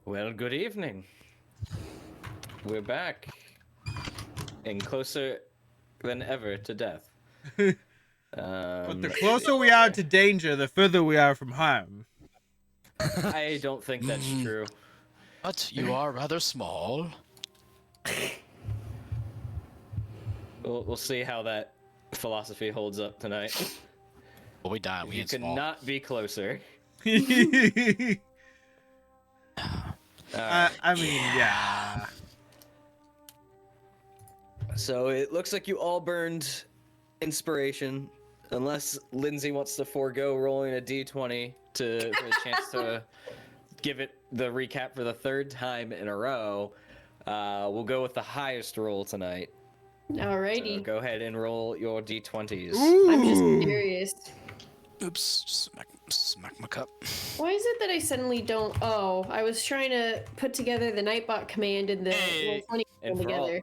Well, good evening. We're back. And closer than ever to death. But the closer we are to danger, the further we are from harm. I don't think that's true. But you are rather small. We'll see how that philosophy holds up tonight. Well, we die. We You ain't small. cannot be closer. I Alright. mean, yeah. So it looks like you all burned inspiration, unless Lindsay wants to forego rolling a d20 for a chance to give it the recap for the third time in a row. We'll go with the highest roll tonight. Alrighty. So go ahead and roll your d20s. I'm just curious. Oops, smack my cup. Why is it that I suddenly don't? Oh, I was trying to put together the Nightbot command and the Hey, Roll20 and together.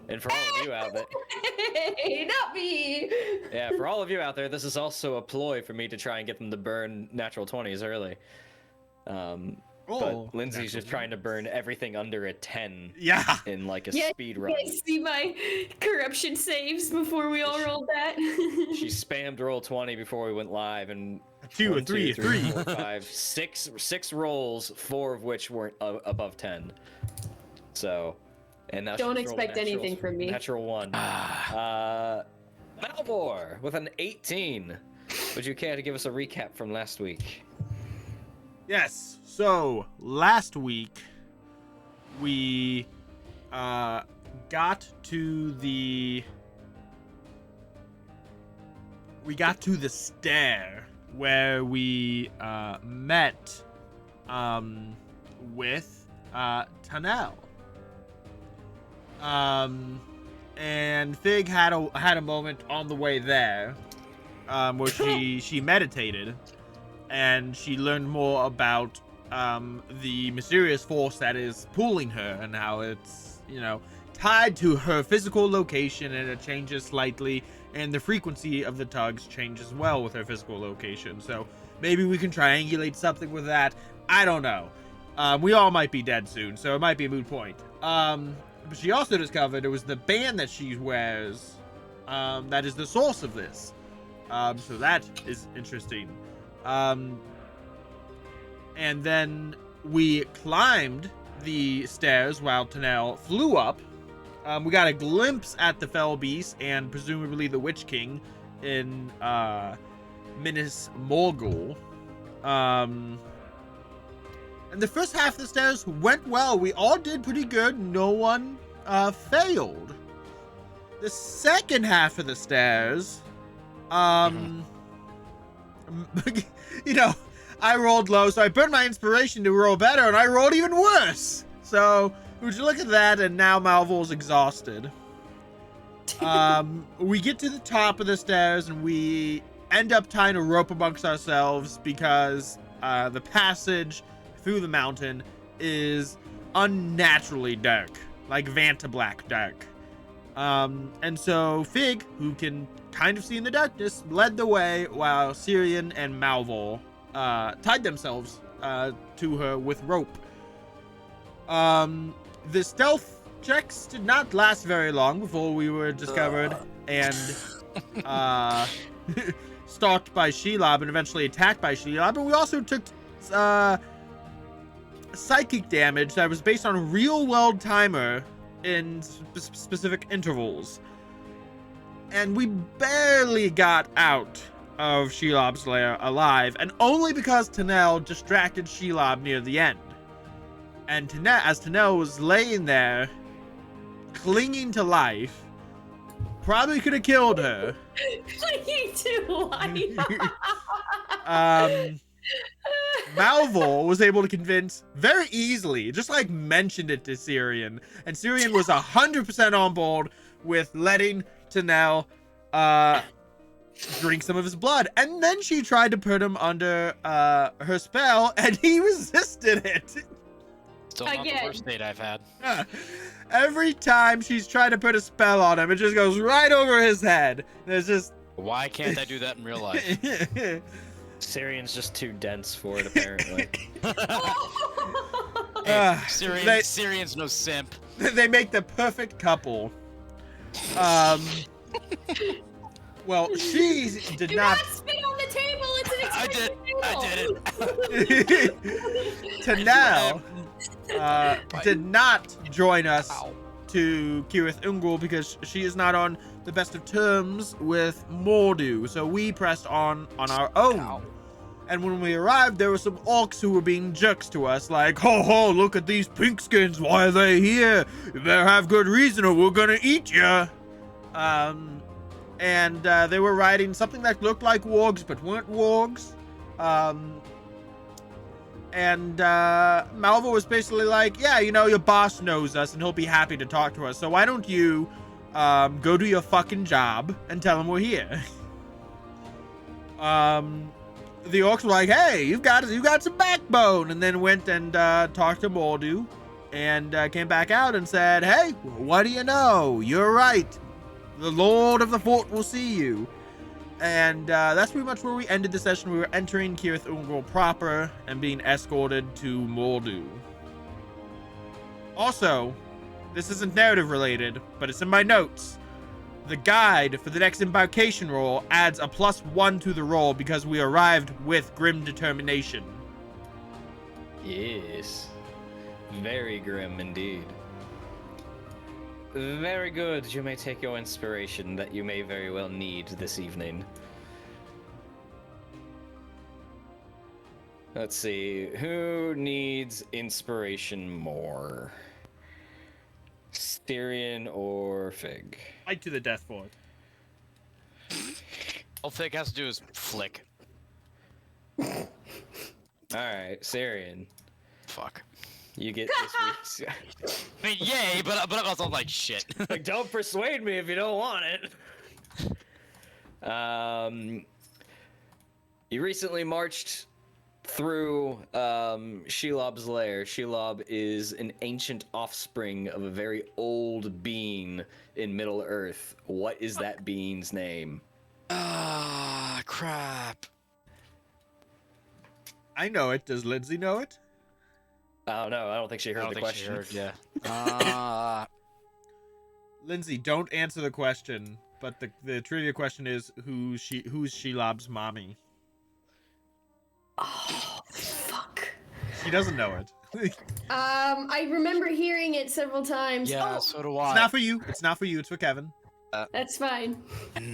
And for all of you out there, Hey, not me! yeah, for all of you out there, this is also a ploy for me to try and get them to burn natural 20s early. But Lindsay's just trying to burn everything under a 10 in like a speed run. You guys see my corruption saves before we all rolled that? She spammed roll 20 before we went live, and 2 or 3, 4, 5, 6 rolls, 4 of which weren't above 10. So, and now Don't she's rolled expect anything from me. Natural 1. Malvhor with an 18. Would you care to give us a recap from last week? Yes. So last week we got to the stair where we met with Tanel. And Fig had a moment on the way there where she meditated. And she learned more about the mysterious force that is pulling her and how it's, tied to her physical location, and it changes slightly, and the frequency of the tugs changes as well with her physical location. So maybe we can triangulate something with that. I don't know. We all might be dead soon, so it might be a moot point. But she also discovered it was the band that she wears that is the source of this. So that is interesting. And then we climbed the stairs while Tanel flew up. We got a glimpse at the Fell Beast and presumably the Witch King in Minas Morgul. And the first half of the stairs went well. We all did pretty good. No one failed. The second half of the stairs, I rolled low, so I burned my inspiration to roll better, and I rolled even worse. So, would you look at that, and now Malvhor's exhausted. We get to the top of the stairs, and we end up tying a rope amongst ourselves because the passage through the mountain is unnaturally dark, like Vantablack dark. And so Fig, who can kind of see in the darkness, led the way while Cirion and Malvhor tied themselves to her with rope. The stealth checks did not last very long before we were discovered and stalked by Shelob and eventually attacked by Shelob. And we also took psychic damage that was based on a real-world timer in specific intervals. And we barely got out of Shelob's lair alive, and only because Tanel distracted Shelob near the end. And as Tanel was laying there, clinging to life, probably could have killed her. Clinging to life. Malvhor was able to convince very easily, just like mentioned it to Cirion, and Cirion was 100% on board with letting Tanel drink some of his blood. And then she tried to put him under her spell, and he resisted it. Still not the worst date I've had. Every time she's tried to put a spell on him, it just goes right over his head. There's just... Why can't I do that in real life? Cirion's just too dense for it, apparently. Cirion's no simp. They make the perfect couple. Well, she did Do not. not spit on the table. It's an I expensive did table. Tanel did not join us Ow. to Cirith Ungol because she is not on the best of terms with Mordu. So we pressed on our own. Ow. And when we arrived, there were some orcs who were being jerks to us, like, ho ho, look at these pinkskins, why are they here? You better have good reason or we're gonna eat ya. And they were riding something that looked like wargs, but weren't wargs. And Malvhor was basically like, yeah, you know, your boss knows us and he'll be happy to talk to us, so why don't you go do your fucking job and tell him we're here. The orcs were like, hey, you got some backbone, and then went and talked to Mordu and came back out and said, hey, what do you know? You're right. The Lord of the Fort will see you. And that's pretty much where we ended the session. We were entering Cirith Ungol proper and being escorted to Mordu. Also, this isn't narrative related, but it's in my notes. The guide for the next embarkation roll adds a +1 to the roll because we arrived with grim determination. Yes. Very grim indeed. Very good. You may take your inspiration that you may very well need this evening. Let's see. Who needs inspiration more? Cirion or Fig? Fight to the death for it. All Fig has to do is flick. Alright, Cirion. Fuck. You get this week's... I mean, yay, but I'm also like, shit. Like, don't persuade me if you don't want it. You recently marched through Shelob's lair. Shelob is an ancient offspring of a very old being in Middle Earth. What is that being's name? Ah, crap. I know it. Does Lindsay know it? I don't know. I don't think she heard the question. Yeah. Lindsay, don't answer the question. But the trivia question is, who's Shelob's mommy? Oh, fuck. She doesn't know it. I remember hearing it several times. Yeah, Oh, so do I. It's not for you. It's not for you. It's for Kevin. that's fine.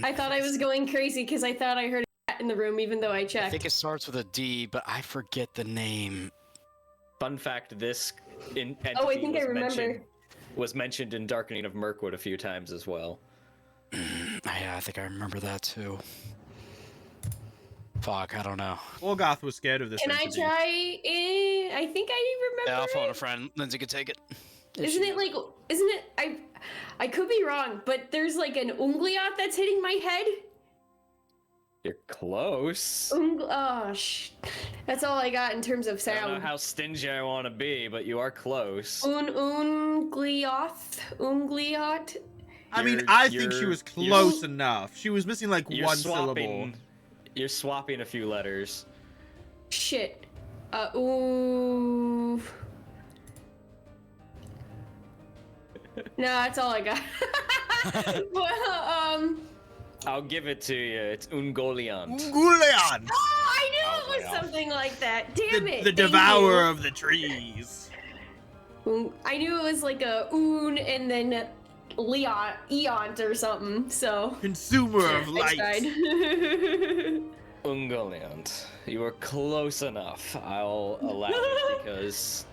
I thought I was going crazy because I thought I heard a cat in the room, even though I I checked. think it starts with a D, but I forget the name. Fun fact, this entity Oh, I think I remember. was mentioned in Darkening of Mirkwood a few times as well. Yeah, I think I remember that too. Fuck, I don't know. Olgoth was scared of this Can I entity. try? I think I remember. Yeah, I'll phone it. a friend. Lindsay can take it. Isn't it? I could be wrong, but there's like an Ungliot that's hitting my head. You're close. That's all I got in terms of I don't know sound. how stingy I want to be, but you are close. Ungliot. I mean, You're- I think she you're- was close enough. She was missing like You're one swapping. syllable. You're swapping a few letters. Shit. Ooh. No, that's all I got. Well, I'll give it to you. It's Ungoliant. Nguleon, Oh, I knew it was yeah. something like that. Damn it. the thank devourer you. of the trees. I knew it was like a un and then eont or something. So. Consumer of I light. tried. Ungoliant. You were close enough. I'll allow it because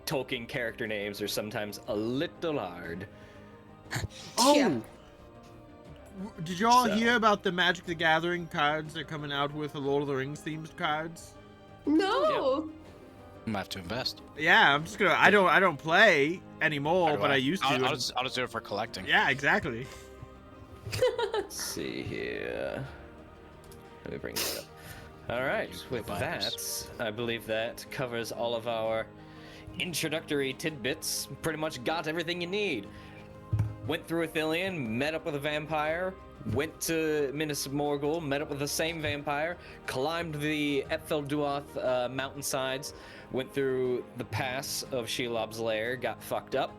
Tolkien character names are sometimes a little hard. Oh! Yeah. Did y'all So- hear about the Magic the Gathering cards that are coming out with the Lord of the Rings themed cards? No. I'm gonna have to invest. Yeah, I'm just gonna. I don't play anymore, but I used to. I'll and- just do it for collecting. Yeah, exactly. Let's see here. Let me bring it up. All right, with buy that, this. I believe that covers all of our introductory tidbits. Pretty much got everything you need. went through Athelion, met up with a vampire, went to Minas Morgul, met up with the same vampire, climbed the Epfelduoth mountainsides, went through the pass of Shelob's lair, got fucked up,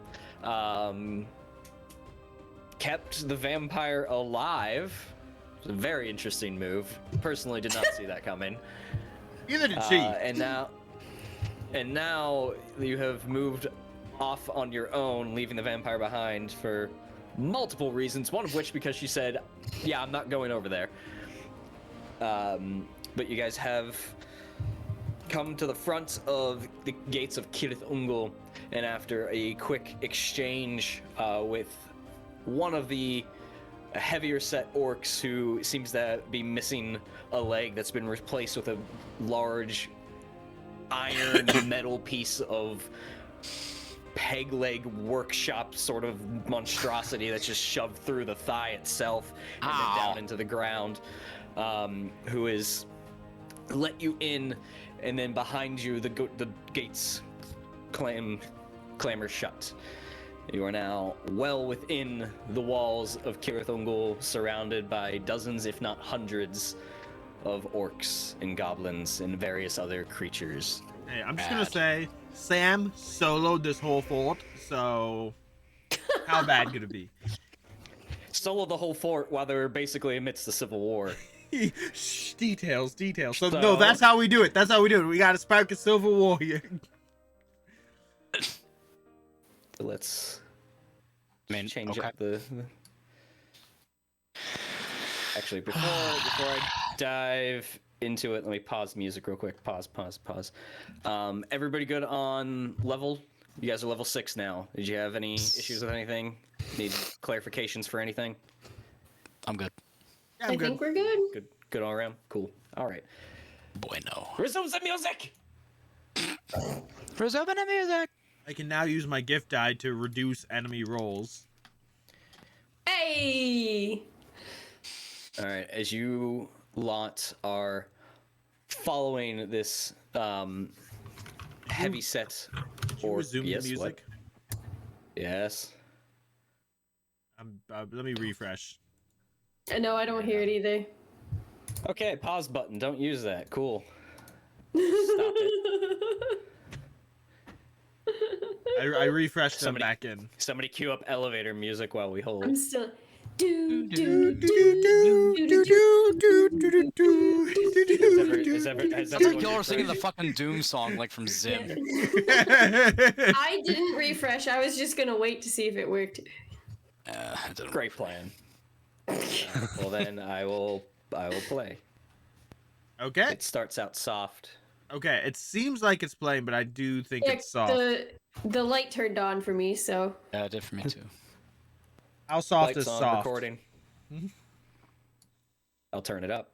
kept the vampire alive. It's a very interesting move. Personally, did not see that coming. Neither did she. And now you have moved off on your own, leaving the vampire behind for multiple reasons. One of which because she said, "Yeah, I'm not going over there." But you guys have come to the front of the gates of Cirith Ungol, and after a quick exchange with one of the heavier set orcs who seems to be missing a leg that's been replaced with a large iron metal piece of peg leg workshop sort of monstrosity that's just shoved through the thigh itself and then down into the ground, who is let you in, and then behind you the gates clamor shut. You are now well within the walls of Cirith Ungol, surrounded by dozens, if not hundreds, of orcs and goblins and various other creatures. Hey, I'm just gonna say, Sam soloed this whole fort, so how bad could it be? Solo the whole fort while they're basically amidst the Civil War. Shh, details. So no, that's how we do it. We gotta spark a civil war here. Let's Man, change okay. up the... Actually, before I dive into it, let me pause music real quick. Pause. Everybody good on level? You guys are level 6 now. Did you have any issues with anything? Need clarifications for anything? I'm good. Yeah, I I'm good. think we're good. Good all around? Cool. All right. Boy, no. Resume the music! Resume the music! I can now use my gift die to reduce enemy rolls. Hey! All right, as you lot are following this heavy set, Did you resume yes, the music? what? Yes. Let me refresh. No, I don't hear it either. Okay, pause button. Don't use that. Cool. Stop it. I refreshed them Somebody- back in. Somebody cue up elevator music while we hold. I'm still. Has That's everyone like y'all are singing the refreshed? fucking Doom song, like from Zim. I didn't refresh. I was just gonna wait to see if it worked. It didn't Great plan. Well then, I will play. Okay. It starts out soft. Okay. It seems like it's playing, but I do think Yeah, it's soft. the light turned on for me, so. Yeah, it did for me too. How soft Lights is on, soft? recording. I'll turn it up.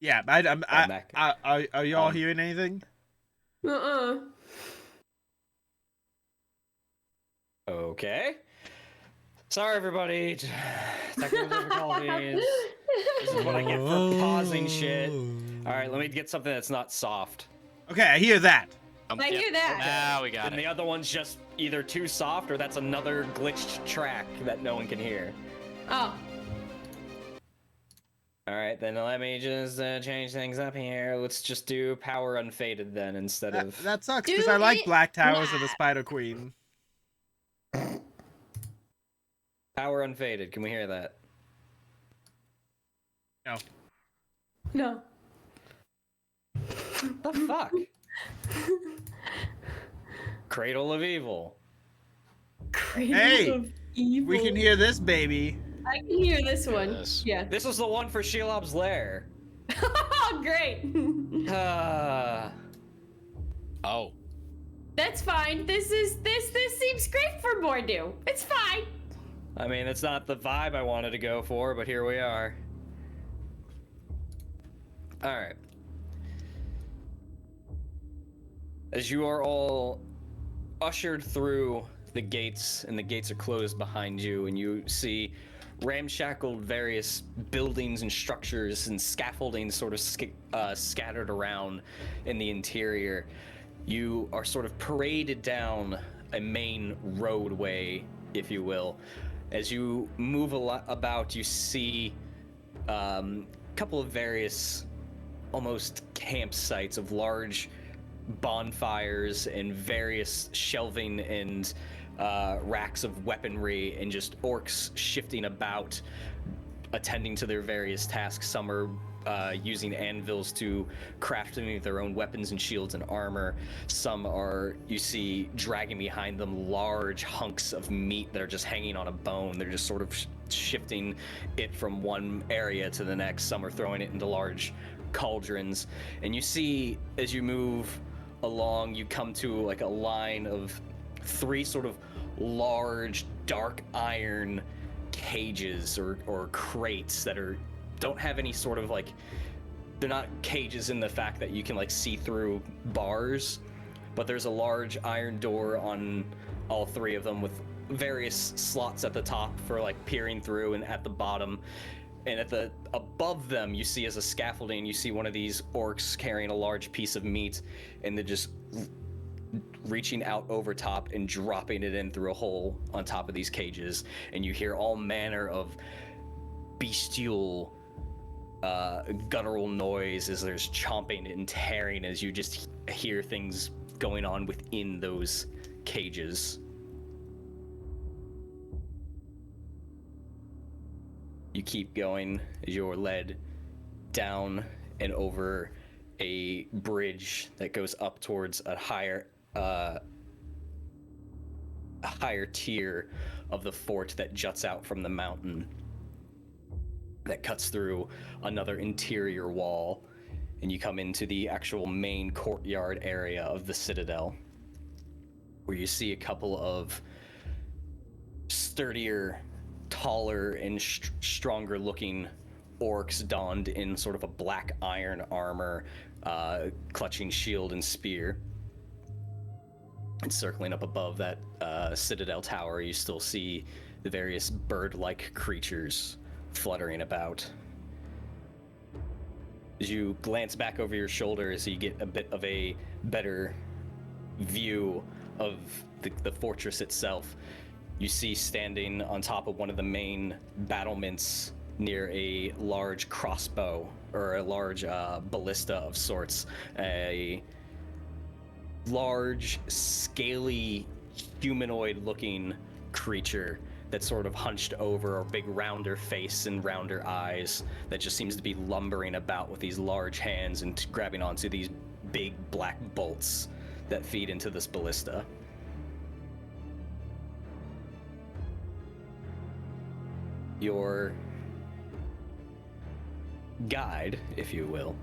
Yeah, I'm back. are y'all hearing anything? Okay. Sorry, everybody. Technical difficulties. This is what I get for pausing shit. All right, let me get something that's not soft. Okay, I hear that. I hear that. Now we got And it. the other one's just either too soft or that's another glitched track that no one can hear. Oh. All right, then let me just change things up here. Let's just do power unfaded then instead of... That sucks Do because I like it Black Towers and the flat. Spider Queen. Power unfaded. Can we hear that? No. No. The fuck? Cradle of Evil. Cradle Hey, of Evil. We can hear this, baby. I can hear this one. Yes. Yeah. This was the one for Shelob's Lair. Great. Oh. That's fine. This seems great for Mordu. It's fine. I mean, it's not the vibe I wanted to go for, but here we are. All right. As you are all ushered through the gates, and the gates are closed behind you, and you see ramshackled various buildings and structures and scaffolding sort of scattered around in the interior. You are sort of paraded down a main roadway, if you will. As you move about, you see a couple of various almost campsites of large bonfires and various shelving and racks of weaponry, and just orcs shifting about, attending to their various tasks. Some are using anvils to craft their own weapons and shields and armor. Some are, you see, dragging behind them large hunks of meat that are just hanging on a bone. They're just sort of shifting it from one area to the next. Some are throwing it into large cauldrons. And you see, as you move along, you come to like a line of 3 sort of large dark iron cages or crates that don't have any sort of like, they're not cages in the fact that you can like see through bars, but there's a large iron door on all 3 of them with various slots at the top for like peering through, and at the bottom and above them you see as a scaffolding, you see one of these orcs carrying a large piece of meat, and they're just reaching out over top and dropping it in through a hole on top of these cages. And you hear all manner of bestial guttural noise as there's chomping and tearing, as you just hear things going on within those cages. You keep going as you're led down and over a bridge that goes up towards a higher tier of the fort that juts out from the mountain, that cuts through another interior wall, and you come into the actual main courtyard area of the citadel, where you see a couple of sturdier, taller, and stronger looking orcs donned in sort of a black iron armor, clutching shield and spear. And circling up above that citadel tower, you still see the various bird-like creatures fluttering about. As you glance back over your shoulder, as you get a bit of a better view of the fortress itself, you see standing on top of one of the main battlements near a large crossbow, or a large ballista of sorts, a large, scaly, humanoid-looking creature that's sort of hunched over, a big rounder face and rounder eyes, that just seems to be lumbering about with these large hands and grabbing onto these big black bolts that feed into this ballista. Your guide, if you will,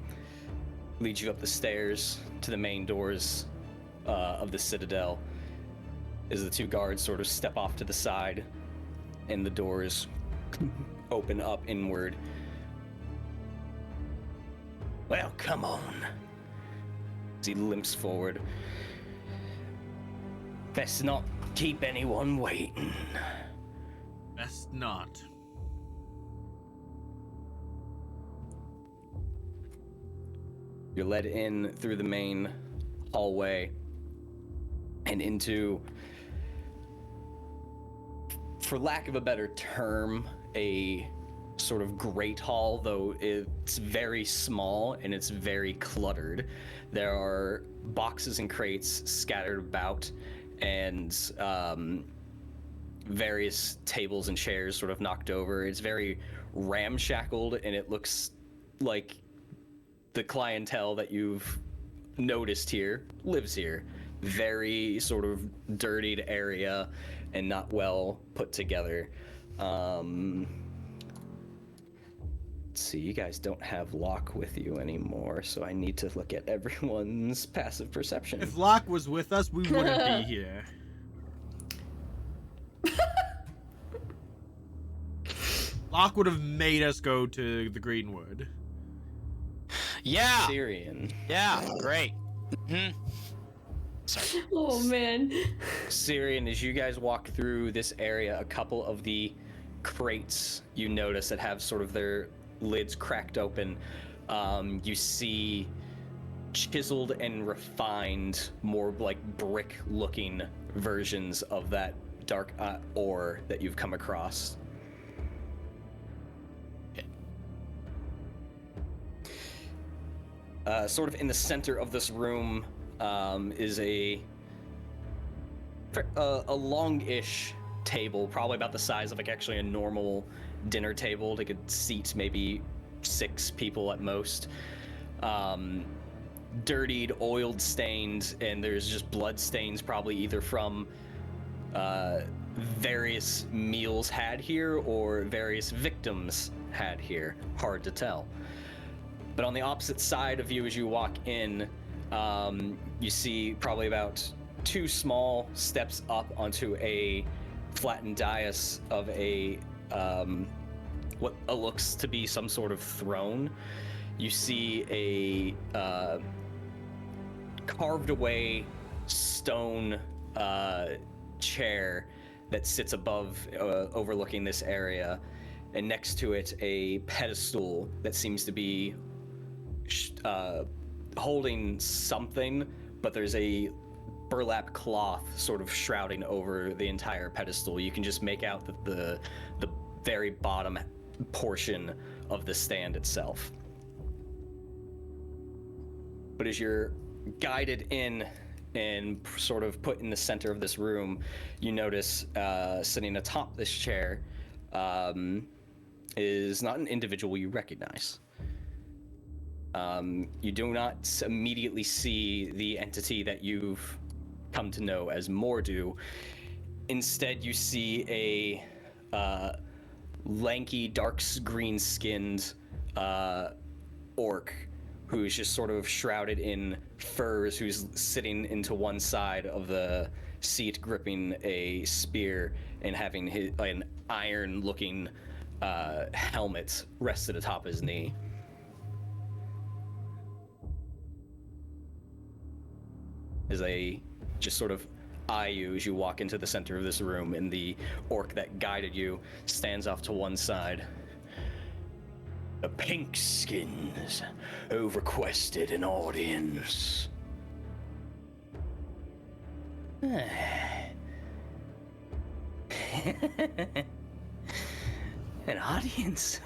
leads you up the stairs to the main doors of the citadel, as the 2 guards sort of step off to the side and the doors open up inward. Well, come on. As he limps forward. Best not keep anyone waiting. Best not. You're led in through the main hallway and into, for lack of a better term, a sort of great hall, though it's very small and it's very cluttered. There are boxes and crates scattered about, and various tables and chairs sort of knocked over. It's very ramshackled, and it looks like the clientele that you've noticed here lives here. Very sort of dirtied area and not well put together. Let's see, you guys don't have Locke with you anymore, so I need to look at everyone's passive perception. If Locke was with us, we wouldn't be here. Locke would have made us go to the Greenwood. Yeah. Cirion. Yeah. Great. Mm-hmm. Sorry. Oh man. Cirion, as you guys walk through this area, a couple of the crates you notice that have sort of their lids cracked open, you see chiseled and refined, more like brick looking versions of that dark ore that you've come across. Sort of in the center of this room is a long-ish table, probably about the size of like actually a normal dinner table. They could seat maybe 6 people at most. Dirtied, oiled, stained, and there's just blood stains, probably either from various meals had here or various victims had here. Hard to tell. But on the opposite side of you as you walk in, you see probably about 2 small steps up onto a flattened dais of a what looks to be some sort of throne. You see a carved away stone chair that sits above, overlooking this area, and next to it a pedestal that seems to be holding something, but there's a burlap cloth sort of shrouding over the entire pedestal. You can just make out the very bottom portion of the stand itself. But as you're guided in and sort of put in the center of this room, you notice sitting atop this chair is not an individual you recognize. You do not immediately see the entity that you've come to know as Mordu. Instead, you see a lanky, dark green-skinned orc who's just sort of shrouded in furs, who's sitting into one side of the seat, gripping a spear and having an iron-looking helmet rested atop his knee. As they just sort of eye you as you walk into the center of this room, and the orc that guided you stands off to one side. The pink skins who've requested an audience. An audience?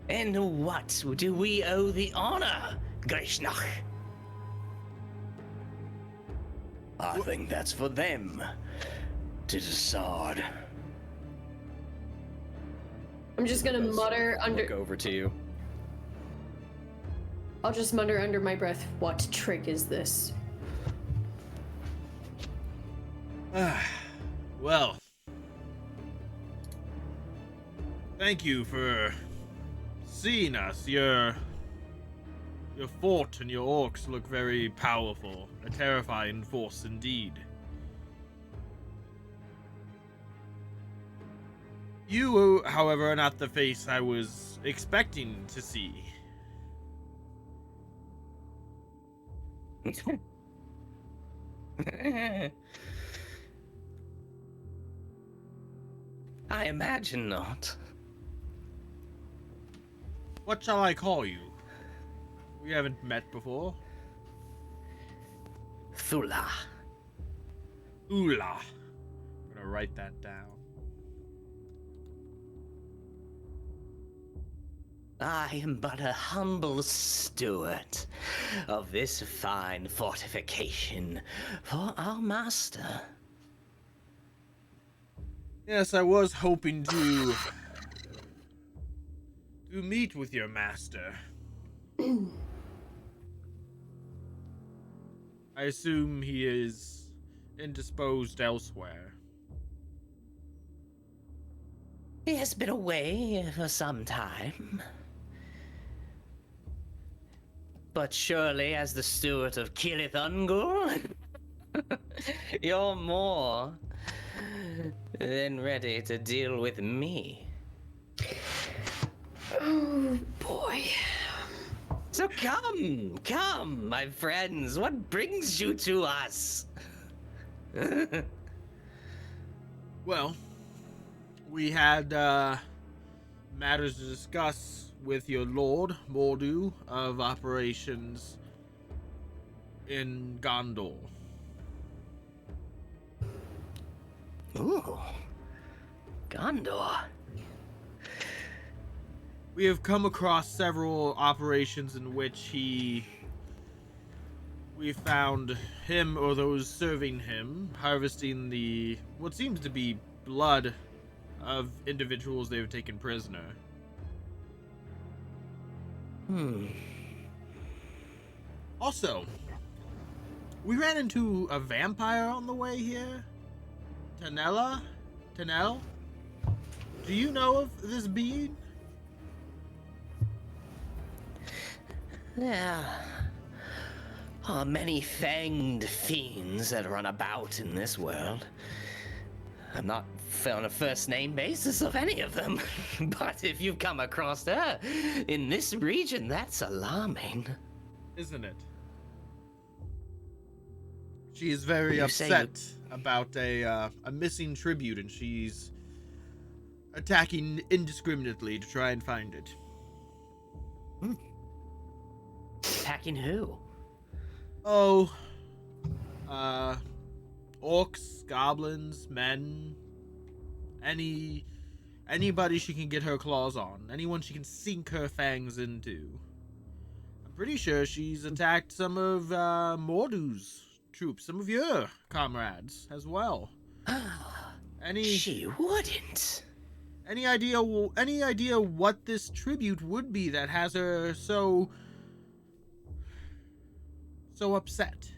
And what do we owe the honor, Grishnach? I think that's for them to decide. I'm just gonna mutter under. Look over to you. I'll just mutter under my breath. What trick is this? Well, thank you for seeing us. Your fort and your orcs look very powerful. A terrifying force indeed. You, however, are not the face I was expecting to see. I imagine not. What shall I call you? We haven't met before. Thula. Ula. I'm gonna write that down. I am but a humble steward of this fine fortification for our master. Yes, I was hoping to meet with your master. I assume he is indisposed elsewhere. He has been away for some time. But surely, as the steward of Kirith Ungol, you're more than ready to deal with me. Oh boy. So come, my friends. What brings you to us? Well, we had matters to discuss with your lord, Mordu, of operations in Gondor. Ooh. Gondor. We have come across several operations in which we found him or those serving him harvesting what seems to be blood of individuals they have taken prisoner. Also, we ran into a vampire on the way here. Tanel? Do you know of this being? There are many fanged fiends that run about in this world. I'm not on a first-name basis of any of them, but if you've come across her in this region, that's alarming. Isn't it? She is very You say upset about a missing tribute, and she's attacking indiscriminately to try and find it. Attacking who? Oh, orcs, goblins, men, anybody she can get her claws on, anyone she can sink her fangs into. I'm pretty sure she's attacked some of Mordu's troops, some of your comrades as well. She wouldn't. Any idea what this tribute would be that has her so upset?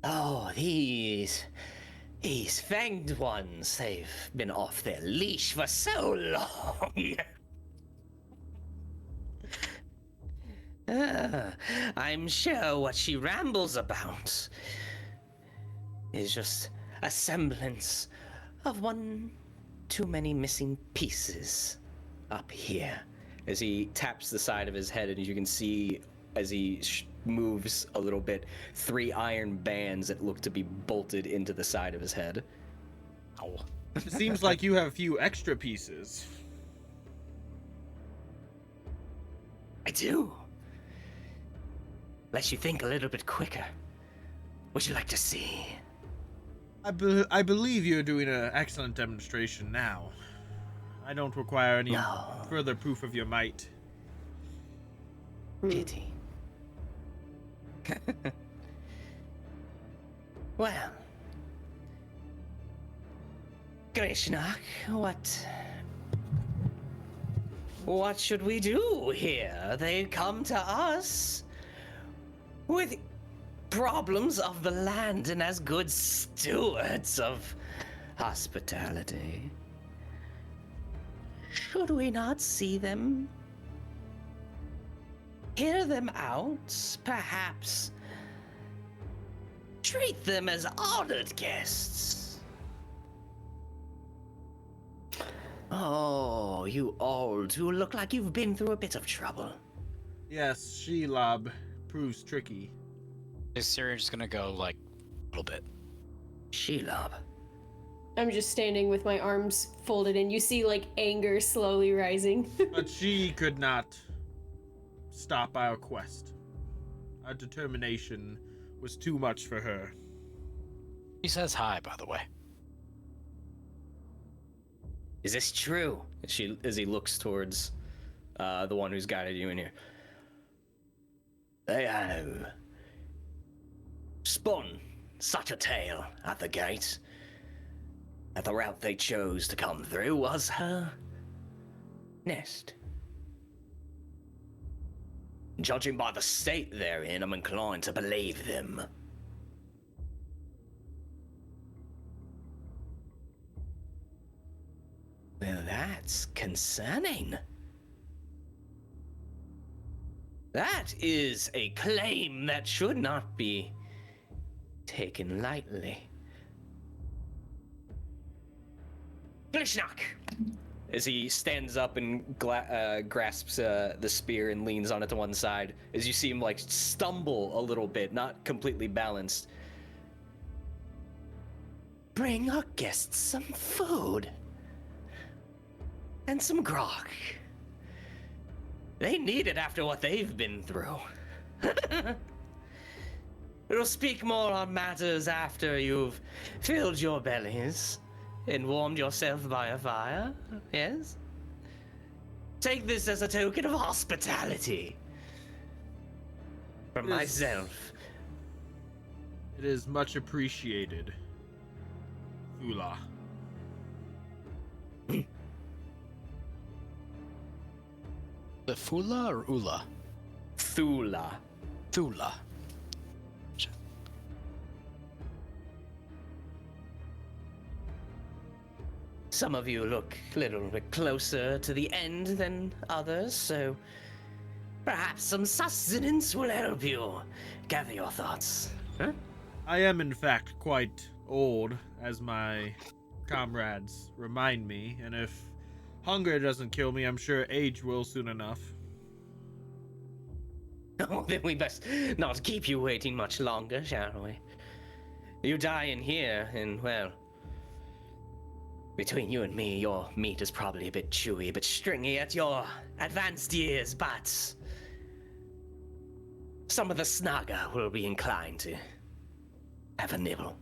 Oh, these fanged ones, they've been off their leash for so long. I'm sure what she rambles about is just a semblance of one too many missing pieces up here. As he taps the side of his head, and you can see as he moves a little bit, 3 iron bands that look to be bolted into the side of his head. Oh. It seems like you have a few extra pieces. I do. Let you think a little bit quicker. Would you like to see? I believe you're doing an excellent demonstration now. I don't require any No. further proof of your might. Pity. Well, Grishnak, what should we do here? They come to us with problems of the land and as good stewards of hospitality. Should we not see them? Hear them out, perhaps treat them as honored guests. Oh, you all do look like you've been through a bit of trouble. Yes, Shelob proves tricky. Is Cirion just gonna go, like, a little bit? Shelob. I'm just standing with my arms folded, and you see like anger slowly rising. But she could not stop our quest. Our determination was too much for her. He says hi, by the way. Is this true? As he looks towards the one who's guided you in here. They have spun such a tale at the gate that the route they chose to come through was her nest. Judging by the state they're in, I'm inclined to believe them. Well, that's concerning. That is a claim that should not be taken lightly. Glishnak! As he stands up and grasps the spear and leans on it to one side, as you see him like stumble a little bit, not completely balanced. Bring our guests some food. And some grog. They need it after what they've been through. We'll speak more on matters after you've filled your bellies and warmed yourself by a fire, yes? Take this as a token of hospitality from Yes. myself. It is much appreciated, Fula. The Fula or Ula? Thula. Thula. Some of you look a little bit closer to the end than others, so perhaps some sustenance will help you gather your thoughts. Huh? I am, in fact, quite old, as my comrades remind me, and if hunger doesn't kill me, I'm sure age will soon enough. Oh, then we best not keep you waiting much longer, shall we? You die in here, and well, between you and me, your meat is probably a bit chewy, but stringy at your advanced years, but some of the snugger will be inclined to have a nibble.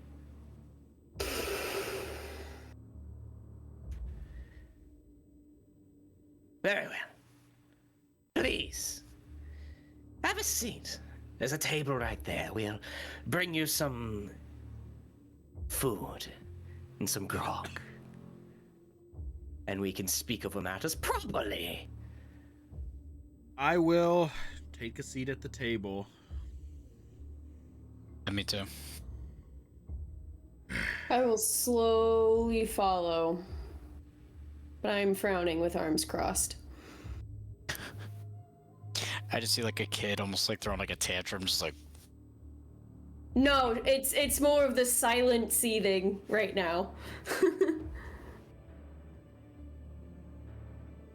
Very well. Please, have a seat. There's a table right there. We'll bring you some food and some grog. And we can speak of the matters properly. I will take a seat at the table. And me too. I will slowly follow, but I'm frowning with arms crossed. I just see like a kid almost like throwing like a tantrum, just like, No, it's more of the silent seething right now.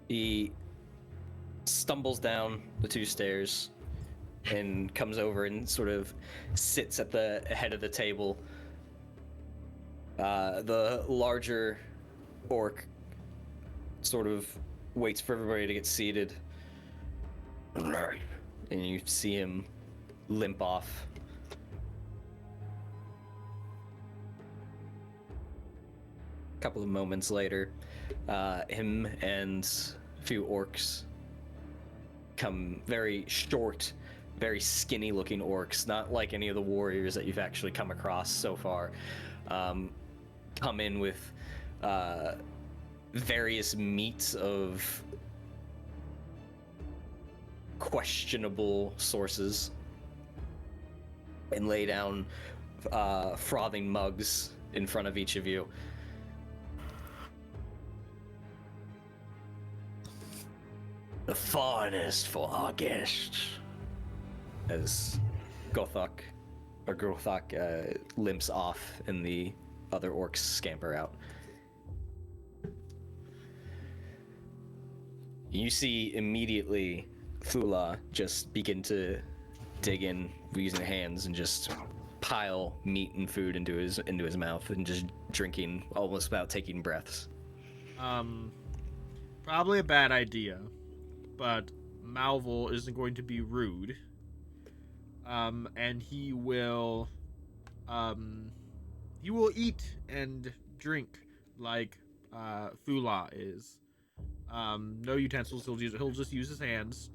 He stumbles down the two stairs and comes over and sort of sits at the head of the table. The larger orc sort of waits for everybody to get seated. And you see him limp off. A couple of moments later, him and a few orcs come, very short, very skinny looking orcs, not like any of the warriors that you've actually come across so far, come in with various meats of questionable sources and lay down frothing mugs in front of each of you. The finest for our guests. As Gothok limps off and the other orcs scamper out. You see immediately Thula just begin to dig in using hands and just pile meat and food into his mouth and just drinking almost without taking breaths. Probably a bad idea, but Malvhor isn't going to be rude. And he will eat and drink like Thula is. No utensils. He'll just use his hands.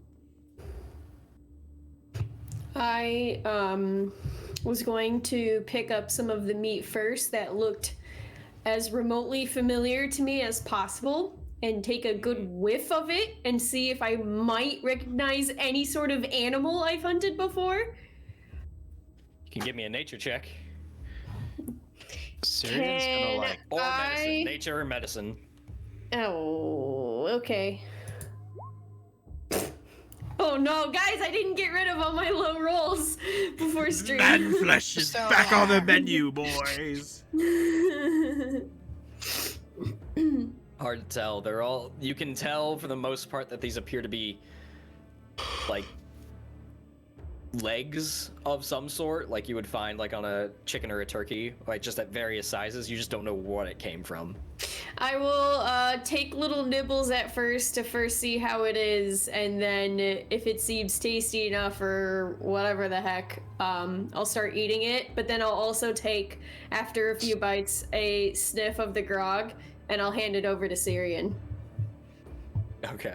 I was going to pick up some of the meat first that looked as remotely familiar to me as possible and take a good whiff of it and see if I might recognize any sort of animal I've hunted before. You can give me a nature check. Cirion's gonna like, Or medicine. Nature or medicine. Oh, okay. Oh no, guys, I didn't get rid of all my low rolls before stream. Man flesh is back on the menu, boys. Hard to tell. They're all, you can tell for the most part that these appear to be like legs of some sort, like you would find like on a chicken or a turkey, like just at various sizes. You just don't know what it came from. I will take little nibbles at first to first see how it is, and then if it seems tasty enough or whatever the heck, I'll start eating it. But then I'll also take, after a few bites, a sniff of the grog, and I'll hand it over to Cirion. Okay.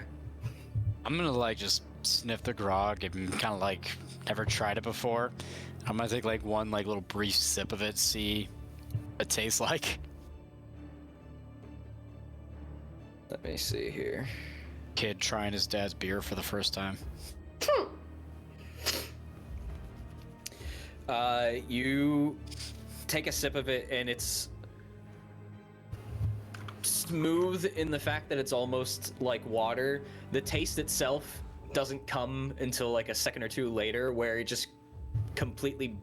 I'm gonna like just sniff the grog and kind of like never tried it before. I'm gonna take like one like little brief sip of it, see what it tastes like. Let me see here. Kid trying his dad's beer for the first time. You take a sip of it, and it's smooth in the fact that it's almost like water. The taste itself doesn't come until like a second or two later, where it just completely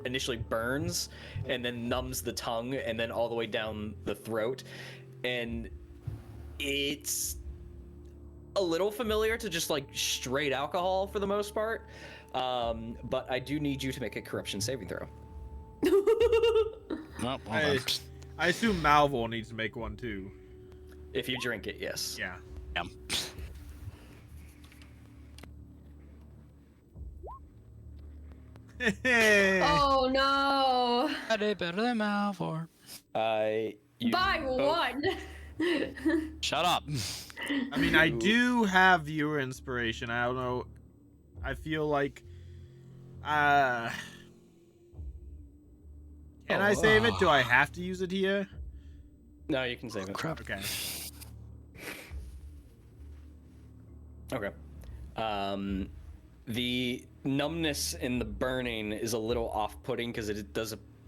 initially burns and then numbs the tongue and then all the way down the throat. And it's a little familiar to just like straight alcohol for the most part. But I do need you to make a corruption saving throw. Well, hold on. I assume Malvhor needs to make one too. If you drink it, yes. Yeah. Oh no! I did better than Malvhor. You By both- one! Shut up. I mean, I do have viewer inspiration. I don't know. I feel like, can I save it? Do I have to use it here? No, you can save it. Crap. Okay. Okay. The numbness in the burning is a little off-putting because it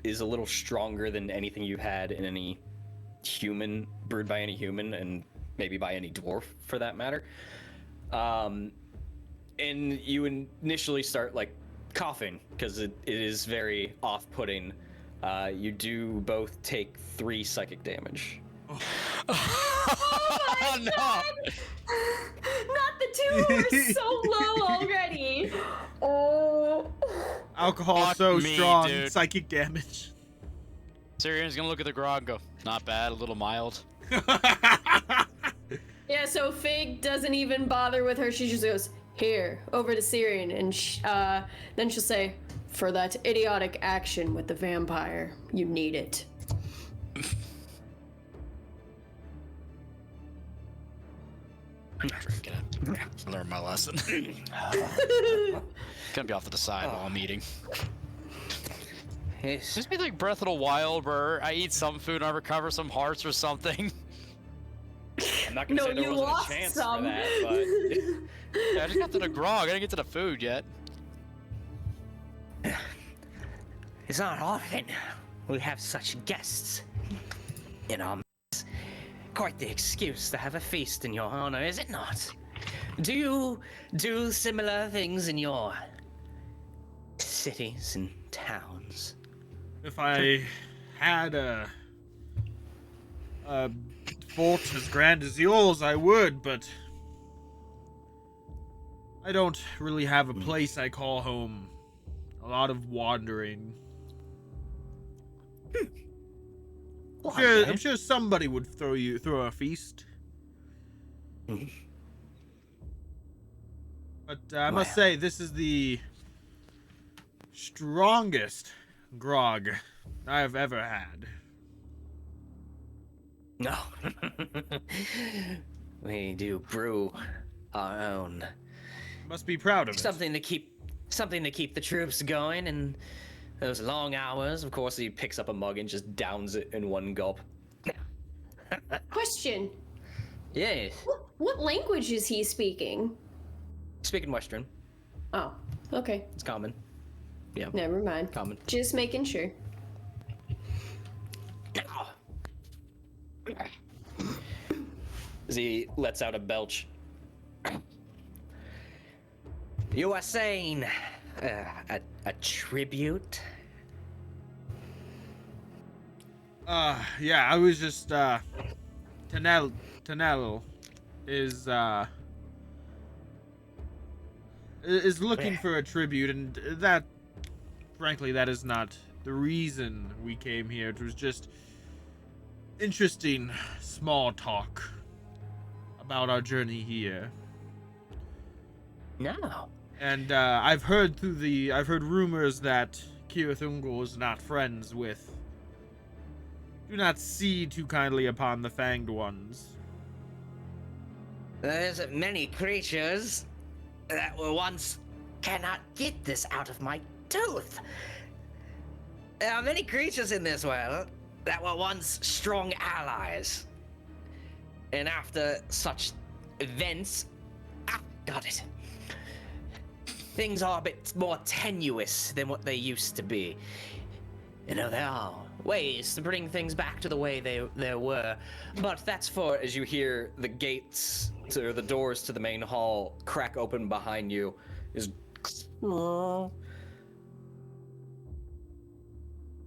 is a little stronger than anything you had in any human, brewed by any human, and maybe by any dwarf for that matter. And you initially start like coughing because it is very off-putting. You do both take 3 psychic damage. Oh no! Not the 2 who are so low already! Oh. Alcohol Fuck so me, strong, dude. psychic damage. Cyrion's gonna look at the grog and go, not bad, a little mild. Yeah, so Fig doesn't even bother with her. She just goes, here, over to Cirion, and then she'll say, for that idiotic action with the vampire, you need it. I'm not drinking it. Learn my lesson. Gonna be off to the side while I'm eating. Yes. Just be like Breath of the Wild where I eat some food and I recover some hearts or something. I'm not gonna No, say there you wasn't lost a chance some. for that, but Yeah, I just got to the grog. I didn't get to the food yet. It's not often we have such guests in our midst. Quite the excuse to have a feast in your honor, is it not? Do you do similar things in your cities and towns? If I had a fort as grand as yours, I would, but I don't really have a place I call home. A lot of wandering. I'm sure somebody would throw a feast. But I must say, this is the strongest grog I've ever had. No. We do brew our own. Must be proud of it. Something to keep the troops going and those long hours. of course he picks up a mug and just downs it in one gulp. Question. Yes. What language is he speaking? Speaking Western, Oh, okay. it's common. Yeah, Never mind. common. Just making sure. As he lets out a belch. You are saying a tribute? Yeah, I was just, Tanel is looking for a tribute, and that, frankly, that is not the reason we came here. It was just, interesting small talk about our journey here. No. And I've heard rumors that Kirathungul is not friends with. Do not see too kindly upon the Fanged Ones. There's many creatures that were once cannot get this out of my tooth. There are many creatures in this world that were once strong allies. And after such events, got it. Things are a bit more tenuous than what they used to be. You know, there are ways to bring things back to the way they were. But that's for, as you hear the gates, or the doors to the main hall crack open behind you, is...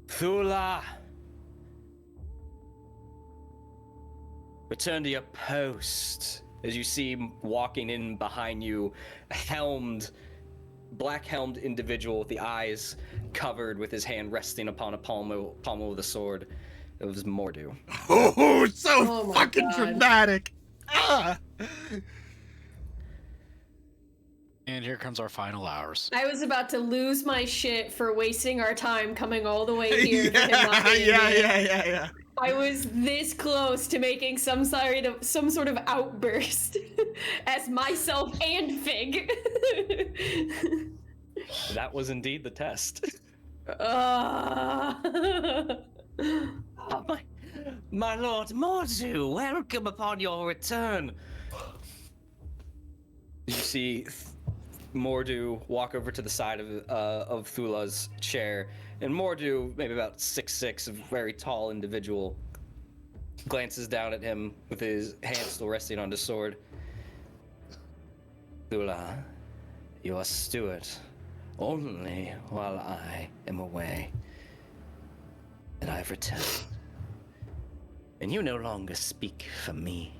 Thula! Return to your post. As you see walking in behind you, a black-helmed individual with the eyes covered, with his hand resting upon a pommel of the sword. It was Mordu. Oh, so Oh my fucking God. dramatic. Ah. And here comes our final hours. I was about to lose my shit for wasting our time coming all the way here. for him not Yeah, being yeah, there. yeah. I was this close to making some sort of outburst as myself and Fig. That was indeed the test. Oh, my lord Mordu, welcome upon your return. You see Mordu walk over to the side of Thula's chair, and Mordu, maybe about 6'6", a very tall individual, glances down at him with his hand still resting on his sword. Thula, you are steward only while I am away, and I've returned. And you no longer speak for me.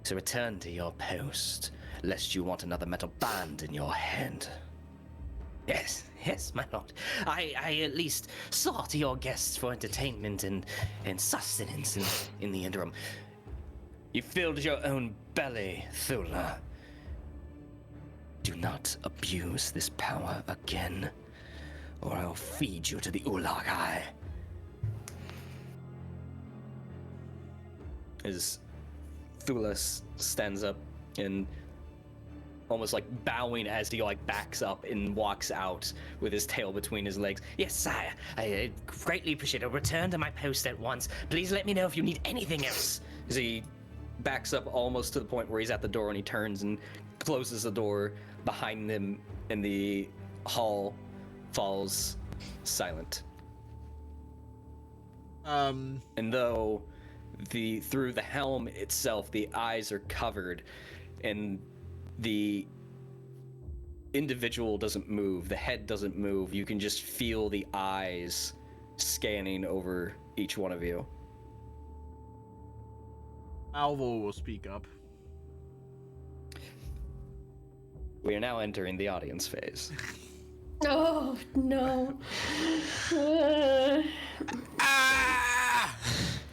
So return to your post, lest you want another metal band in your hand. Yes, my lord. I at least saw to your guests for entertainment and sustenance in the interim. You filled your own belly, Thula. Do not abuse this power again, or I'll feed you to the Ulagai. As Thula stands up and almost like bowing as he like backs up and walks out with his tail between his legs. Yes, sire. I greatly appreciate it. I'll return to my post at once. Please let me know if you need anything else. As he backs up almost to the point where he's at the door, and he turns and closes the door behind him, and the hall falls silent. And though through the helm itself, the eyes are covered, and the individual doesn't move, the head doesn't move, you can just feel the eyes scanning over each one of you. Malvhor will speak up. We are now entering the audience phase. Oh no.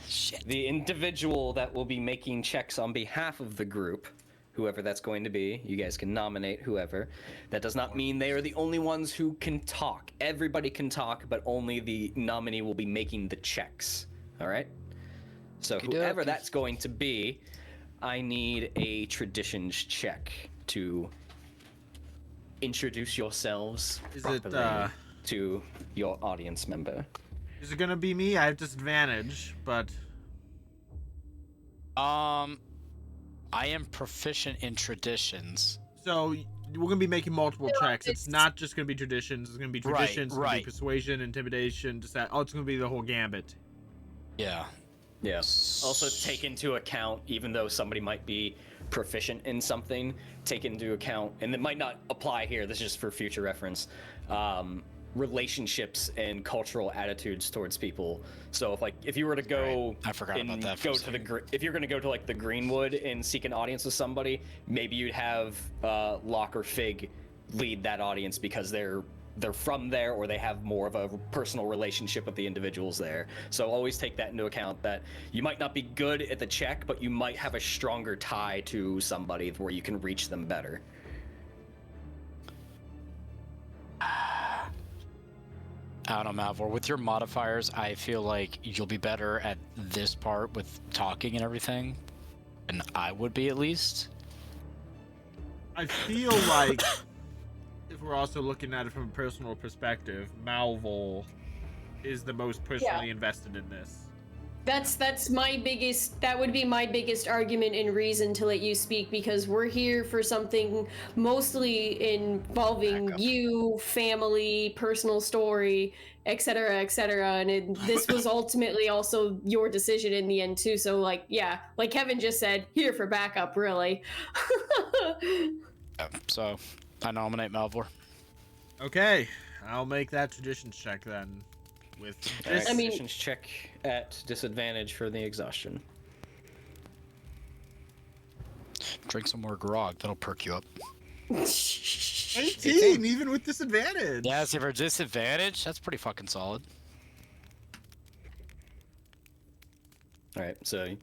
Shit. The individual that will be making checks on behalf of the group, whoever that's going to be, you guys can nominate whoever. That does not mean they are the only ones who can talk. Everybody can talk, but only the nominee will be making the checks. All right? So whoever Okey-dokey. that's going to be, I need a traditions check to introduce yourselves Is it, properly to your audience member. Is it gonna be me? I have disadvantage, but I am proficient in traditions. so we're gonna be making multiple No, checks. It's it's- not just gonna be traditions. It's gonna be Right, traditions. It's gonna be right. persuasion, intimidation. Just that. Oh, it's gonna be the whole gambit. Yeah. Yeah. Also take into account, even though somebody might be proficient in something, take into account, and it might not apply here, this is just for future reference, relationships and cultural attitudes towards people. So if you were to go Right. I forgot and about that for a go to if you're going to go to like the Greenwood and seek an audience with somebody, maybe you'd have Locke or Fig lead that audience because they're they're from there or they have more of a personal relationship with the individuals there. So always take that into account, that you might not be good at the check, but you might have a stronger tie to somebody where you can reach them better. I don't know, Malvhor. With your modifiers, I feel like you'll be better at this part with talking and everything, and I would be at least. I feel like, if we're also looking at it from a personal perspective, Malvhor is the most personally invested in this. That's my biggest, that would be my biggest argument and reason to let you speak, because we're here for something mostly involving Backup. you, family, personal story, etc., etc. And this was ultimately also your decision in the end too. So like, yeah, like Kevin just said, here for backup, really. So, I nominate Malvhor. Okay, I'll make that traditions check then. With this, I mean- Acquisitions check at disadvantage for the exhaustion. Drink some more grog. That'll perk you up. 18, even with disadvantage. Yeah, see, for disadvantage, that's pretty fucking solid. All right, so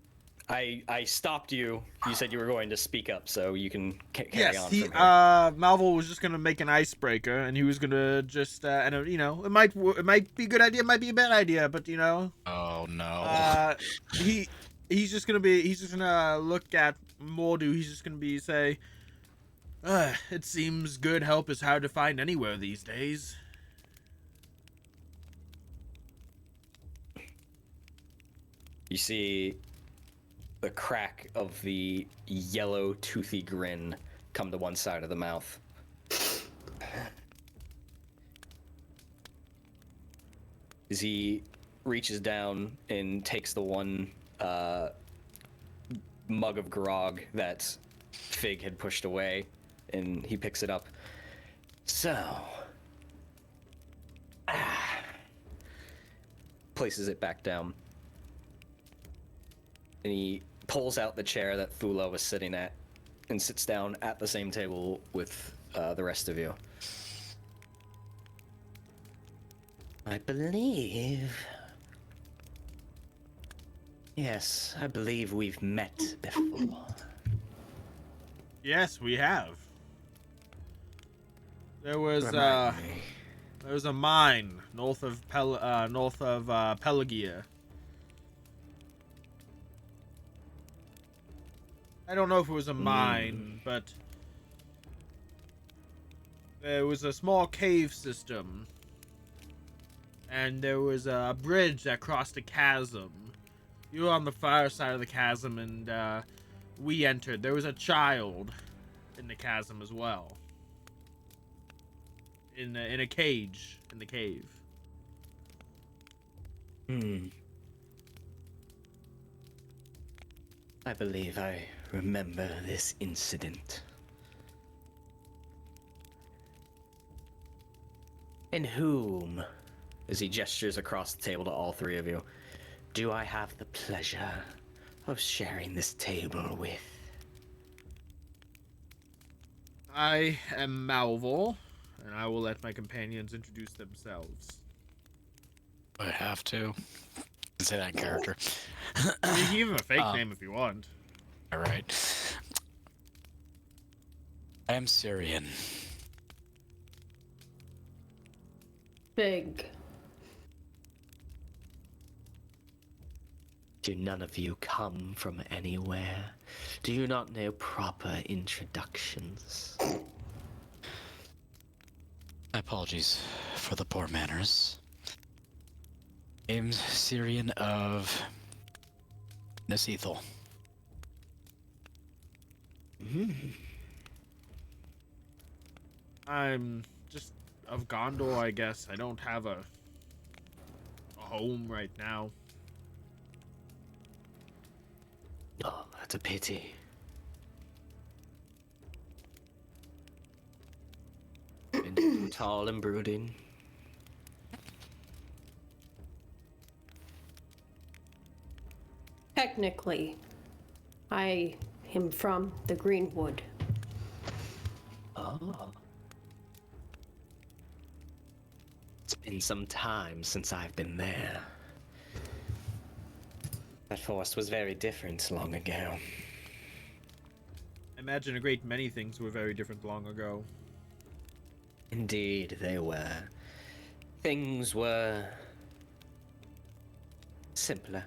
I stopped you. You said you were going to speak up, so you can carry Yes, on. he from here. Malvhor was just gonna make an icebreaker, and he was gonna just you know, it might be a good idea, it might be a bad idea, but you know, Oh no. he's just gonna look at Mordu. He's just gonna say, it seems good help is hard to find anywhere these days. You see the crack of the yellow toothy grin come to one side of the mouth. As he reaches down and takes the one mug of grog that Fig had pushed away, and he picks it up. So, places it back down. And he pulls out the chair that Thula was sitting at and sits down at the same table with the rest of you. I believe... Yes, I believe we've met before. Yes, we have. There was Remind me. a mine north of Pelagia. I don't know if it was a mine, but there was a small cave system, and there was a bridge that crossed a chasm. You were on the far side of the chasm, and we entered. There was a child in the chasm as well. In a cage in the cave. I believe I remember this incident. And whom, as he gestures across the table to all three of you, do I have the pleasure of sharing this table with? I am Malvhor, and I will let my companions introduce themselves. I have to. Say that in character. You can give him a fake name if you want. Alright. I am Cirion. Big. Do none of you come from anywhere? Do you not know proper introductions? My apologies for the poor manners. Name's Cirion of Nasethel. I'm just of Gondor, I guess. I don't have a home right now. Oh, that's a pity. Been tall and brooding. Technically, I am from the Greenwood. Oh. been some time since I've been there. That forest was very different long ago. I imagine a great many things were very different long ago. Indeed, they were. Things were simpler.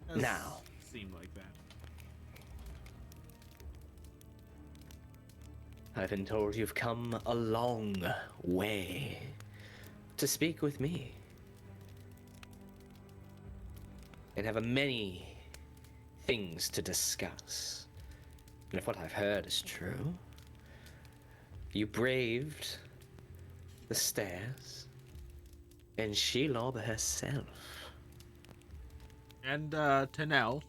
Does Now. seem like that. I've been told you've come a long way to speak with me. And have many things to discuss. And if what I've heard is true, you braved the stairs and Shelob herself. And Tanel.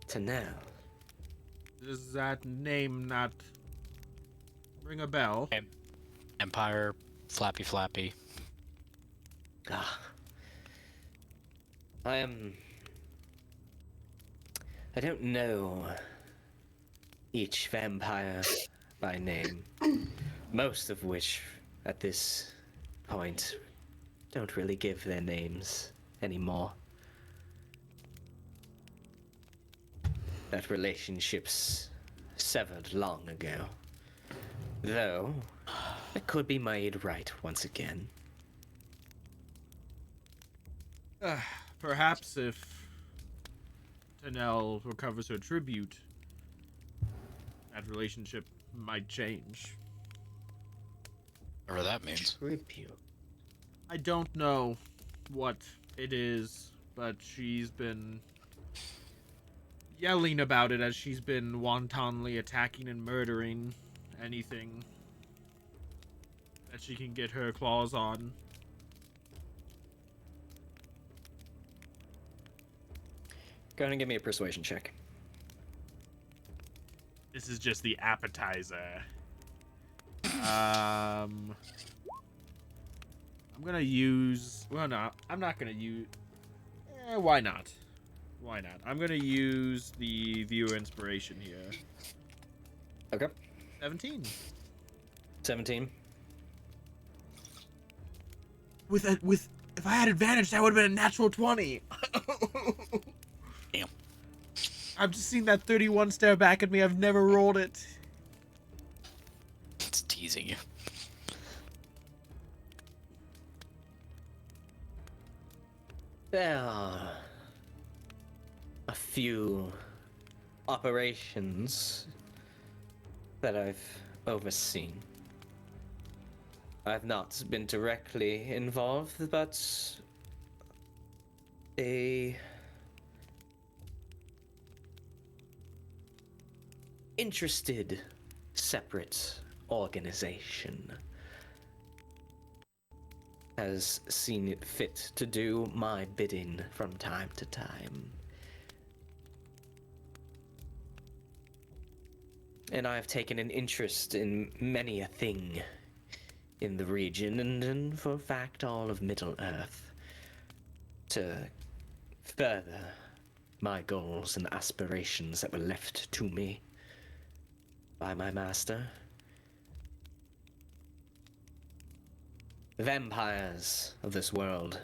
Tanel. Does that name not ring a bell? Empire, Flappy Flappy. Ah. I don't know each vampire by name. Most of which, at this point, don't really give their names anymore. That relationship's severed long ago. Though, it could be made right once again. Perhaps if Tanel recovers her tribute, that relationship might change. Whatever that means. Tribute. I don't know what it is, but she's been yelling about it as she's been wantonly attacking and murdering anything that she can get her claws on. Go ahead and give me a persuasion check. This is just the appetizer. I'm gonna use... Well, no, I'm not gonna use... why not? Why not? I'm gonna use the viewer inspiration here. Okay. 17. 17. If I had advantage, that would have been a natural 20. Damn. I've just seen that 31 stare back at me. I've never rolled it. It's teasing you. There are a few operations that I've overseen. I've not been directly involved, but a interested separate organization has seen it fit to do my bidding from time to time. And I have taken an interest in many a thing in the region and in, for fact, all of Middle-earth to further my goals and aspirations that were left to me by my master. Vampires of this world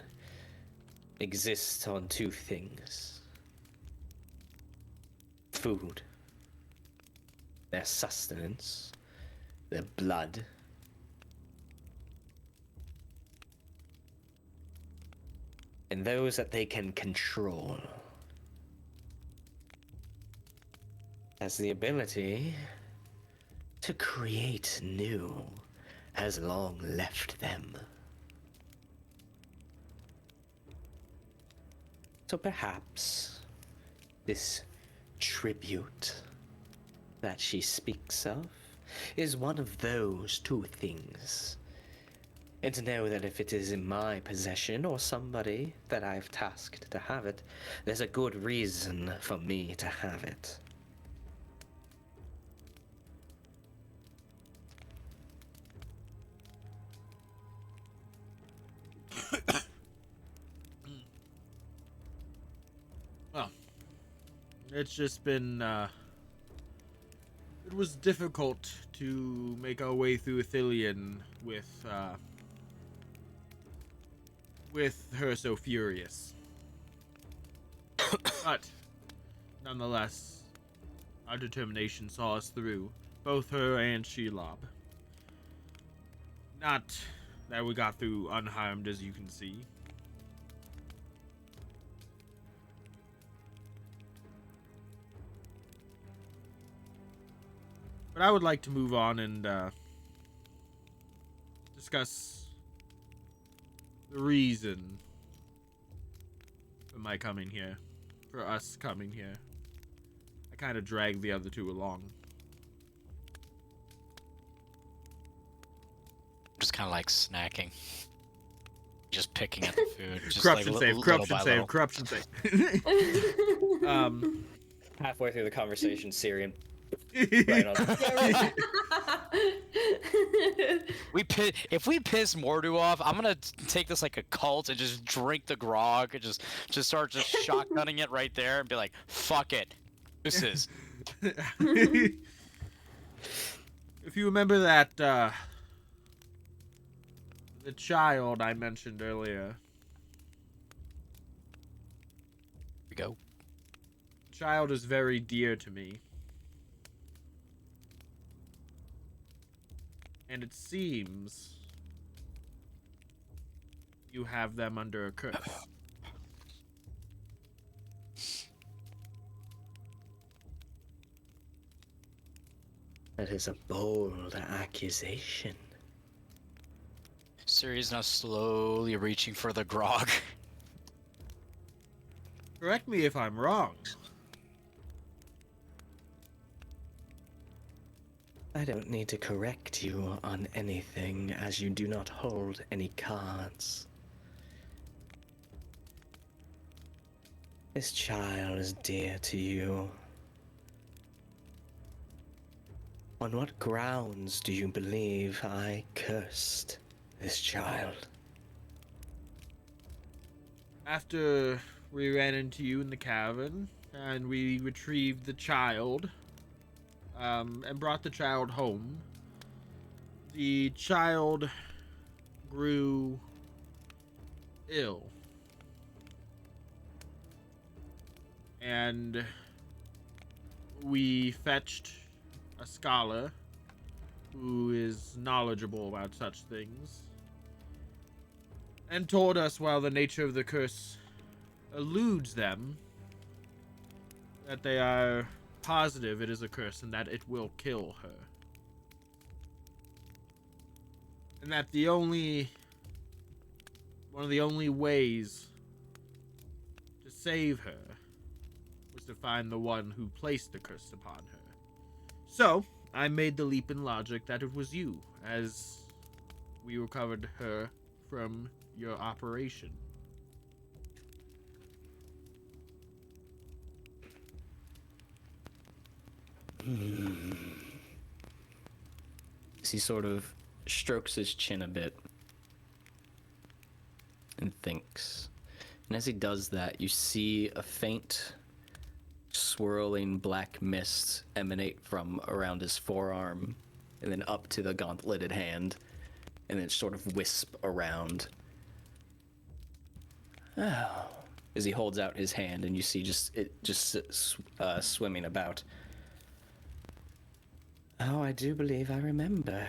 exist on two things: food, their sustenance, their blood, and those that they can control. As the ability to create new has long left them. So perhaps this tribute that she speaks of is one of those two things. And to know that if it is in my possession or somebody that I've tasked to have it, there's a good reason for me to have it. Well, it's just been was difficult to make our way through Ithilien with her so furious. But nonetheless, our determination saw us through, both her and Shelob. Not that we got through unharmed, as you can see. But I would like to move on and discuss the reason for my coming here, for us coming here. I kind of dragged the other two along. Just kind of like snacking. Just picking at the food. Just Corruption like save, little corruption by save, little. corruption save. Halfway through the conversation, Cirion. Right on. If we piss Mordu off, I'm gonna take this like a cult and just drink the grog and just start shotgunning it right there and be like, fuck it. This is. If you remember that, the child I mentioned earlier. Here we go. The child is very dear to me. And it seems you have them under a curse. That is a bold accusation. Ciri's now slowly reaching for the grog. Correct me if I'm wrong. I don't need to correct you on anything, as you do not hold any cards. This child is dear to you. On what grounds do you believe I cursed this child? After we ran into you in the cavern, and we retrieved the child, and brought the child home, the child grew ill. And we fetched a scholar who is knowledgeable about such things, and told us, while the nature of the curse eludes them, that they are positive it is a curse and that it will kill her. And that one of the only ways to save her was to find the one who placed the curse upon her. So, I made the leap in logic that it was you, as we recovered her from your operation. As he sort of strokes his chin a bit and thinks. And as he does that, you see a faint, swirling black mist emanate from around his forearm and then up to the gauntleted hand and then sort of wisp around. Oh. As he holds out his hand and you see it swimming about. Oh, I do believe I remember.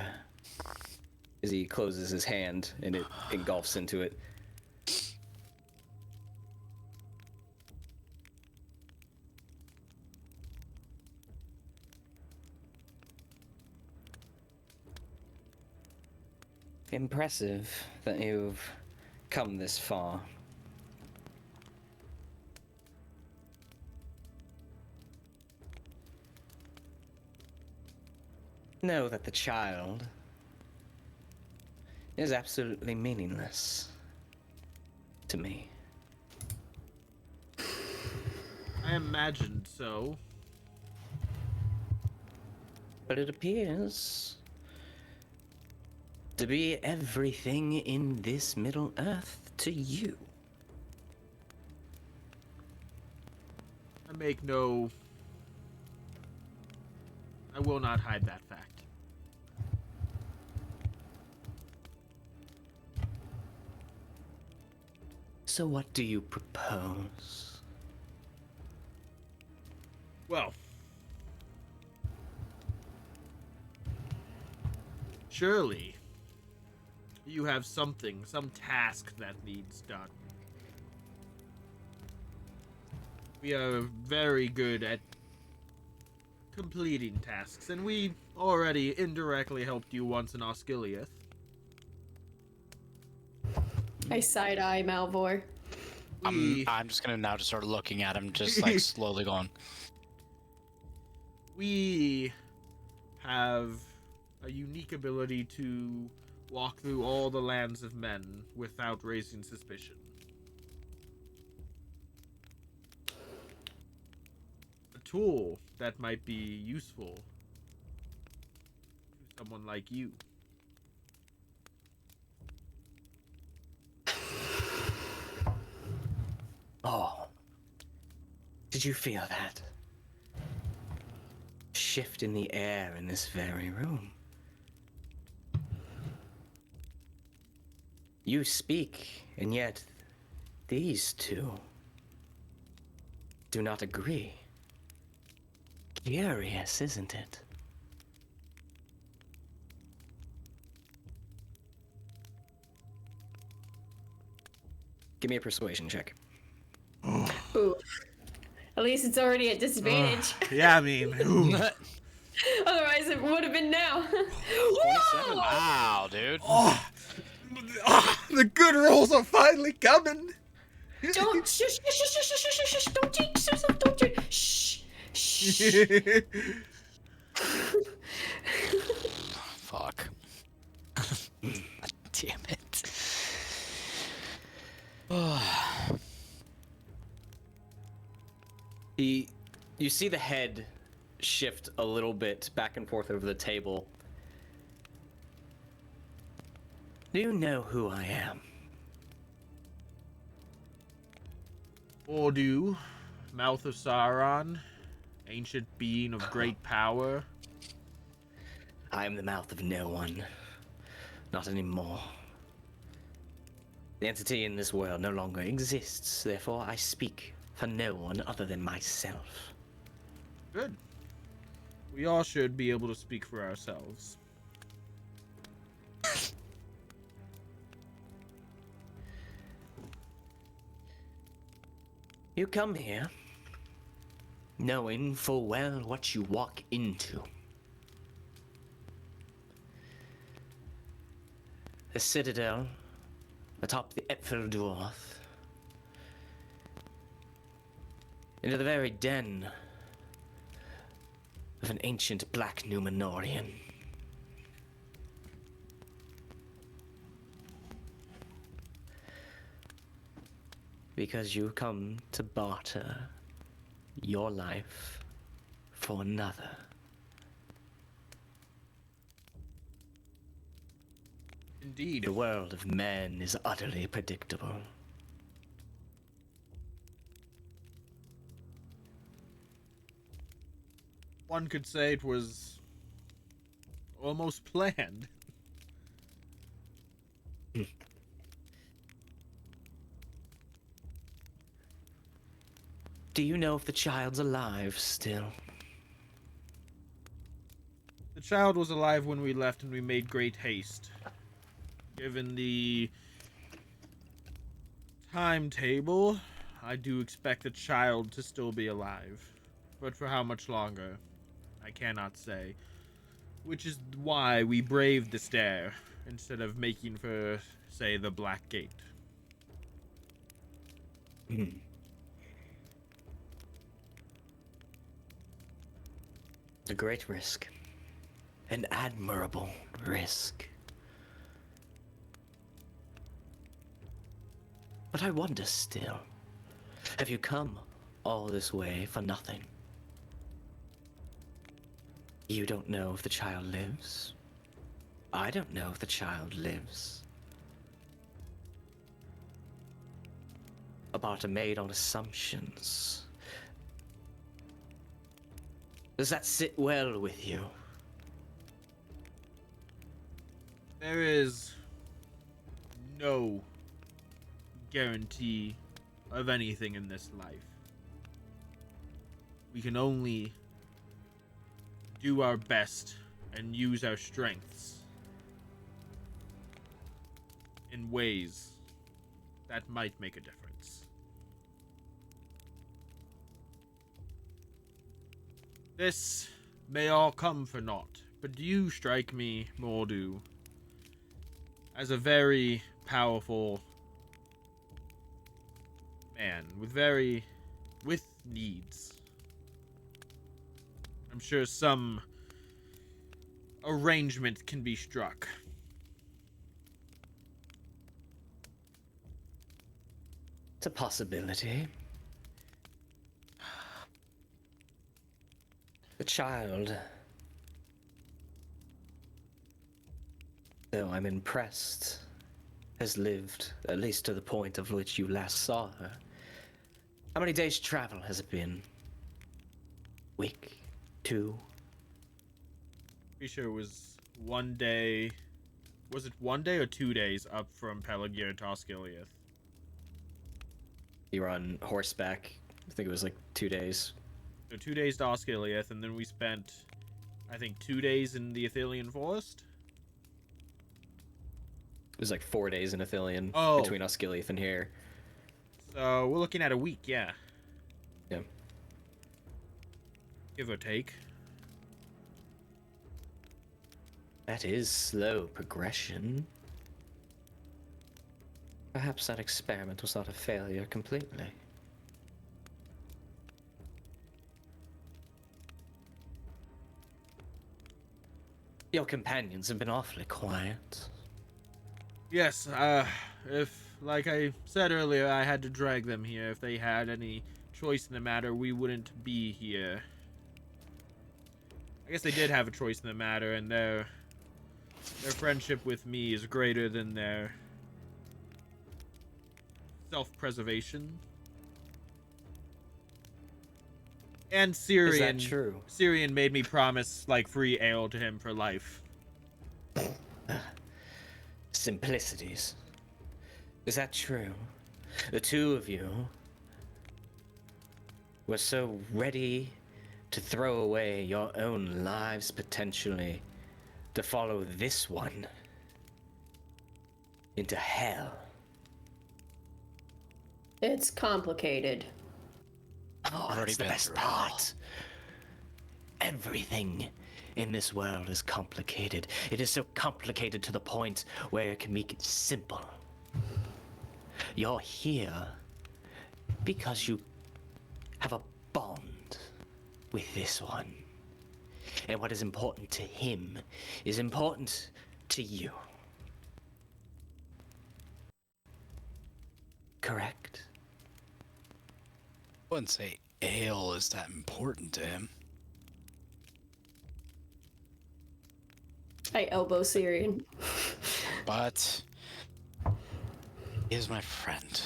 As he closes his hand and it engulfs into it. Impressive that you've come this far. Know that the child is absolutely meaningless to me. I imagined so. But it appears to be everything in this Middle Earth to you. I make no I will not hide that fact. So what do you propose? Well, surely you have something, some task that needs done. We are very good at completing tasks, and we already indirectly helped you once in Osgiliath. I side-eye Malvhor. I'm just gonna now just start looking at him, just like slowly going. We have a unique ability to walk through all the lands of men without raising suspicion. A tool that might be useful to someone like you. Oh. Did you feel that? Shift in the air in this very room. You speak, and yet these two do not agree. Curious, isn't it? Give me a persuasion check. Ooh. At least it's already at disadvantage. Yeah, I mean, ooh. Otherwise, it would have been now. 27. Wow, dude. The good rolls are finally coming. Don't shush, shush, shush, shush, shush, shush, shush, don't jinx yourself, don't you? Shh, shh. Fuck. Damn it. You see the head shift a little bit back and forth over the table. Do you know who I am? Mordu, Mouth of Sauron, ancient being of great power. I am the mouth of no one. Not anymore. The entity in this world no longer exists, therefore I speak for no one other than myself. Good. We all should be able to speak for ourselves. You come here, knowing full well what you walk into. A citadel atop the Epfel Dwarf. Into the very den of an ancient black Numenorian. Because you come to barter your life for another. Indeed. The world of men is utterly predictable. One could say it was almost planned. Do you know if the child's alive still? The child was alive when we left, and we made great haste. Given the timetable, I do expect the child to still be alive. But for how much longer, I cannot say. Which is why we braved the stair, instead of making for, say, the Black Gate. A great risk. An admirable risk. But I wonder still, have you come all this way for nothing? You don't know if the child lives. I don't know if the child lives. A barter made on assumptions. Does that sit well with you? There is no guarantee of anything in this life. We can only do our best and use our strengths in ways that might make a difference. This may all come for naught, but you strike me, Mordu, as a very powerful man with needs. I'm sure some arrangement can be struck. It's a possibility. The child, though I'm impressed, has lived, at least to the point of which you last saw her. How many days' travel has it been? Week? 2? Pretty sure it was 1 day. Was it 1 day or 2 days up from Pelagir to Osgiliath? You were on horseback. I think it was like 2 days. So 2 days to Osgiliath, and then we spent, I think, 2 days in the Athelian Forest? It was like 4 days in Athelion Oh. between Osgiliath and here. So we're looking at a week, yeah. Yeah. Give or take. That is slow progression. Perhaps that experiment was not a failure completely. Your companions have been awfully quiet. Yes, if, like I said earlier, I had to drag them here. If they had any choice in the matter, we wouldn't be here. I guess they did have a choice in the matter, and their friendship with me is greater than their self-preservation. And Cirion. Is that true? Cirion made me promise, like, free ale to him for life. Simplicities. Is that true? The two of you were so ready to throw away your own lives potentially to follow this one into hell. It's complicated. Oh, Already that's the been best through hell. part. Everything in this world is complicated. It is so complicated to the point where it can make it simple. You're here because you have a bond with this one. And what is important to him is important to you. Correct? I wouldn't say ale is that important to him. I elbow Cirion. But he is my friend.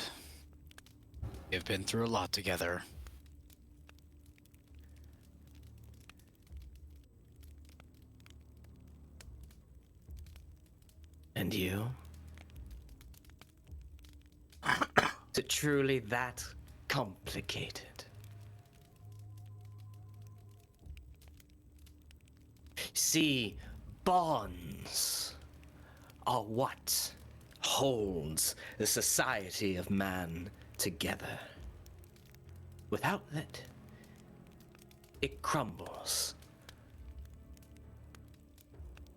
We've been through a lot together. And you? Is it truly that complicated? See, bonds are what holds the society of man together. Without it, it crumbles.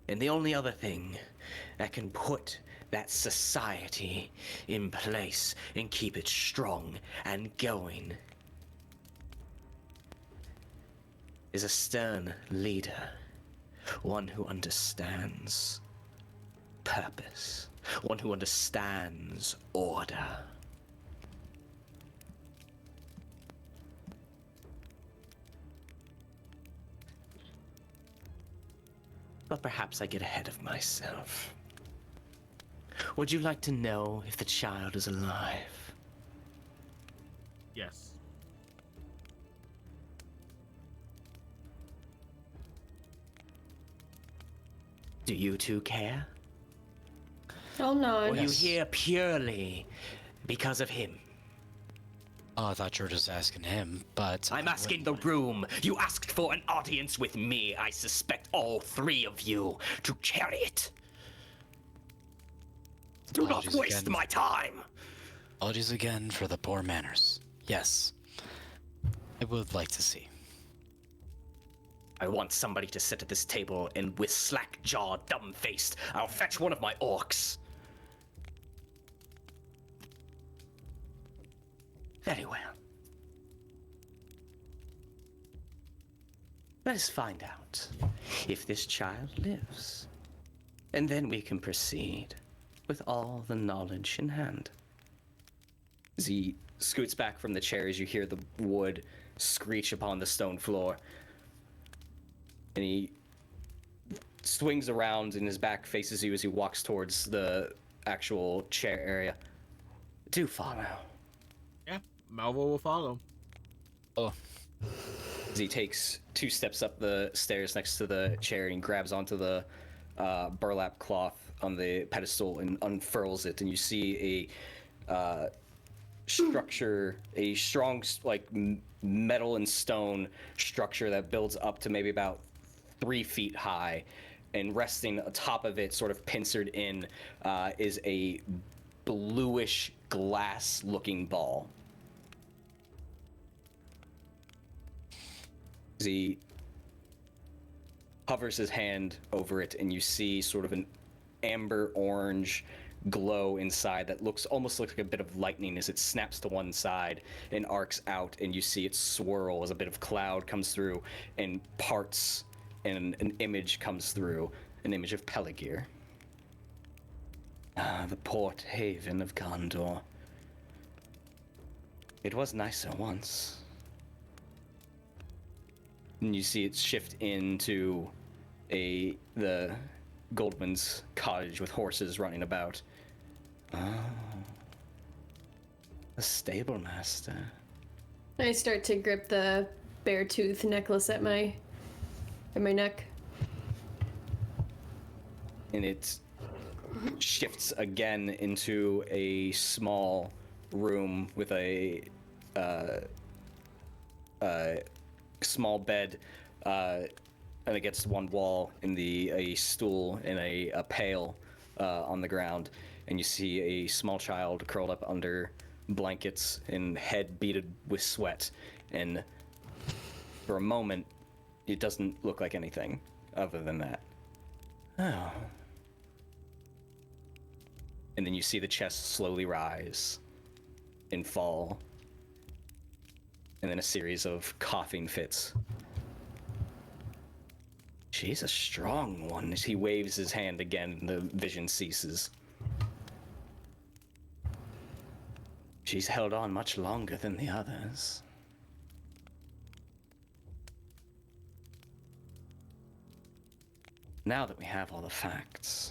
And the only other thing that can put that society in place and keep it strong and going is a stern leader, one who understands purpose, one who understands order. But perhaps I get ahead of myself. Would you like to know if the child is alive? Yes. Do you two care? I'll nod. Or you Yes. here purely because of him? Oh, I thought you were just asking him, but I'm asking the room. You asked for an audience with me. I suspect all three of you to carry it. Do not Apologies waste again. my time. Apologies again for the poor manners. Yes, I would like to see. I want somebody to sit at this table, and with slack jaw, dumb-faced, I'll fetch one of my orcs. Very well. Let us find out if this child lives. And then we can proceed with all the knowledge in hand. As he scoots back from the chair as you hear the wood screech upon the stone floor. And he swings around and his back faces you as he walks towards the actual chair area. Do follow. Yeah, Malvhor will follow. Oh, As he takes 2 steps up the stairs next to the chair and grabs onto the burlap cloth on the pedestal and unfurls it, and you see a structure, a strong metal and stone structure that builds up to maybe about 3 feet high, and resting atop of it, sort of pincered in, is a bluish glass-looking ball. As he hovers his hand over it, and you see sort of an amber orange glow inside that almost looks like a bit of lightning as it snaps to one side and arcs out, and you see it swirl as a bit of cloud comes through and parts, and an image comes through, an image of Peligir. Ah, the port haven of Gondor. It was nicer once. And you see it shift into the Goldman's cottage with horses running about. Oh, a stable master. I start to grip the bear tooth necklace at my neck. And it shifts again into a small room with a small bed and against one wall, and a stool and a pail on the ground, and you see a small child curled up under blankets and head beaded with sweat, and for a moment it doesn't look like anything other than that. Oh. And then you see the chest slowly rise and fall, and then a series of coughing fits. She's a strong one. As he waves his hand again, the vision ceases. She's held on much longer than the others. Now that we have all the facts,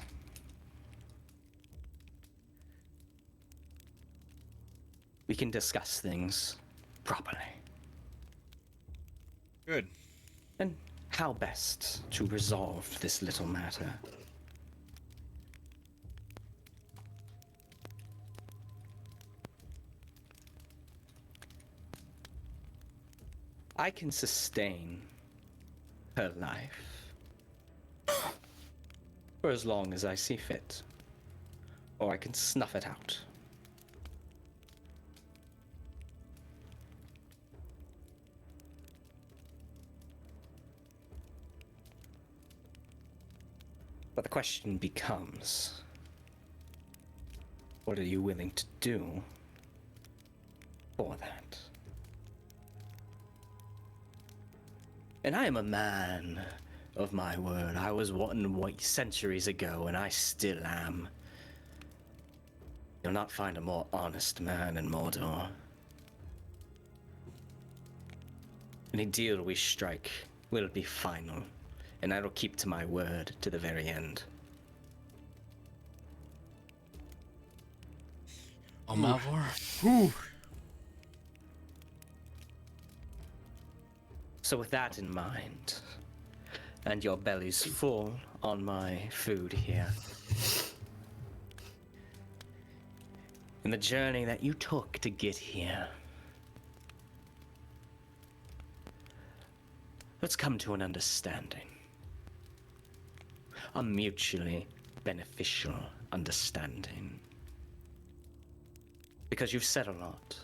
we can discuss things properly. Good. And how best to resolve this little matter? I can sustain her life for as long as I see fit, or I can snuff it out. But the question becomes, what are you willing to do for that? And I am a man of my word. I was one white centuries ago, and I still am. You'll not find a more honest man in Mordor. Any deal we strike will be final, and I will keep to my word to the very end. Oh, Malvhor. Whew. So with that in mind, and your belly's full on my food here. In the journey that you took to get here, let's come to an understanding. A mutually beneficial understanding. Because you've said a lot.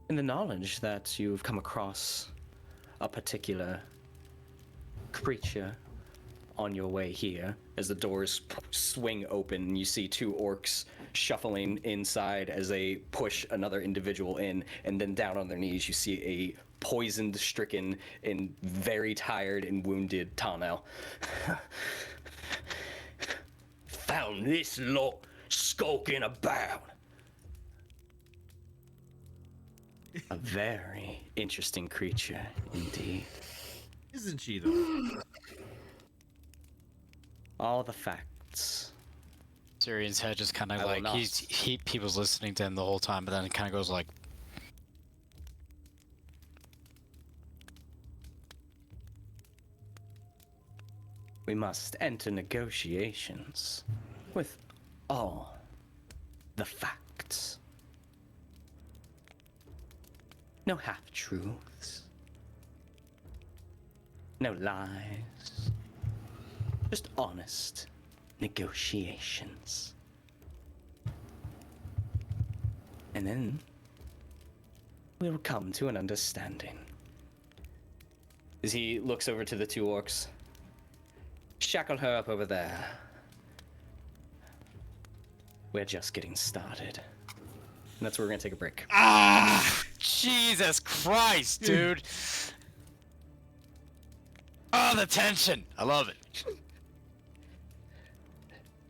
In the knowledge that you've come across a particular creature on your way here, as the doors swing open and you see two orcs shuffling inside as they push another individual in, and then down on their knees you see a poisoned, stricken, and very tired and wounded Tanel. Found this lot skulking about. A very interesting creature indeed. Isn't she, though? All the facts. Cirion's head just kind of I will like, not. he was listening to him the whole time, but then it kind of goes like, We must enter negotiations with all the facts. No half-truths. No lies. Just honest negotiations. And then we'll come to an understanding. As he looks over to the two orcs. Shackle her up over there. We're just getting started. And that's where we're gonna take a break. ah, Jesus Christ, dude. Oh, the tension. I love it.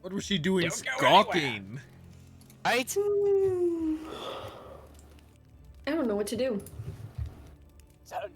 What was she doing Don't go skulking? Right? I don't know what to do. Sound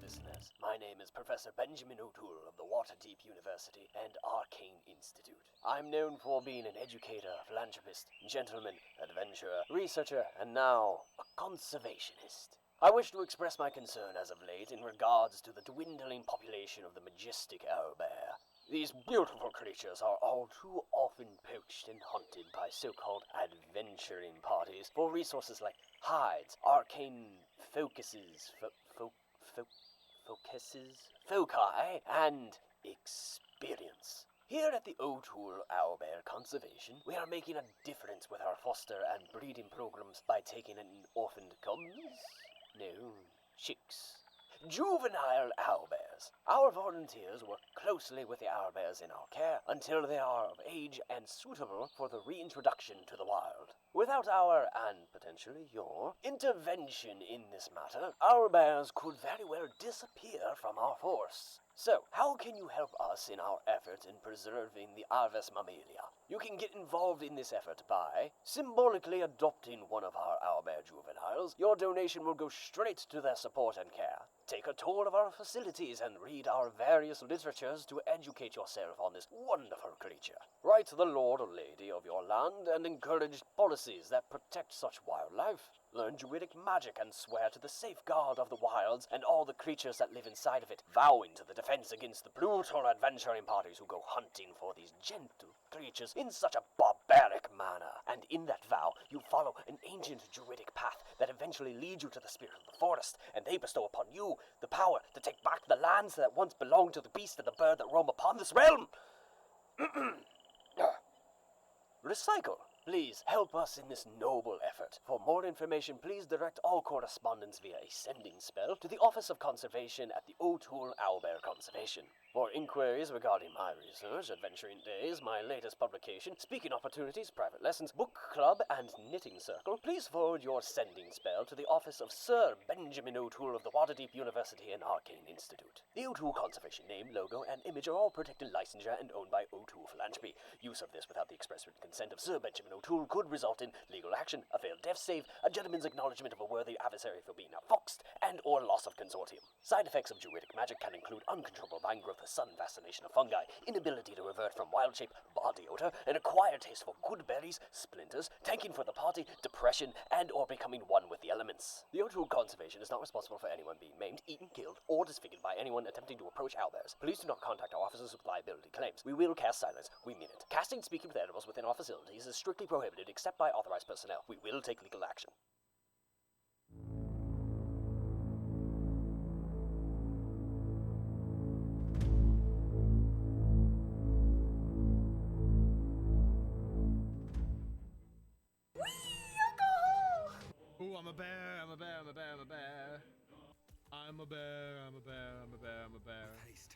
listeners, my name is Professor Benjamin O'Toole of the Waterdeep University and Arcane Institute. I'm known for being an educator, philanthropist, gentleman, adventurer, researcher, and now a conservationist. I wish to express my concern as of late in regards to the dwindling population of the majestic owlbear. These beautiful creatures are all too often poached and hunted by so-called adventuring parties for resources like hides, arcane focuses, foci, and experience. Here at the O'Toole Owlbear Conservation, we are making a difference with our foster and breeding programs by taking in orphaned cubs? No, chicks. Juvenile owlbears. Our volunteers work closely with the owlbears in our care until they are of age and suitable for the reintroduction to the wild. Without our, and potentially your, intervention in this matter, owlbears could very well disappear from our forests. So, how can you help us in our effort in preserving the Aves mammalia? You can get involved in this effort by symbolically adopting one of our owlbear juveniles. Your donation will go straight to their support and care. Take a tour of our facilities and read our various literatures to educate yourself on this wonderful creature. Write the lord or lady of your land and encourage policies that protect such wildlife. Learn druidic magic and swear to the safeguard of the wilds and all the creatures that live inside of it, vowing to the defense against the brutal adventuring parties who go hunting for these gentle creatures in such a barbaric manner. And in that vow, you follow an ancient druidic path that eventually leads you to the spirit of the forest, and they bestow upon you the power to take back the lands that once belonged to the beast and the bird that roam upon this realm. Recycle. Please help us in this noble effort. For more information, please direct all correspondence via a sending spell to the Office of Conservation at the O'Toole Owlbear Conservation. For inquiries regarding my research, Adventuring Days, my latest publication, speaking opportunities, private lessons, book club, and knitting circle, please forward your sending spell to the office of Sir Benjamin O'Toole of the Waterdeep University and Arcane Institute. The O'Toole Conservation name, logo, and image are all protected licensure and owned by O'Toole Philanthropy. Use of this without the express written consent of Sir Benjamin O'Toole could result in legal action, a failed death save, a gentleman's acknowledgement of a worthy adversary for being outfoxed, and or loss of consortium. Side effects of druidic magic can include uncontrollable vine growth, sun fascination of fungi, inability to revert from wild shape, body odor, an acquired taste for good berries, splinters, tanking for the party, depression, and or becoming one with the elements. The Oathwood Conservation is not responsible for anyone being maimed, eaten, killed, or disfigured by anyone attempting to approach owlbears. Please do not contact our officers with liability claims. We will cast silence. We mean it. Casting and speaking with animals within our facilities is strictly prohibited except by authorized personnel. We will take legal action. Ooh, I'm a bear, I'm a bear, I'm a bear, I'm a bear. I'm a bear, I'm a bear, I'm a bear, I'm a bear. Haste.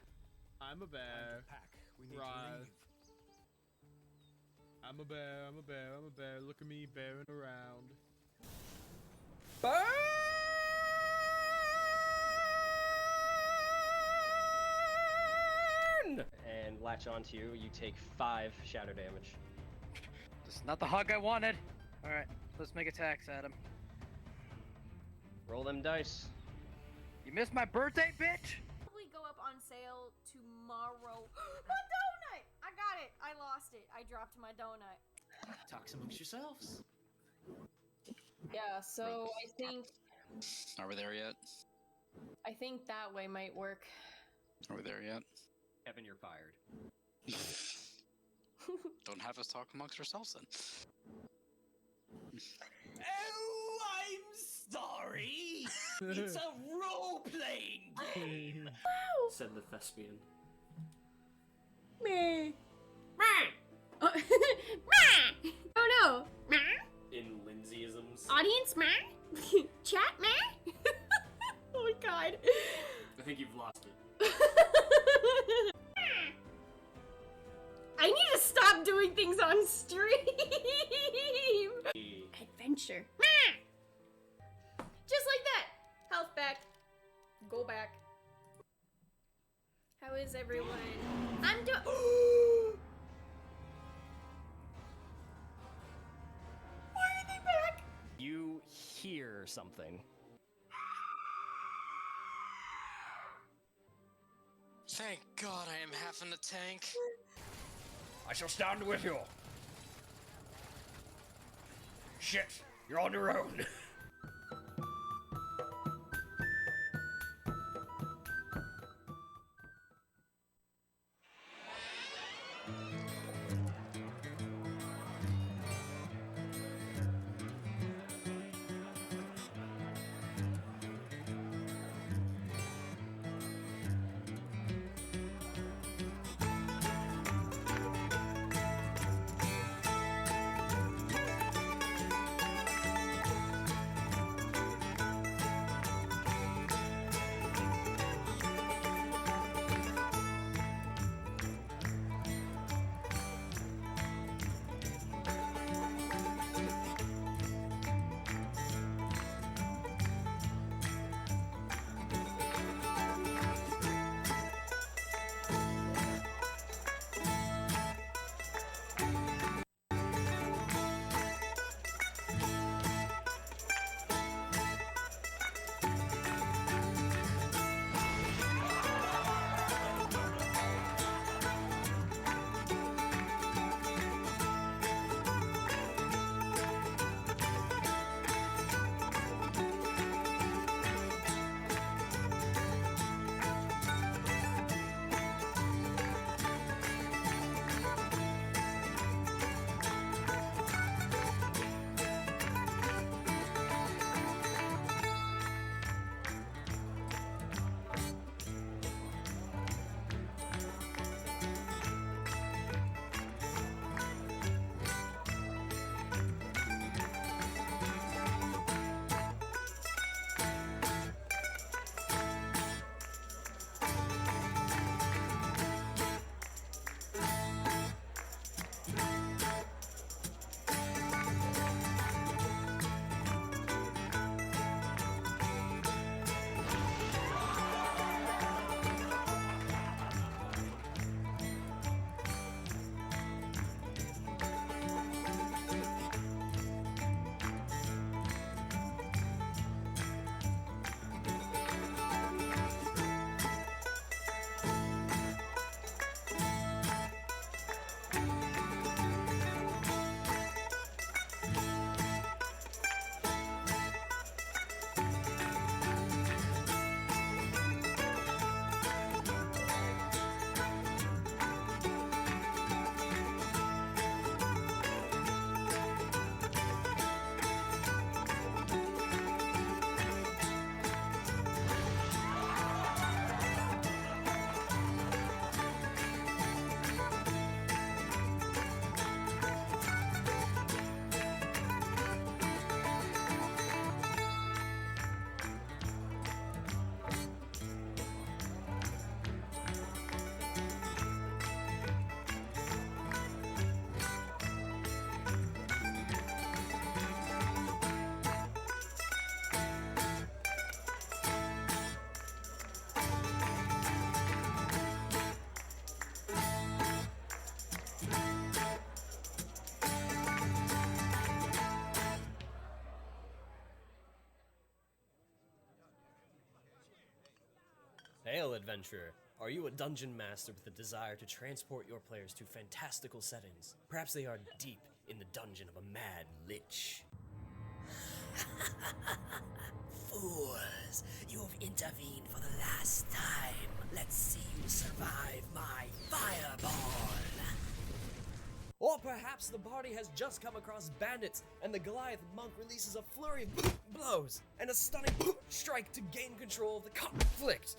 I'm a bear. Pack. We need Rise. to leave. I'm a bear, I'm a bear, I'm a bear. Look at me bearing around. Burn! And latch onto you. You take 5 shatter damage. This is not the hug I wanted. Alright, let's make attacks at him. Roll them dice. You missed my birthday, bitch! Probably go up on sale tomorrow. My donut! I got it. I lost it. I dropped my donut. Talks amongst yourselves. Yeah, so Are we there yet? I think that way might work. Are we there yet? Kevin, you're fired. Don't have us talk amongst ourselves then. Oh, I'm sorry. It's a role-playing game. Said the thespian. Meh. Oh no. In Lindsayisms. Audience meh? Chat meh? Oh my god. I think you've lost it. I need to stop doing things on stream. Adventure. Just like that. Health back. Go back. How is everyone? I'm doing. Why are they back? You hear something. Thank God I am half in the tank. I shall stand with you. Shit, you're on your own. Hail, adventurer. Are you a dungeon master with a desire to transport your players to fantastical settings? Perhaps they are deep in the dungeon of a mad lich. Fools, you've intervened for the last time. Let's see you survive my fireball. Or perhaps the party has just come across bandits, and the Goliath monk releases a flurry of blows and a stunning strike to gain control of the conflict.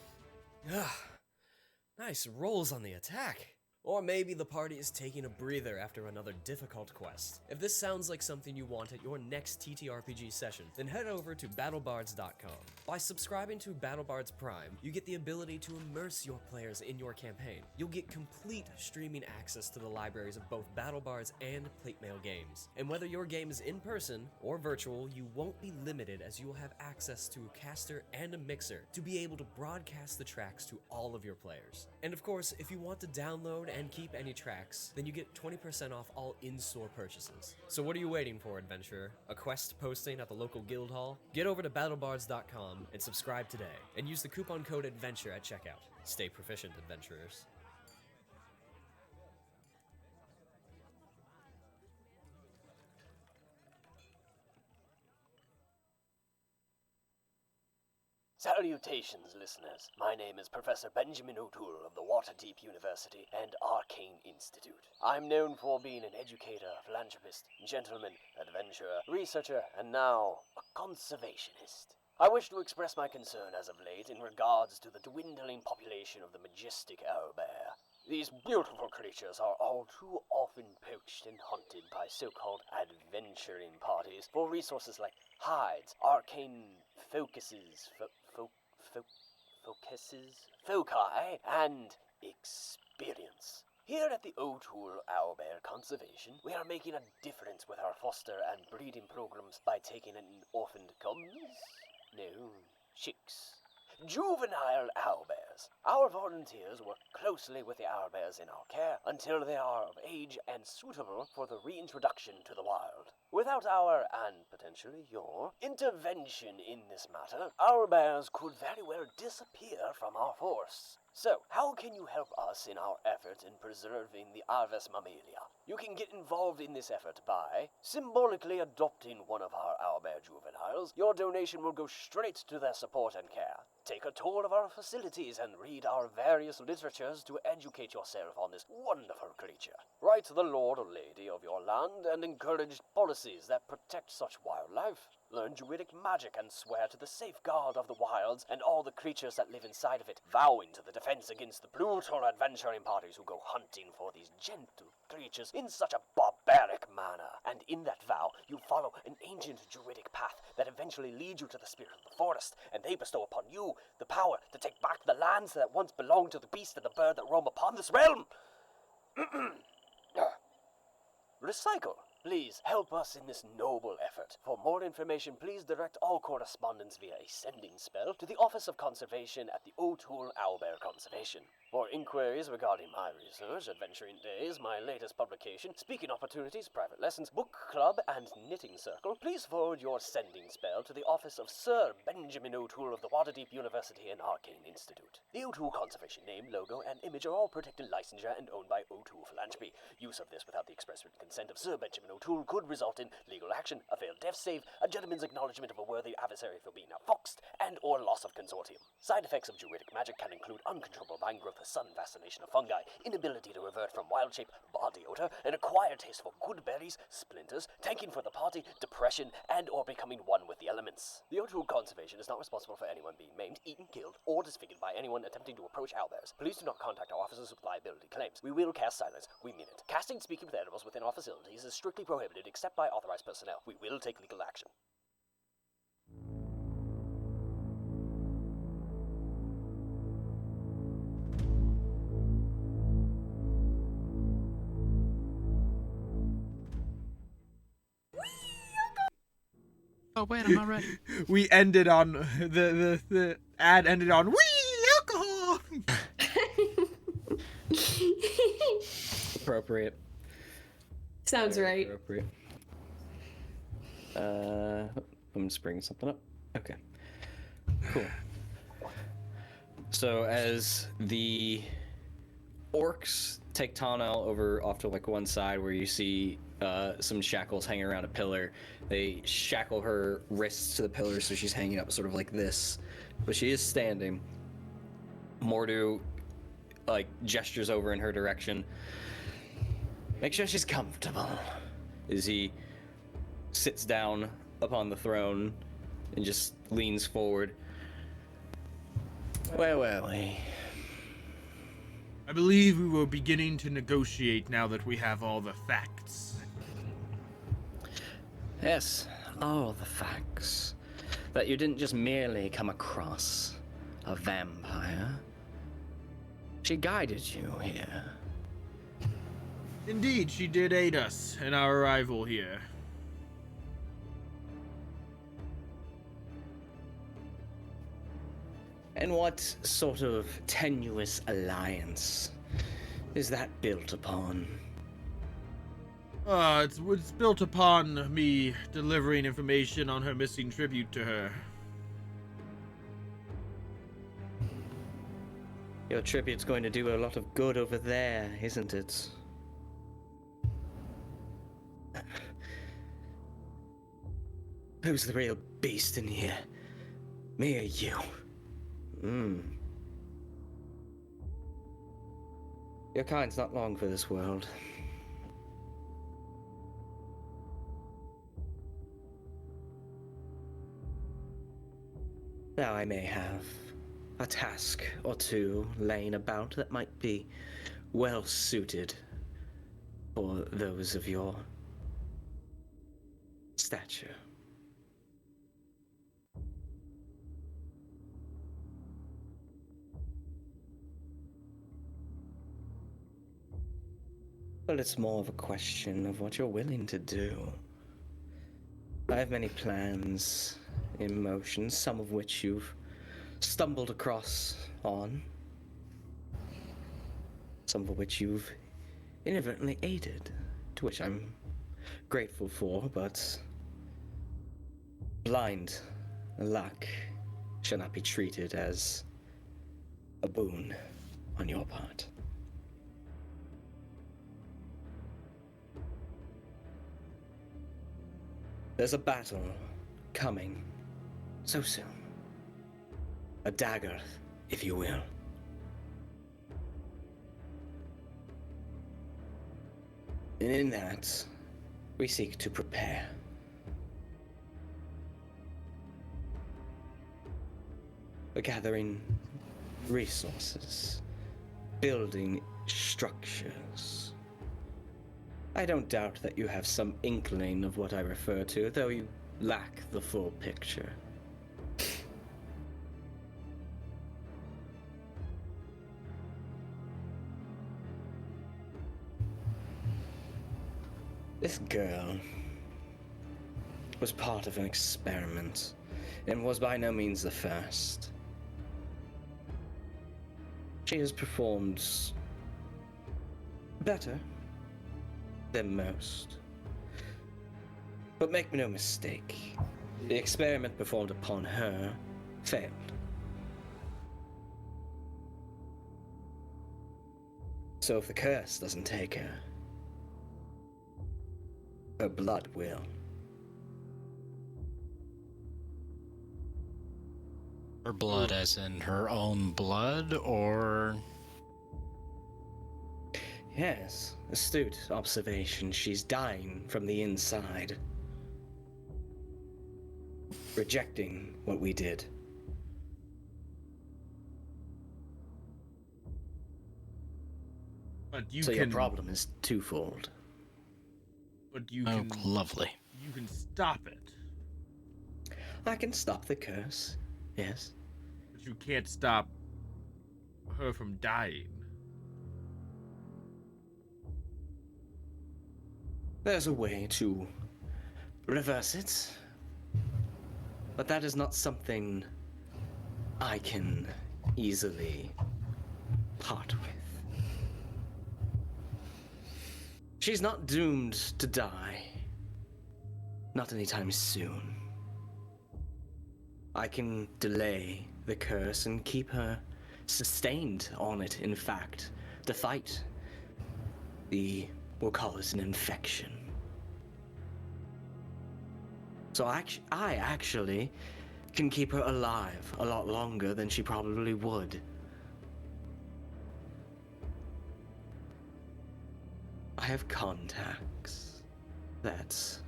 Nice rolls on the attack. Or maybe the party is taking a breather after another difficult quest. If this sounds like something you want at your next TTRPG session, then head over to battlebards.com. By subscribing to BattleBards Prime, you get the ability to immerse your players in your campaign. You'll get complete streaming access to the libraries of both BattleBards and Plate Mail games. And whether your game is in person or virtual, you won't be limited, as you will have access to a caster and a mixer to be able to broadcast the tracks to all of your players. And of course, if you want to download and keep any tracks, then you get 20% off all in-store purchases. So what are you waiting for, adventurer? A quest posting at the local guild hall? Get over to battlebards.com and subscribe today, and use the coupon code ADVENTURE at checkout. Stay proficient, adventurers. Salutations, listeners. My name is Professor Benjamin O'Toole of the Waterdeep University and Arcane Institute. I'm known for being an educator, philanthropist, gentleman, adventurer, researcher, and now a conservationist. I wish to express my concern as of late in regards to the dwindling population of the majestic owlbear. These beautiful creatures are all too often poached and hunted by so-called adventuring parties for resources like hides, arcane focuses, foci, and experience. Here at the O'Toole Owlbear Conservation, we are making a difference with our foster and breeding programs by taking in orphaned cubs? No, chicks. Juvenile owlbears. Our volunteers work closely with the owlbears in our care until they are of age and suitable for the reintroduction to the wild. Without our, and potentially your, intervention in this matter, owlbears could very well disappear from our forests. So, how can you help us in our effort in preserving the Aves mammalia? You can get involved in this effort by symbolically adopting one of our owlbear juveniles. Your donation will go straight to their support and care. Take a tour of our facilities and read our various literatures to educate yourself on this wonderful creature. Write to the lord or lady of your land and encourage policies that protect such wildlife. Learn druidic magic and swear to the safeguard of the wilds and all the creatures that live inside of it, vowing to the defense against the brutal adventuring parties who go hunting for these gentle creatures in such a barbaric manner. And in that vow, you follow an ancient druidic path that eventually leads you to the spirit of the forest, and they bestow upon you the power to take back the lands that once belonged to the beast and the bird that roam upon this realm. Recycle. Please help us in this noble effort. For more information, please direct all correspondence via a sending spell to the Office of Conservation at the O'Toole Owlbear Conservation. For inquiries regarding my research, Adventuring Days, my latest publication, speaking opportunities, private lessons, book club, and knitting circle, please forward your sending spell to the office of Sir Benjamin O'Toole of the Waterdeep University and Arcane Institute. The O'Toole Conservation name, logo, and image are all protected licensure and owned by O'Toole Philanthropy. Use of this without the express written consent of Sir Benjamin O'Toole could result in legal action, a failed death save, a gentleman's acknowledgement of a worthy adversary for being outfoxed, and or loss of consortium. Side effects of druidic magic can include uncontrollable vine growth, sun fascination of fungi, inability to revert from wild shape, body odor, an acquired taste for good berries, splinters, tanking for the party, depression, and or becoming one with the elements. The O'Toole Conservation is not responsible for anyone being maimed, eaten, killed, or disfigured by anyone attempting to approach owlbears. Please do not contact our officers with liability claims. We will cast silence. We mean it. Casting speaking with animals within our facilities is strictly prohibited except by authorized personnel. We will take legal action. Oh wait, I'm not ready. We ended on the ad ended on wee alcohol. Appropriate. Sounds Very right. appropriate. I'm just bringing something up. Okay. Cool. So as the orcs take Tanal over off to like one side where you see some shackles hanging around a pillar, they shackle her wrists to the pillar so she's hanging up sort of like this, but she is standing. Mordu like gestures over in her direction. Make sure she's comfortable. As he sits down upon the throne and just leans forward. Where were we? I believe we were beginning to negotiate now that we have all the facts. Yes, all the facts. That you didn't just merely come across a vampire. She guided you here. Indeed, she did aid us in our arrival here. And what sort of tenuous alliance is that built upon? It's built upon me delivering information on her missing tribute to her. Your tribute's going to do a lot of good over there, isn't it? Who's the real beast in here? Me or you? Your kind's not long for this world. Now I may have a task or two laying about that might be well suited for those of your stature. Well, it's more of a question of what you're willing to do. I have many plans in motion, some of which you've stumbled across on, some of which you've inadvertently aided, to which I'm grateful for, but blind luck shall not be treated as a boon on your part. There's a battle coming so soon. A dagger, if you will. And in that, we seek to prepare. We're gathering resources, building structures. I don't doubt that you have some inkling of what I refer to, though you lack the full picture. This girl was part of an experiment, and was by no means the first. She has performed better than most. But make no mistake, the experiment performed upon her failed. So if the curse doesn't take her, her blood will. Her blood as in her own blood, or... Yes, astute observation. She's dying from the inside. Rejecting what we did. But you so can... your problem is twofold. But you oh, can... lovely. You can stop it. I can stop the curse, yes. But you can't stop her from dying. There's a way to reverse it, but that is not something I can easily part with. She's not doomed to die. Not anytime soon. I can delay the curse and keep her sustained on it, in fact, to fight we'll call it an infection. So I actually can keep her alive a lot longer than she probably would. I have contacts that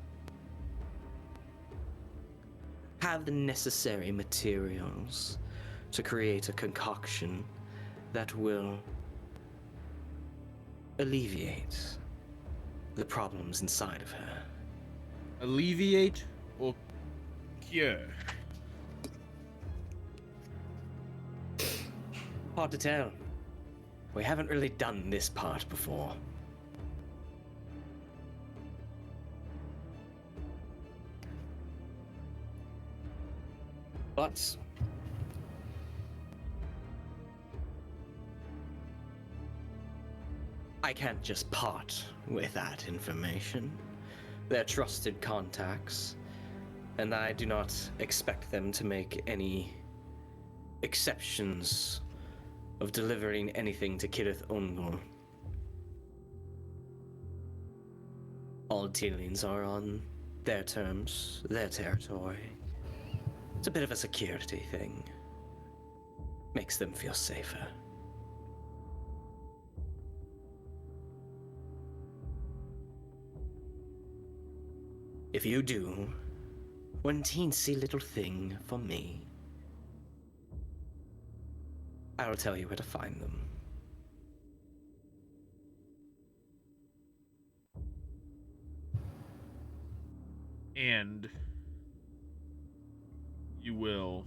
have the necessary materials to create a concoction that will alleviate the problems inside of her. Alleviate or cure? Hard to tell. We haven't really done this part before. But I can't just part with that information. They're trusted contacts, and I do not expect them to make any exceptions of delivering anything to Kirith Ungol. All dealings are on their terms, their territory. It's a bit of a security thing. Makes them feel safer. If you do one teensy little thing for me, I'll tell you where to find them. And you will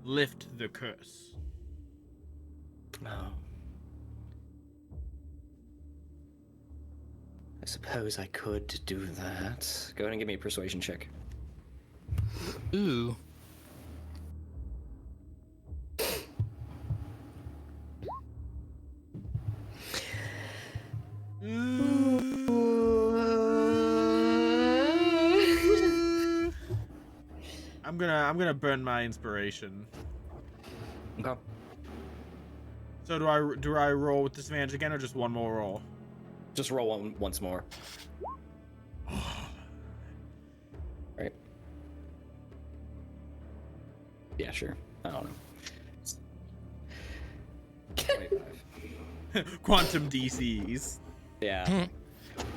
lift the curse. Oh. I suppose I could do that. Go ahead and give me a persuasion check. Ooh. I'm gonna burn my inspiration. Okay. So do I roll with disadvantage again, or just one more roll? Just roll one once more. Right. Yeah, sure. I don't know. 25. Quantum DCs. Yeah.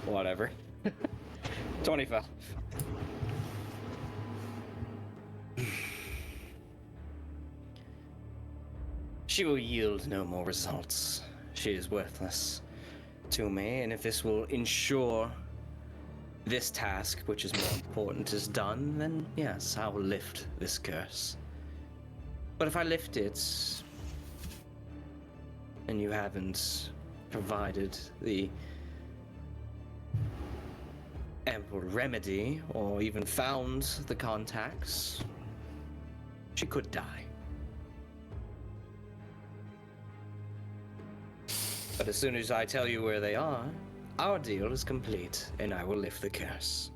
Whatever. 25. She will yield no more results. She is worthless to me, and if this will ensure this task, which is more important, is done, then yes, I will lift this curse. But if I lift it, and you haven't provided the ample remedy, or even found the contacts, she could die. But as soon as I tell you where they are, our deal is complete, and I will lift the curse.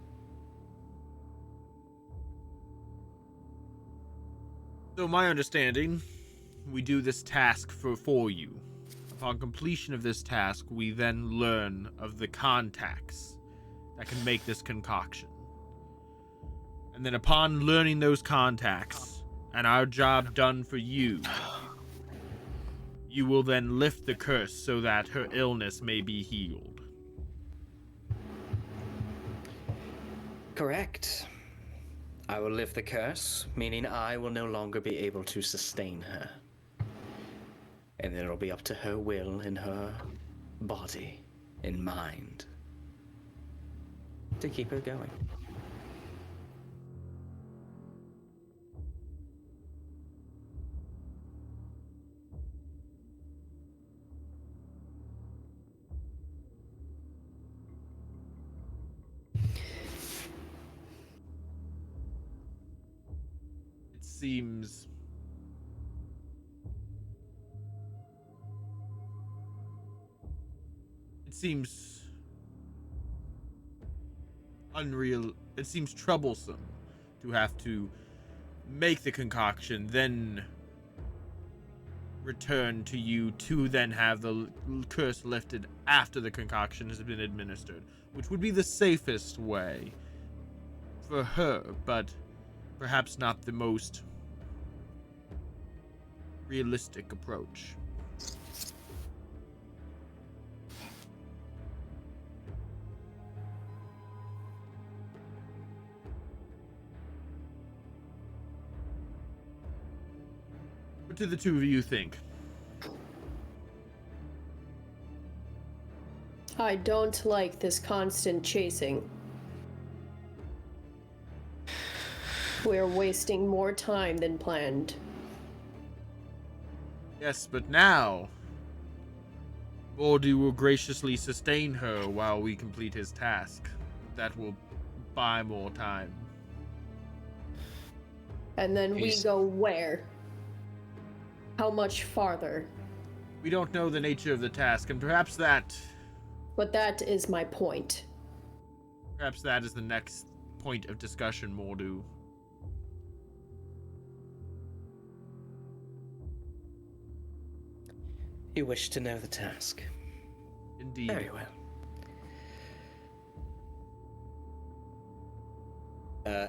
So my understanding, we do this task for you. Upon completion of this task, we then learn of the contacts that can make this concoction. And then upon learning those contacts, and our job done for you, you will then lift the curse so that her illness may be healed. Correct. I will lift the curse, meaning I will no longer be able to sustain her. And then it'll be up to her will and her body and mind to keep her going. It seems unreal. It seems troublesome to have to make the concoction, then return to you to then have the curse lifted after the concoction has been administered, which would be the safest way for her, but perhaps not the most realistic approach. What do the two of you think? I don't like this constant chasing. We're wasting more time than planned. Yes, but now Mordu will graciously sustain her while we complete his task. That will buy more time. And then we go where? How much farther? We don't know the nature of the task, and perhaps that is my point. Perhaps that is the next point of discussion, Mordu. You wish to know the task. Indeed. Very well.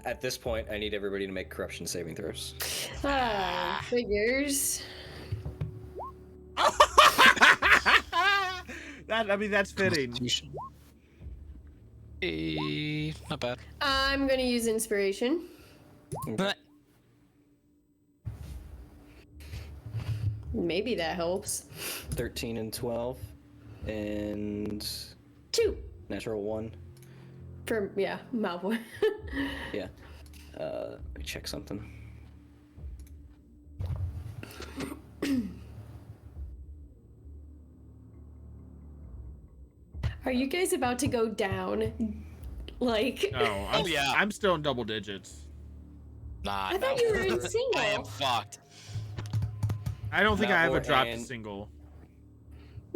At this point, I need everybody to make corruption saving throws. Figures. That's fitting. Not bad. I'm gonna use inspiration. Maybe that helps. 13 and 12. And 2. Natural 1. For, Malvhor. Yeah. Let me check something. Are you guys about to go down? Like... No, I'm still in double digits. Nah, I thought you were in single. I am fucked. I don't think I ever Malvhor dropped a and- single.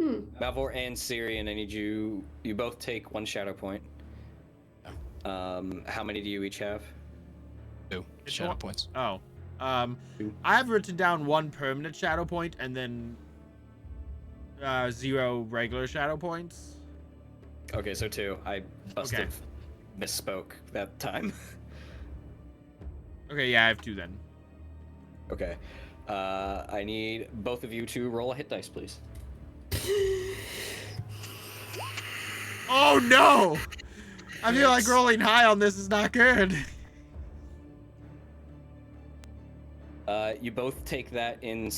Malvhor and Cirion, I need you both take 1 shadow point. How many do you each have? 2 shadow points. Oh. I've written down 1 permanent shadow point and then 0 regular shadow points. Okay, so 2. I must Okay. have misspoke that time. Okay, yeah, I have 2 then. Okay. I need both of you to roll a hit dice, please. Oh no! I feel like rolling high on this is not good. You both take that in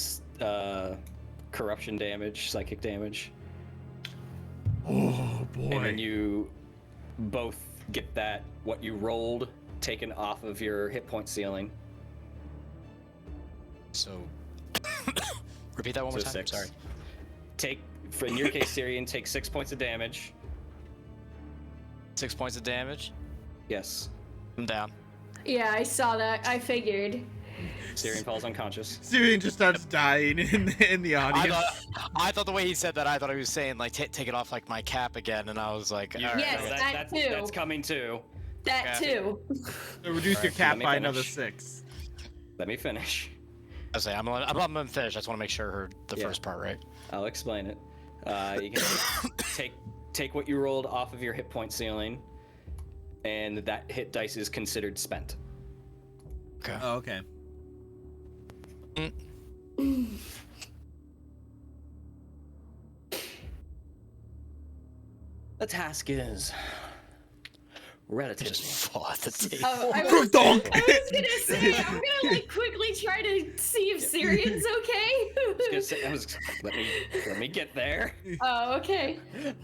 corruption damage, psychic damage. Oh boy. And then you both get that, what you rolled, taken off of your hit point ceiling. So, repeat that one more So time. 6. Sorry. In your case, Cirion, take 6 points of damage. 6 points of damage. Yes. I'm down. Yeah, I saw that. I figured. Cirion falls unconscious. Cirion just starts dying in the audience. I thought the way he said that, I thought he was saying like take it off like my cap again, and I was like, all right, Yes, okay. that too. That's coming too. That too. So reduce your Alright, cap let me by finish. another 6. Let me finish. I say I'm gonna finish. I just want to make sure I heard the Yeah. first part right. I'll explain it. You can take what you rolled off of your hit point ceiling, and that hit dice is considered spent. Okay. Oh, okay. The task is relatively. Just fall at the table. I was gonna say, I'm gonna like quickly try to see if Cirion's okay. Let me get there. Oh, okay.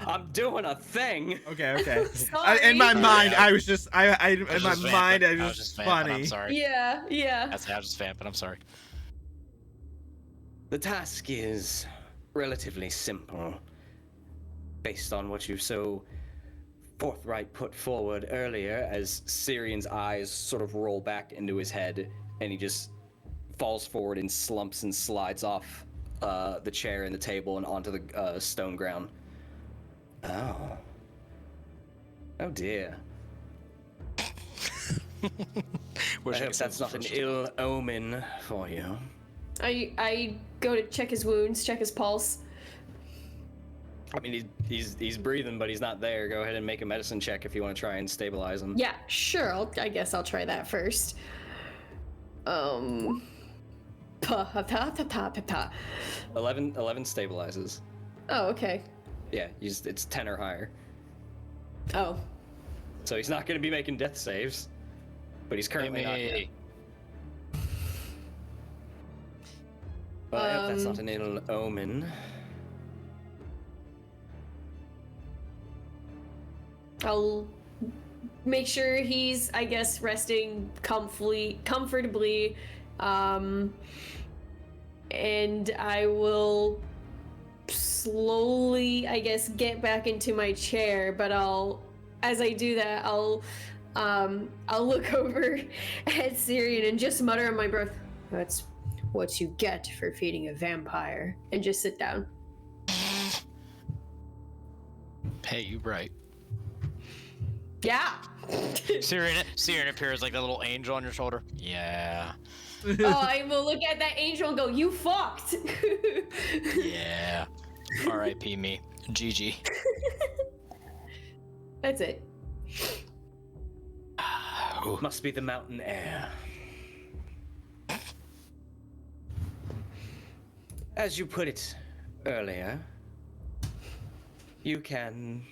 I'm doing a thing. Okay. Sorry. In my mind, I was just, in my just mind, vamping. I I was was just just vamping, I'm funny. sorry. Yeah. I was just vamping. I'm sorry. The task is relatively simple, based on what you so forthright put forward earlier, as Cirion's eyes sort of roll back into his head, and he just falls forward and slumps and slides off the chair and the table and onto the stone ground. Oh dear. I hope that's not an ill omen for you. I go to check his wounds, check his pulse. I mean, he's breathing, but he's not there. Go ahead and make a medicine check if you want to try and stabilize him. Yeah, sure. I guess I'll try that first. 11 stabilizes. Oh, okay. Yeah, it's 10 or higher. Oh. So he's not going to be making death saves, but he's currently not yet. Well, I hope that's not an ill omen. I'll make sure he's, I guess, resting comfortably, and I will slowly, I guess, get back into my chair. But as I do that, I'll look over at Cirion and just mutter in my breath, "That's what you get for feeding a vampire," and just sit down. Hey, you right. Yeah. Cirion appears like that little angel on your shoulder. Yeah. Oh, I will look at that angel and go, "You fucked." Yeah. R.I.P. me. GG. That's it. Must be the mountain air. As you put it earlier, you can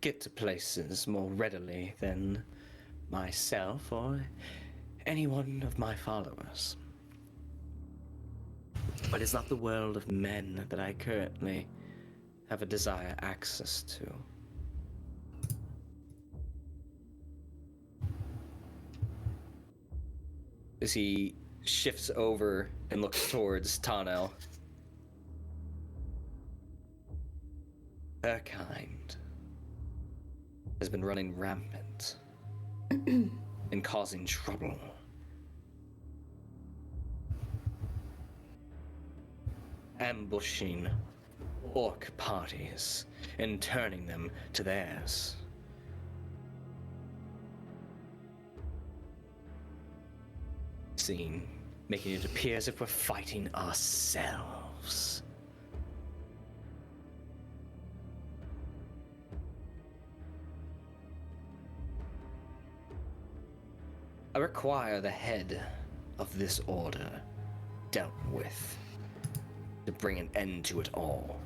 get to places more readily than myself or any one of my followers. But it's not the world of men that I currently have a desire access to. As he shifts over and looks towards Tanel. Her kind has been running rampant and causing trouble. Ambushing orc parties and turning them to theirs. Making it appear as if we're fighting ourselves. I require the head of this order dealt with to bring an end to it all.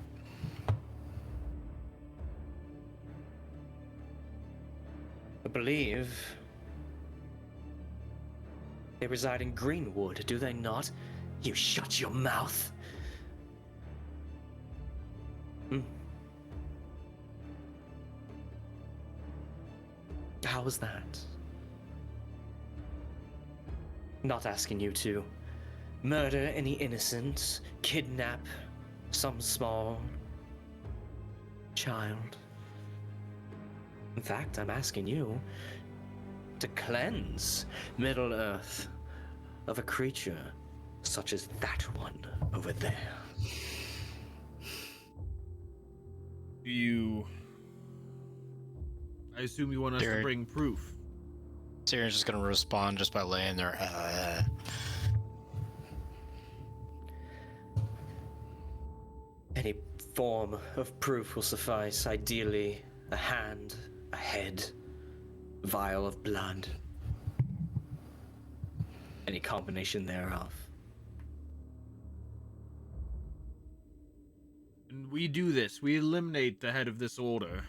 I believe they reside in Greenwood, do they not? You shut your mouth. How was that? Not asking you to murder any innocent, kidnap some small child. In fact, I'm asking you to cleanse Middle-earth of a creature such as that one over there. I assume you want us to bring proof. Cirion's just gonna respond just by laying there. Any form of proof will suffice. Ideally, a hand, a head, vial of blood. Any combination thereof. And we do this. We eliminate the head of this order.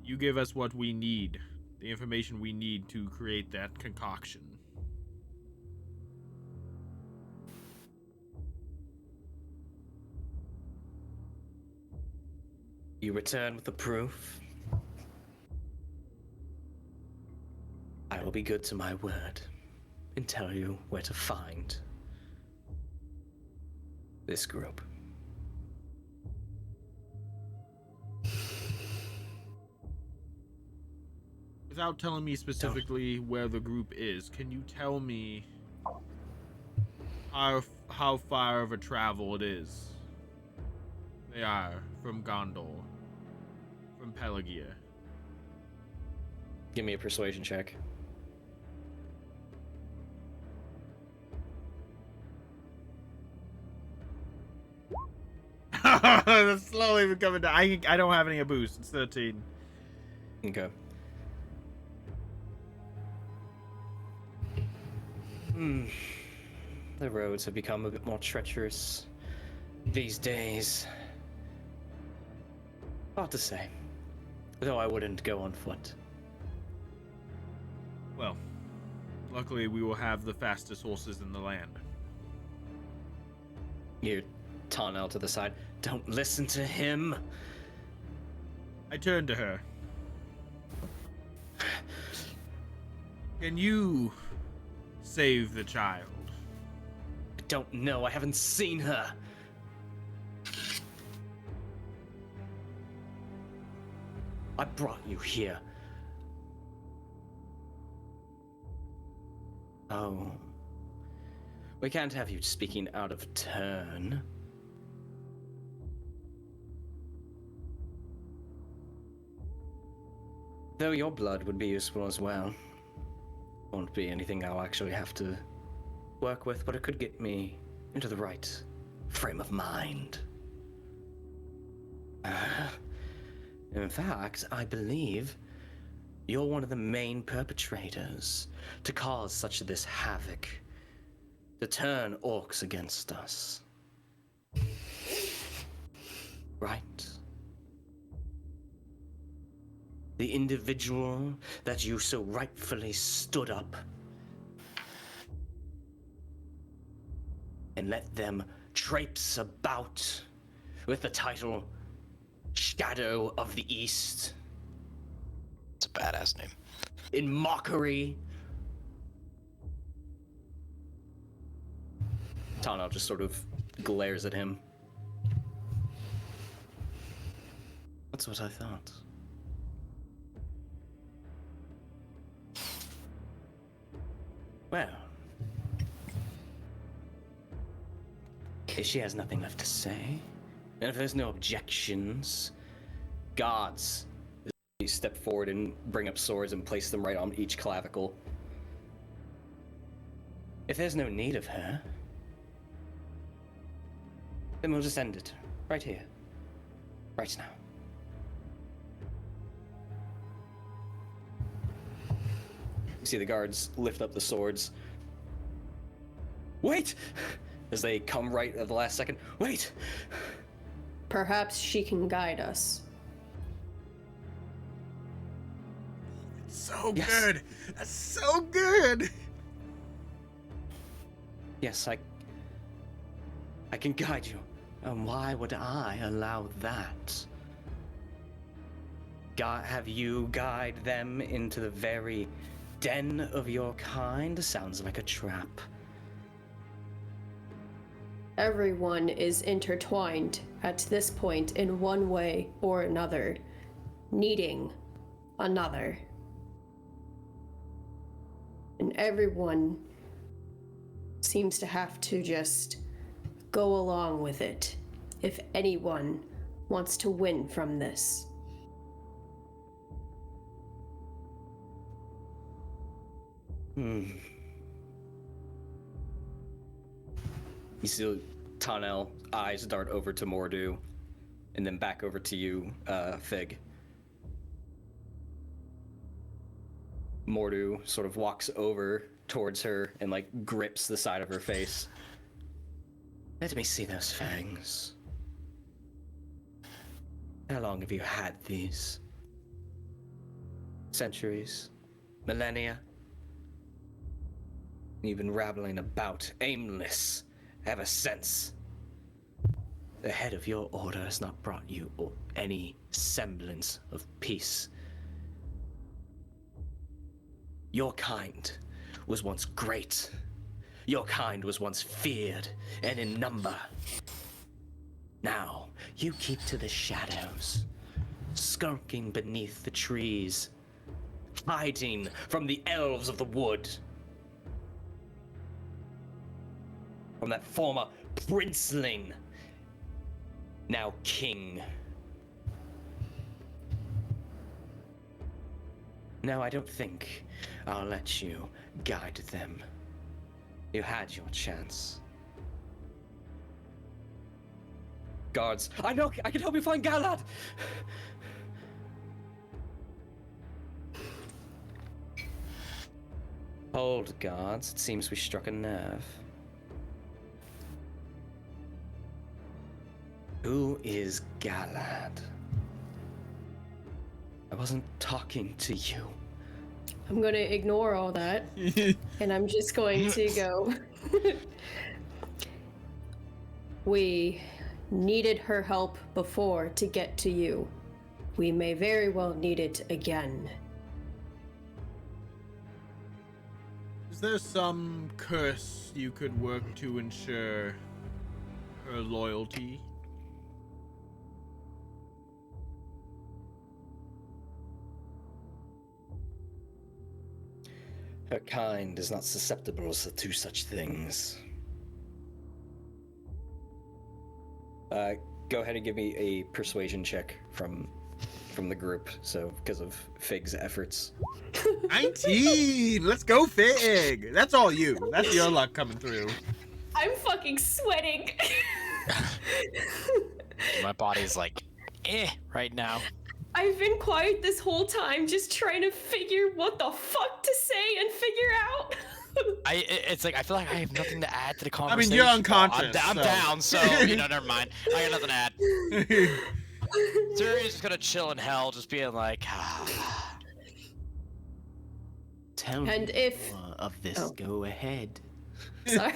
You give us what we need. The information we need to create that concoction. You return with the proof. I will be good to my word and tell you where to find this group. Without telling me specifically where the group is, can you tell me how far of a travel it is? They are from Gondor, from Pelagia. Give me a persuasion check. That's slowly becoming down. I don't have any boost. It's 13. Okay. The roads have become a bit more treacherous these days. Hard to say. Though I wouldn't go on foot. Well, luckily we will have the fastest horses in the land. You Tarnell to the side. Don't listen to him. I turn to her. Can you save the child? I don't know. I haven't seen her. I brought you here. Oh. We can't have you speaking out of turn. Though your blood would be useful as well. Won't be anything I'll actually have to work with, but it could get me into the right frame of mind. In fact, I believe you're one of the main perpetrators to cause such this havoc, to turn orcs against us. Right? The individual that you so rightfully stood up and let them traipse about with the title Shadow of the East. It's a badass name. In mockery. Tana just sort of glares at him. That's what I thought. Well, if she has nothing left to say, and if there's no objections, guards, you step forward and bring up swords and place them right on each clavicle. If there's no need of her, then we'll just end it right here, right now. You see the guards lift up the swords. Wait! As they come right at the last second. Wait! Perhaps she can guide us. So Yes. good! That's so good! Yes, I can guide you. And why would I allow that? Have you guide them into the very den of your kind? Sounds like a trap. Everyone is intertwined at this point in one way or another, needing another. And everyone seems to have to just go along with it if anyone wants to win from this. You see Tanel eyes dart over to Mordu, and then back over to you, Fig. Mordu sort of walks over towards her and like grips the side of her face. Let me see those fangs. How long have you had these? Centuries? Millennia? You've been rattling about, aimless, ever since. The head of your order has not brought you any semblance of peace. Your kind was once great. Your kind was once feared and in number. Now, you keep to the shadows, skulking beneath the trees, hiding from the elves of the wood. From that former princeling, now king. No, I don't think I'll let you guide them. You had your chance. Guards, I know, I can help you find Galad! Hold, guards, it seems we struck a nerve. Who is Galad? I wasn't talking to you. I'm gonna ignore all that, and I'm just going to go. We needed her help before to get to you. We may very well need it again. Is there some curse you could work to ensure her loyalty? Her kind is not susceptible to such things. Go ahead and give me a persuasion check from the group, so because of Fig's efforts. 19! Let's go, Fig! That's all you. That's your luck coming through. I'm fucking sweating. My body's like, right now. I've been quiet this whole time, just trying to figure what the fuck to say and figure out. It's like I feel like I have nothing to add to the I conversation. mean, you're unconscious. I'm so. down, so never mind. I got nothing to add. Cirion's just gonna chill in hell, just being like, Tell and me if more of this. Go ahead. Sorry.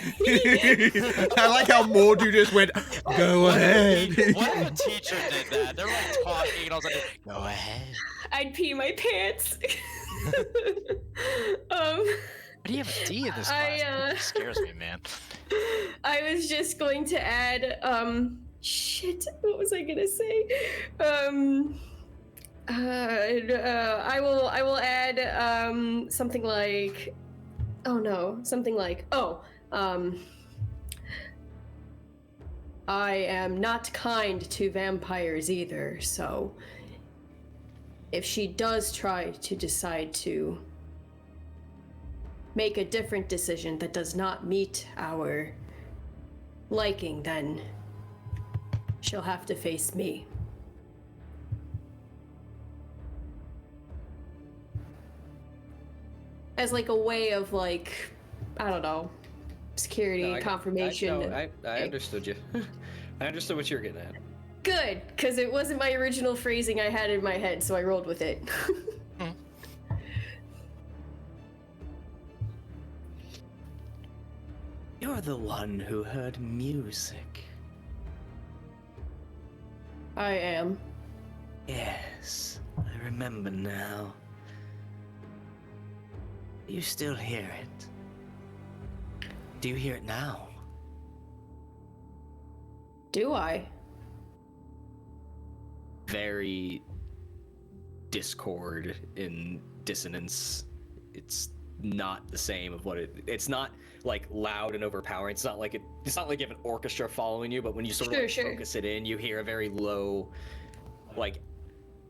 I like how Mordu just went, go ahead. What if a teacher did that? They're like talking and I was like, go ahead. I'd pee my pants. Why do you have a D in this class? It scares me, man. I was just going to add, shit, what was I gonna say? I will add, something like, I am not kind to vampires either, so if she does try to decide to make a different decision that does not meet our liking, then she'll have to face me. As like a way of like, I don't know, security, confirmation. I understood you. I understood what you're getting at. Good, because it wasn't my original phrasing I had in my head, so I rolled with it. You're the one who heard music. I am. Yes, I remember now. You still hear it? Do you hear it now? Do I? Very discord and dissonance. It's not the same of what it's not like loud and overpowering. It's not like you have an orchestra following you, but when you sort of focus it in, you hear a very low, like,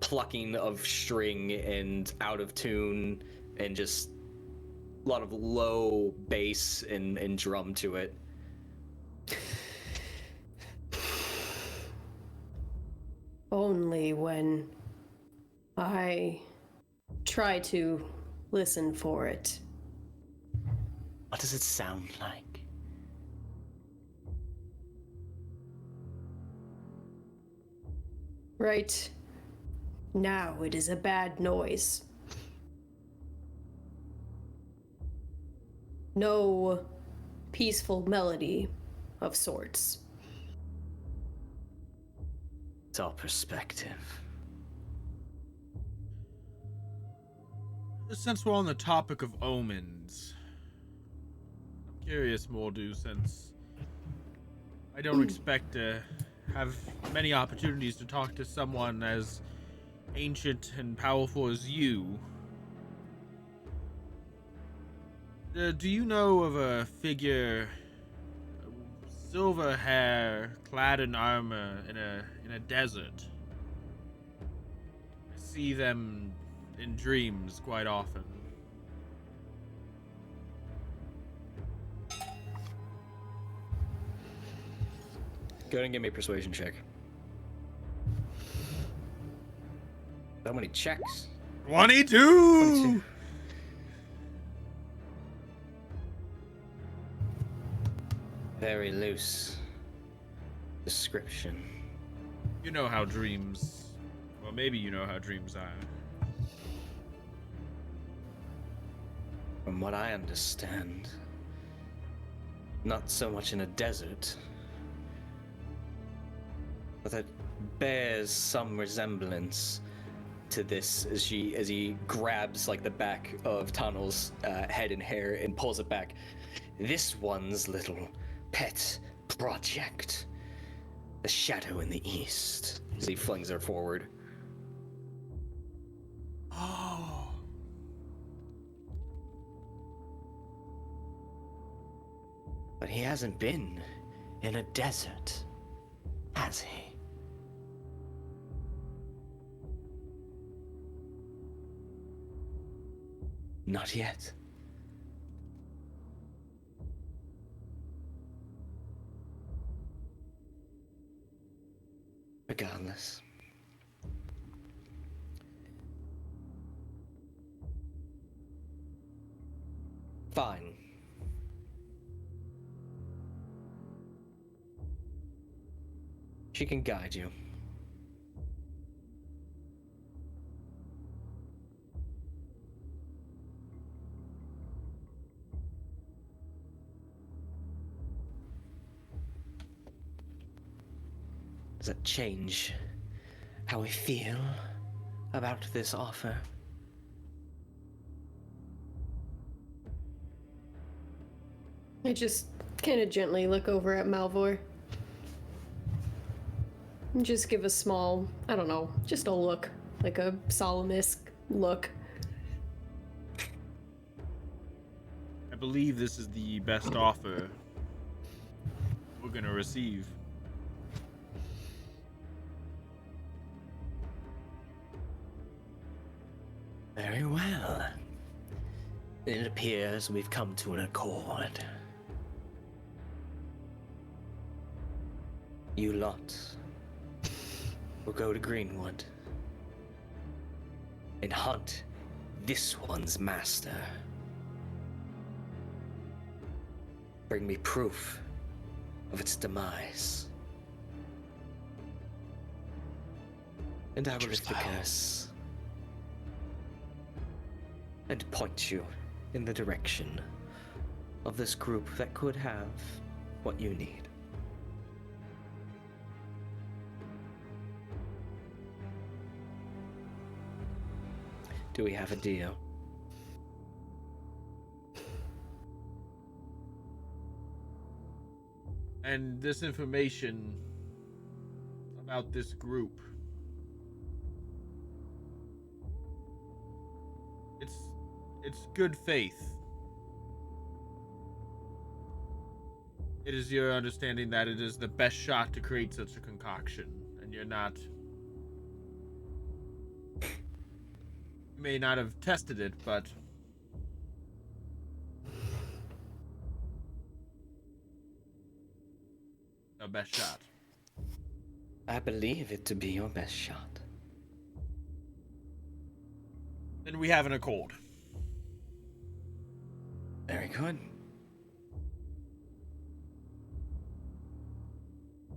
plucking of string and out of tune and just a lot of low bass and drum to it. Only when I try to listen for it. What does it sound like? Right now, it is a bad noise. No peaceful melody of sorts. It's all perspective. Since we're on the topic of omens, I'm curious, Mordu, since I don't expect to have many opportunities to talk to someone as ancient and powerful as you. Do you know of a figure, silver hair, clad in armor, in a desert? I see them in dreams quite often. Go ahead and give me a persuasion check. How many checks? 22! Very loose description. You know how dreams... Well, maybe you know how dreams are. From what I understand, not so much in a desert, but that bears some resemblance to this as he grabs like the back of Tunnel's head and hair and pulls it back. This one's little pet project, the shadow in the east, as he flings her forward. Oh. But he hasn't been in a desert, has he? Not yet. Regardless. Fine. She can guide you. Does that change how I feel about this offer? I just kind of gently look over at Malvhor. And just give a small, I don't know, just a look. Like a solemn-esque look. I believe this is the best offer we're gonna receive. Very well. It appears we've come to an accord. You lot will go to Greenwood and hunt this one's master. Bring me proof of its demise. And I will lift the curse and point you in the direction of this group that could have what you need. Do we have a deal? And this information about this group, it's good faith. It is your understanding that it is the best shot to create such a concoction, and you're not... You may not have tested it, but... the best shot. I believe it to be your best shot. Then we have an accord. Very good.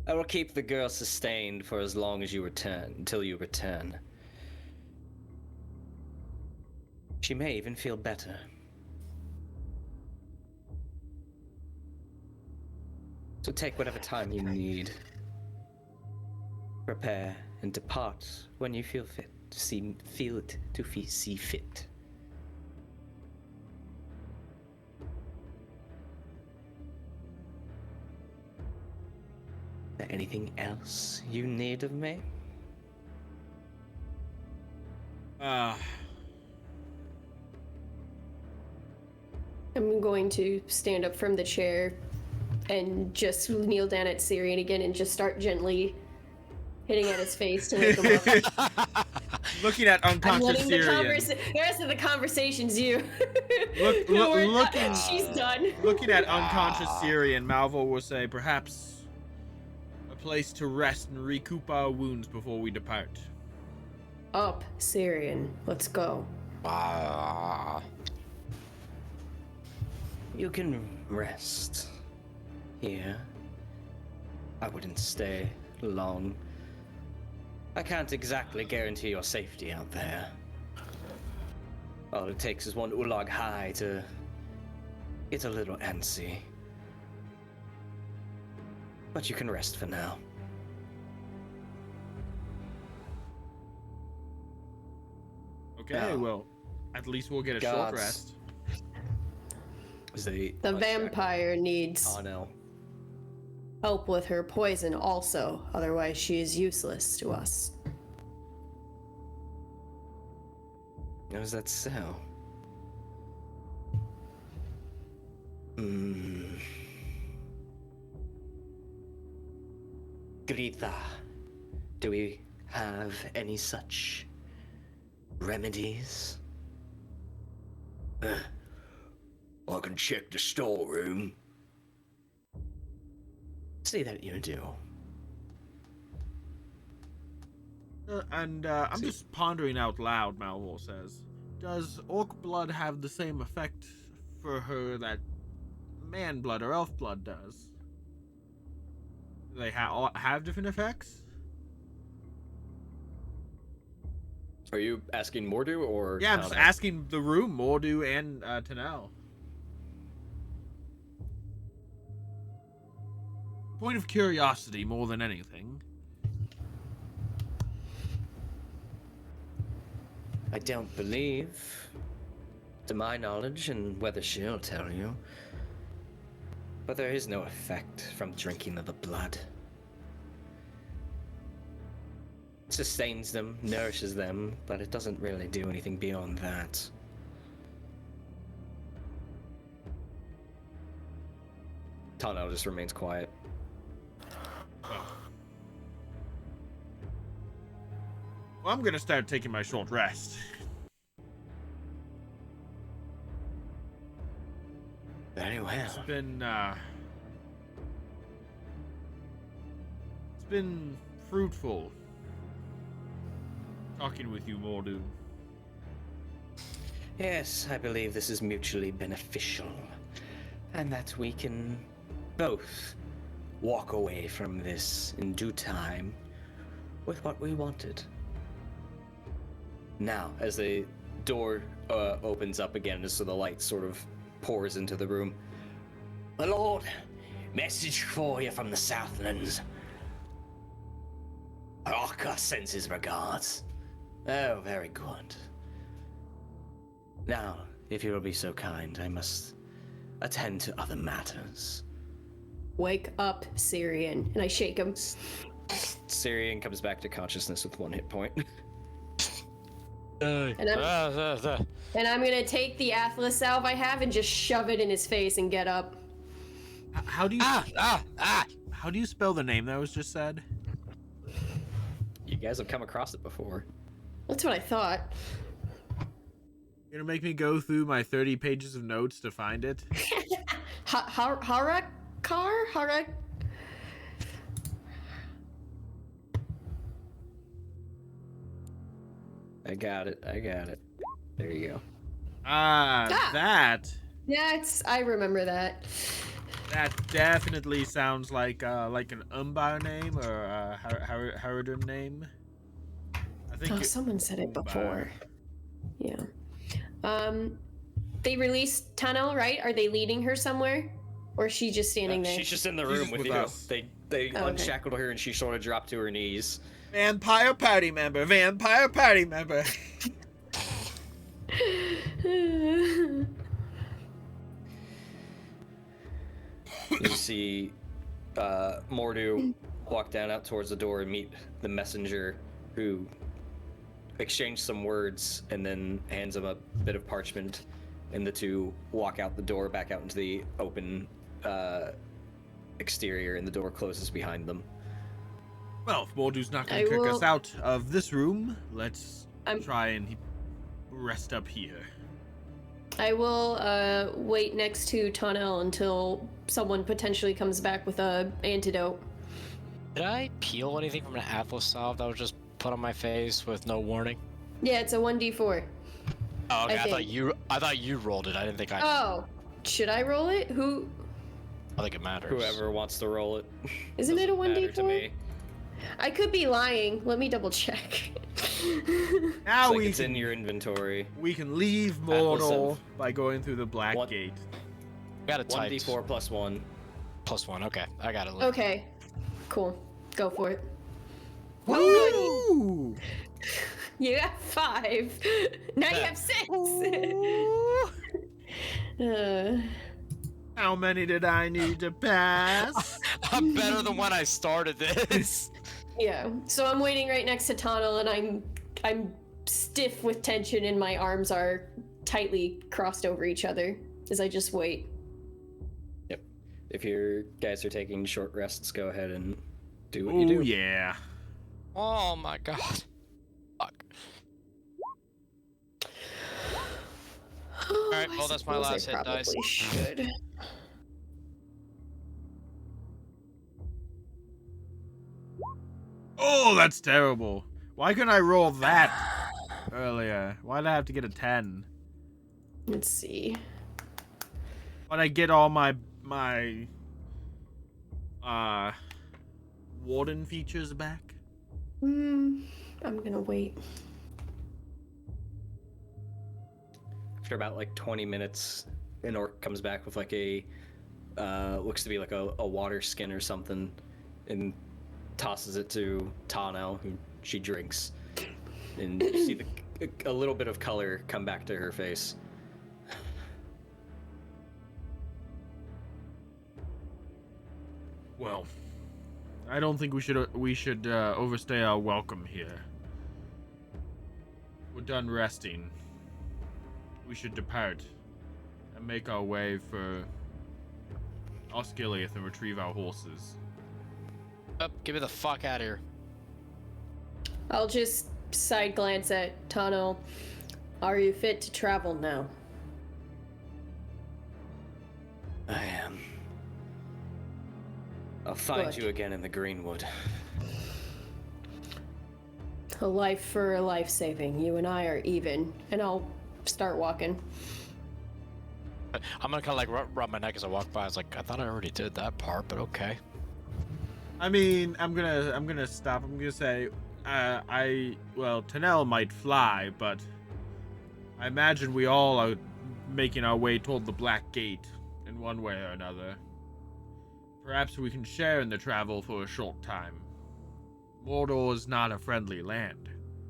I will keep the girl sustained for as long as you return, until you return. She may even feel better. So take whatever time you need. Prepare and depart when you feel fit to see fit. Is there anything else you need of me? I'm going to stand up from the chair and just kneel down at Cirion again and just start gently hitting at his face to wake him up. Looking at unconscious Cirion. The rest of the conversation's you. She's done. Looking at unconscious Cirion, Malvhor will say, perhaps a place to rest and recoup our wounds before we depart. up, Cirion. Let's go. You can rest here. I wouldn't stay long. I can't exactly guarantee your safety out there. All it takes is one Ulag high to get a little antsy. But you can rest for now. Okay, Now, well, at least we'll get a short gods. rest. The vampire needs help with her poison also, otherwise she is useless to us. How is that so? Grita, do we have any such remedies? I can check the storeroom. See that you do. I'm just pondering out loud, Malvhor says. Does orc blood have the same effect for her that man blood or elf blood does? Do they have different effects? Are you asking Mordu or? Yeah, I'm just asking the room, Mordu and Tanel. Point of curiosity more than anything. I don't believe, to my knowledge, and whether she'll tell you, but there is no effect from drinking of the blood. It sustains them, nourishes them, but it doesn't really do anything beyond that. Tano just remains quiet. Well, I'm gonna start taking my short rest. Very well. It's been fruitful talking with you, Mordu. Yes, I believe this is mutually beneficial, and that we can both walk away from this in due time with what we wanted. Now, as the door opens up again, just so the light sort of pours into the room. My lord, message for you from the Southlands. Arca sends his regards. Oh, very good. Now, if you will be so kind, I must attend to other matters. Wake up, Cirion. And I shake him. Cirion comes back to consciousness with 1 hit point. And I'm gonna take the Atlas salve I have and just shove it in his face and get up. How do you How do you spell the name that was just said? You guys have come across it before. That's what I thought. You're gonna make me go through my 30 pages of notes to find it? Harakar? I got it. There you go. That. Yeah, I remember that. That definitely sounds like an Umbar name or a Harridan name. I think someone said it before. Yeah. They released Tunnel, right? Are they leading her somewhere? Or is she just standing there? She's just in the room with you. us. They unshackled her and she sort of dropped to her knees. Vampire party member. Vampire party member. You see Mordu walk down out towards the door and meet the messenger, who exchanged some words and then hands him a bit of parchment, and the two walk out the door back out into the open exterior, and the door closes behind them. Well, if Mordu's not going to kick us out of this room, let's try and rest up here. I will wait next to Tonnel until someone potentially comes back with a antidote. Did I peel anything from an Atlas salve that was just put on my face with no warning? Yeah, it's a 1d4. Oh, okay. I think. I thought you rolled it. I didn't think I did. Oh, should I roll it? Who? I think it matters. Whoever wants to roll it. Isn't it a Doesn't matter to 1d4? me. I could be lying. Let me double check. Now It's in your inventory. we can leave Atlas Mordor of- by going through the Black What? Gate. Got it typed. 1d4 plus 1. Plus 1. Okay, I got it. Okay, cool. Go for it. Woo! You got 5. Now you have 6. How many did I need to pass? I'm better than when I started this. Yeah. So I'm waiting right next to Tano, and I'm stiff with tension, and my arms are tightly crossed over each other as I just wait. Yep. If your guys are taking short rests, go ahead and do what you do. Oh yeah. Oh my god. Fuck. Alright, well, that's my last hit dice. Should. Oh, that's terrible. Why couldn't I roll that earlier? Why did I have to get a 10? Let's see. Why'd I get all my warden features back? I'm gonna wait. After about like 20 minutes, an orc comes back with like a looks to be like a water skin or something, and tosses it to Tano, who she drinks, and you see a little bit of color come back to her face. Well, I don't think we should overstay our welcome here. We're done resting. We should depart and make our way for Osgiliath and retrieve our horses. Up, get me the fuck out of here. I'll just side glance at Tano. Are you fit to travel now? I am. I'll find Good. you again in the Greenwood. A life for a life saving. You and I are even. And I'll start walking. I'm gonna kind of like rub my neck as I walk by. I was like, I thought I already did that part, but okay. I mean, I'm gonna stop. I'm gonna say, well, Tanel might fly, but I imagine we all are making our way toward the Black Gate in one way or another. Perhaps we can share in the travel for a short time. Mordor is not a friendly land,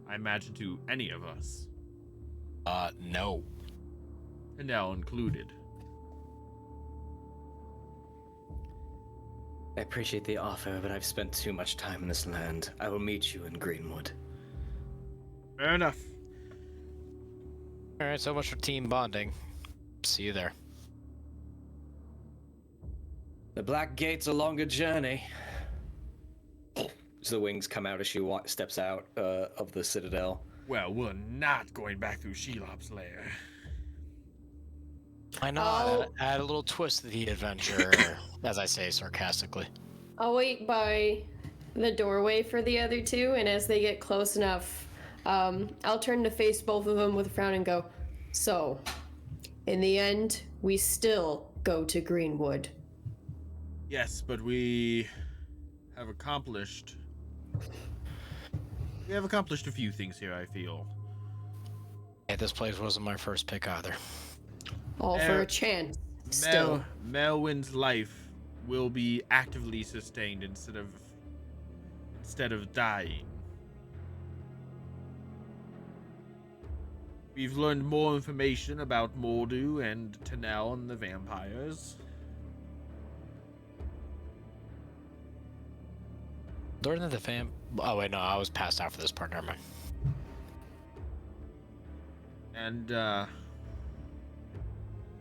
I imagine, to any of us. No. Tanel included. I appreciate the offer, but I've spent too much time in this land. I will meet you in Greenwood. Fair enough. Alright, so much for team bonding. See you there. The Black Gate's a longer journey. So the wings come out as she steps out of the citadel. Well, we're not going back through Shelob's lair. I know. Add a little twist to the adventure, as I say sarcastically. I'll wait by the doorway for the other two, and as they get close enough, I'll turn to face both of them with a frown and go, so, in the end, we still go to Greenwood. Yes, but we have accomplished a few things here, I feel. Yeah, this place wasn't my first pick either. All for a chance. Still. Maerwyn's life will be actively sustained instead of dying. We've learned more information about Mordu and Tanel and the vampires. During the oh wait, no, I was passed out for this part. Never mind. And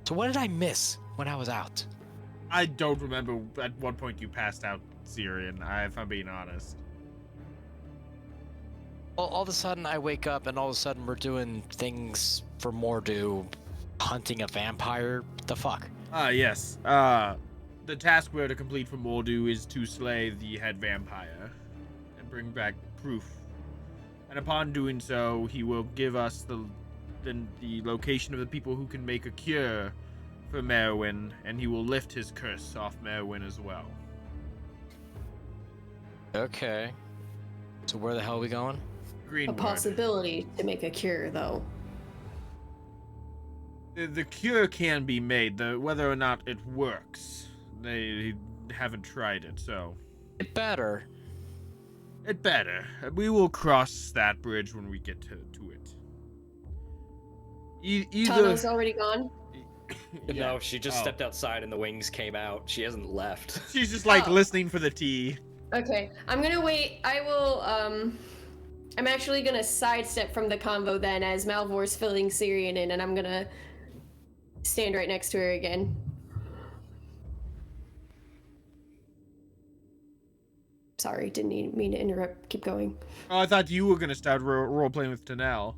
so what did I miss when I was out? I don't remember at what point you passed out, Cirion, if I'm being honest. Well, all of a sudden I wake up and all of a sudden we're doing things for Mordu, hunting a vampire. What the fuck? Yes. The task we're to complete for Mordu is to slay the head vampire and bring back proof And upon doing so, he will give us the location of the people who can make a cure for Maerwyn, and he will lift his curse off Maerwyn as well. Okay. So where the hell are we going? A Greenwood. possibility to make a cure, though. The cure can be made. Whether or not it works, they haven't tried it, so... It better. It better. We will cross that bridge when we get to it. Either... Tano's already gone? Yeah. No, she just stepped outside and the wings came out. She hasn't left. She's just like listening for the tea. Okay, I'm gonna wait. I will, I'm actually gonna sidestep from the convo then as Malvhor's filling Cirion in, and I'm gonna stand right next to her again. Sorry, didn't mean to interrupt. Keep going. Oh, I thought you were gonna start role-playing with Tanel.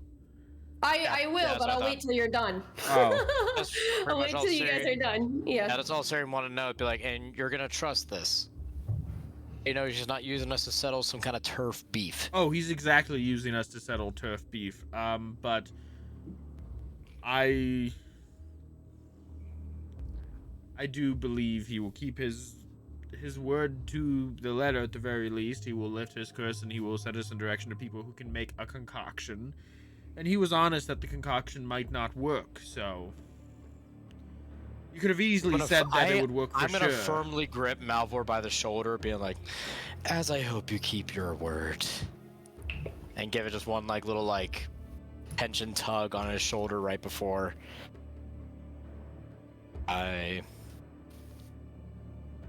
I will, yeah, but so I I'll thought- wait till you're done. Oh. That's I'll pretty wait much all till you guys are Cirion- done. Yeah. Yeah, that's all Cirion wanted to know. It'd be like, and you're gonna trust this. You know, she's not using us to settle some kind of turf beef. Oh, he's exactly using us to settle turf beef. But I do believe he will keep his word to the letter at the very least. He will lift his curse and he will set us in direction to people who can make a concoction. And he was honest that the concoction might not work, so... You could have easily said that it would work for I'm gonna sure. firmly grip Malvhor by the shoulder, being like, "As I hope you keep your word," and give it just one like little like tension tug on his shoulder right before I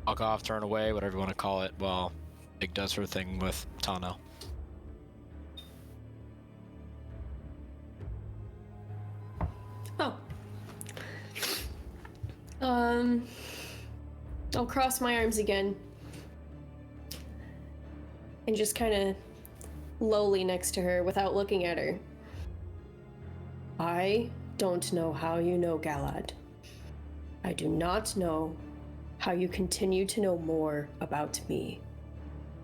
walk off, turn away, whatever you want to call it. Well, Big does her thing with Tano. Oh. I'll cross my arms again. And just kind of lowly next to her without looking at her. I don't know how you know Galad. I do not know how you continue to know more about me.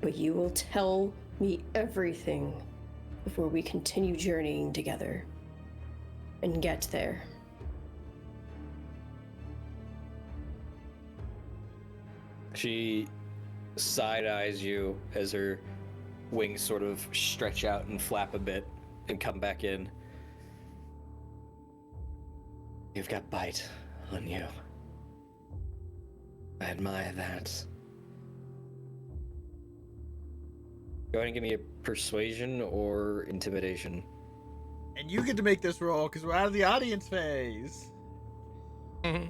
But you will tell me everything before we continue journeying together and get there. She side-eyes you as her wings sort of stretch out and flap a bit and come back in. You've got bite on you. I admire that. Go ahead and give me a persuasion or intimidation. And you get to make this roll because we're out of the audience phase. Which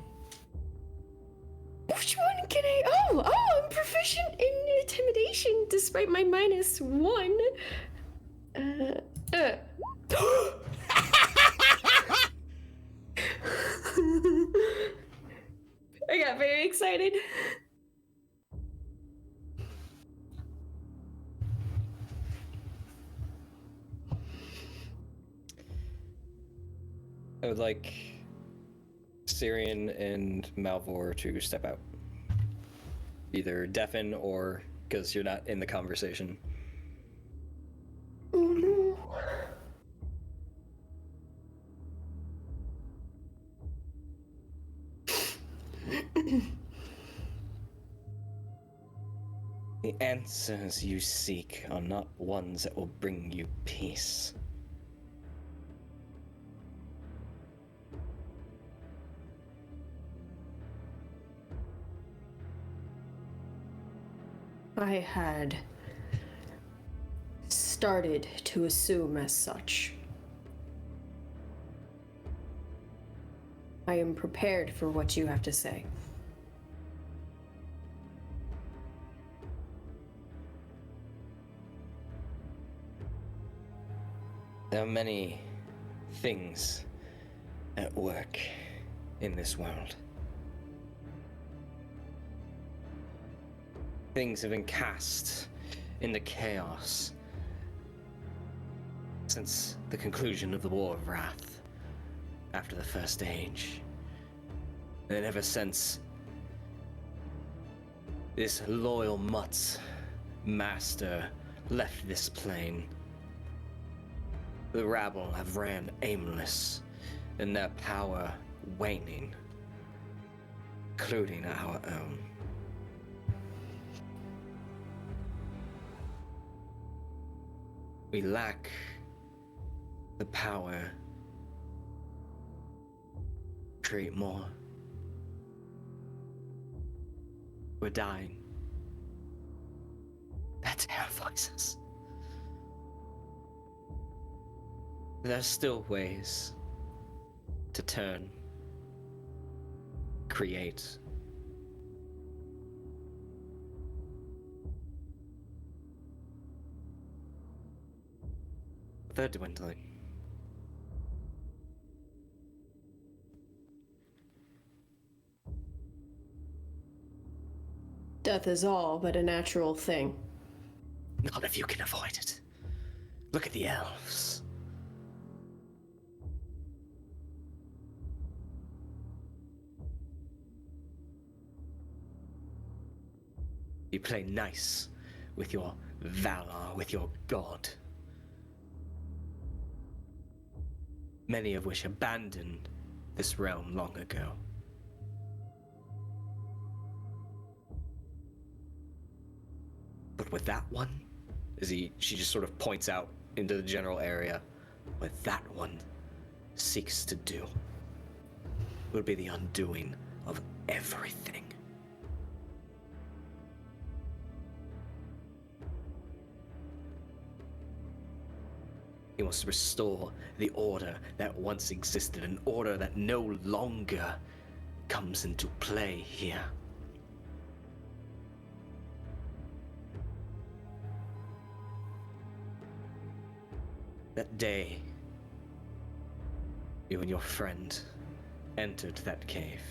one can I? Oh, I'm proficient in intimidation despite my -1. I got very excited. I would like Cirion and Malvhor to step out. Either deafen or because you're not in the conversation. Oh no. The answers you seek are not ones that will bring you peace. I had started to assume as such. I am prepared for what you have to say. There are many things at work in this world. Things have been cast into chaos since the conclusion of the War of Wrath after the First Age. And ever since this loyal mutt master left this plane, The rabble have ran aimless, and their power waning, including our own. We lack the power to create more. We're dying. That terrifies us. There's still ways to turn, create. They're dwindling. Death is all but a natural thing. Not if you can avoid it. Look at the elves. You play nice with your valor, with your god. Many of which abandoned this realm long ago. But with that one, she just sort of points out into the general area, what that one seeks to do would be the undoing of everything. He wants to restore the order that once existed, an order that no longer comes into play here. That day, you and your friend entered that cave.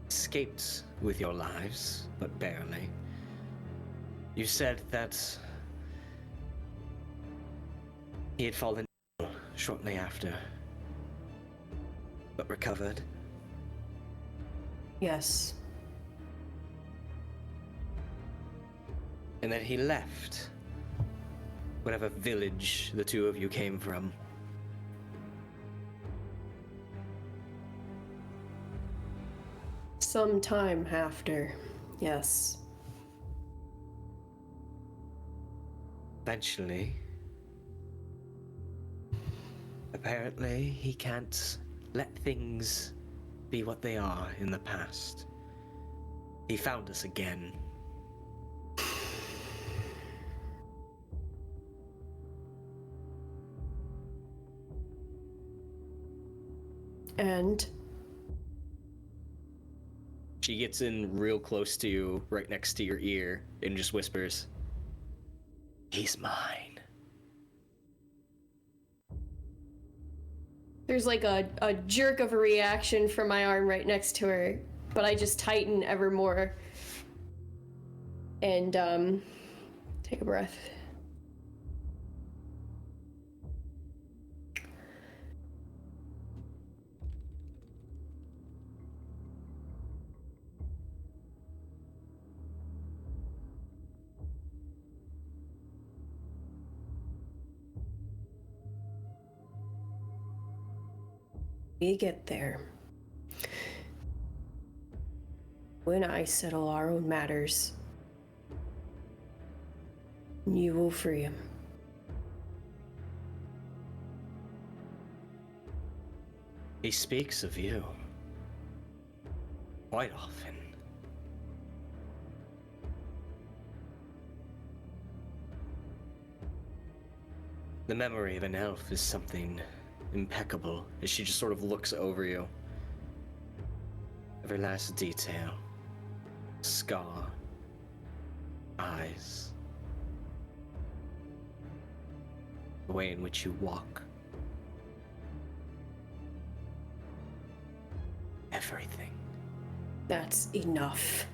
Escaped with your lives, but barely. You said that he had fallen ill shortly after, but recovered. Yes. And that he left whatever village the two of you came from. Some time after, yes. Eventually, apparently, he can't let things be what they are in the past. He found us again. And? She gets in real close to you, right next to your ear, and just whispers, "He's mine." There's like a jerk of a reaction from my arm right next to her, but I just tighten ever more. And, take a breath. We get there. When I settle our own matters, you will free him. He speaks of you quite often. The memory of an elf is something impeccable as she just sort of looks over you. Every last detail, scar, eyes, the way in which you walk. Everything. That's enough.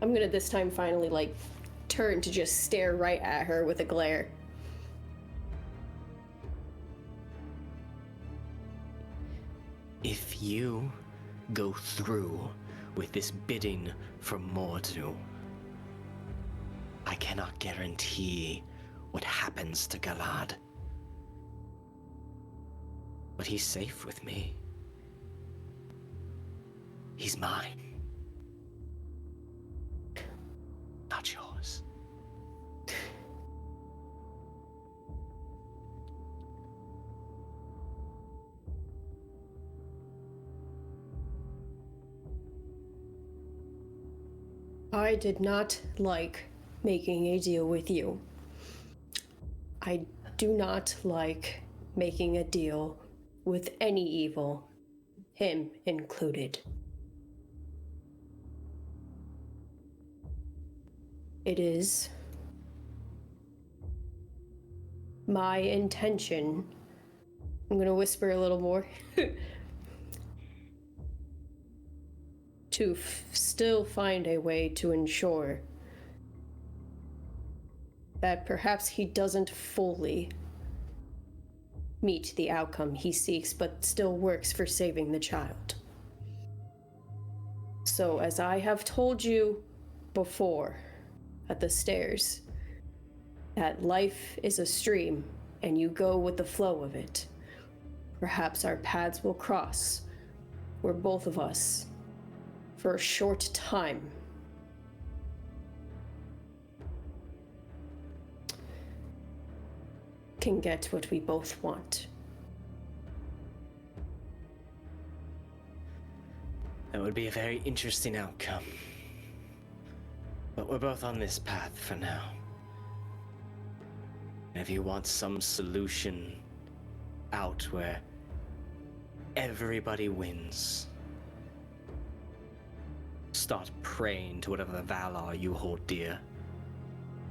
I'm gonna this time finally, like, turn to just stare right at her with a glare. If you go through with this bidding from Mordu. I cannot guarantee what happens to Galad. But he's safe with me. He's mine. Not yours. I did not like making a deal with you. I do not like making a deal with any evil, him included. It is my intention. I'm gonna whisper a little more. To still find a way to ensure that perhaps he doesn't fully meet the outcome he seeks, but still works for saving the child. So, as I have told you before at the stairs, that life is a stream and you go with the flow of it. Perhaps our paths will cross, where both of us, for a short time, can get what we both want. That would be a very interesting outcome. But we're both on this path for now. And if you want some solution out where everybody wins, start praying to whatever Valar you hold dear,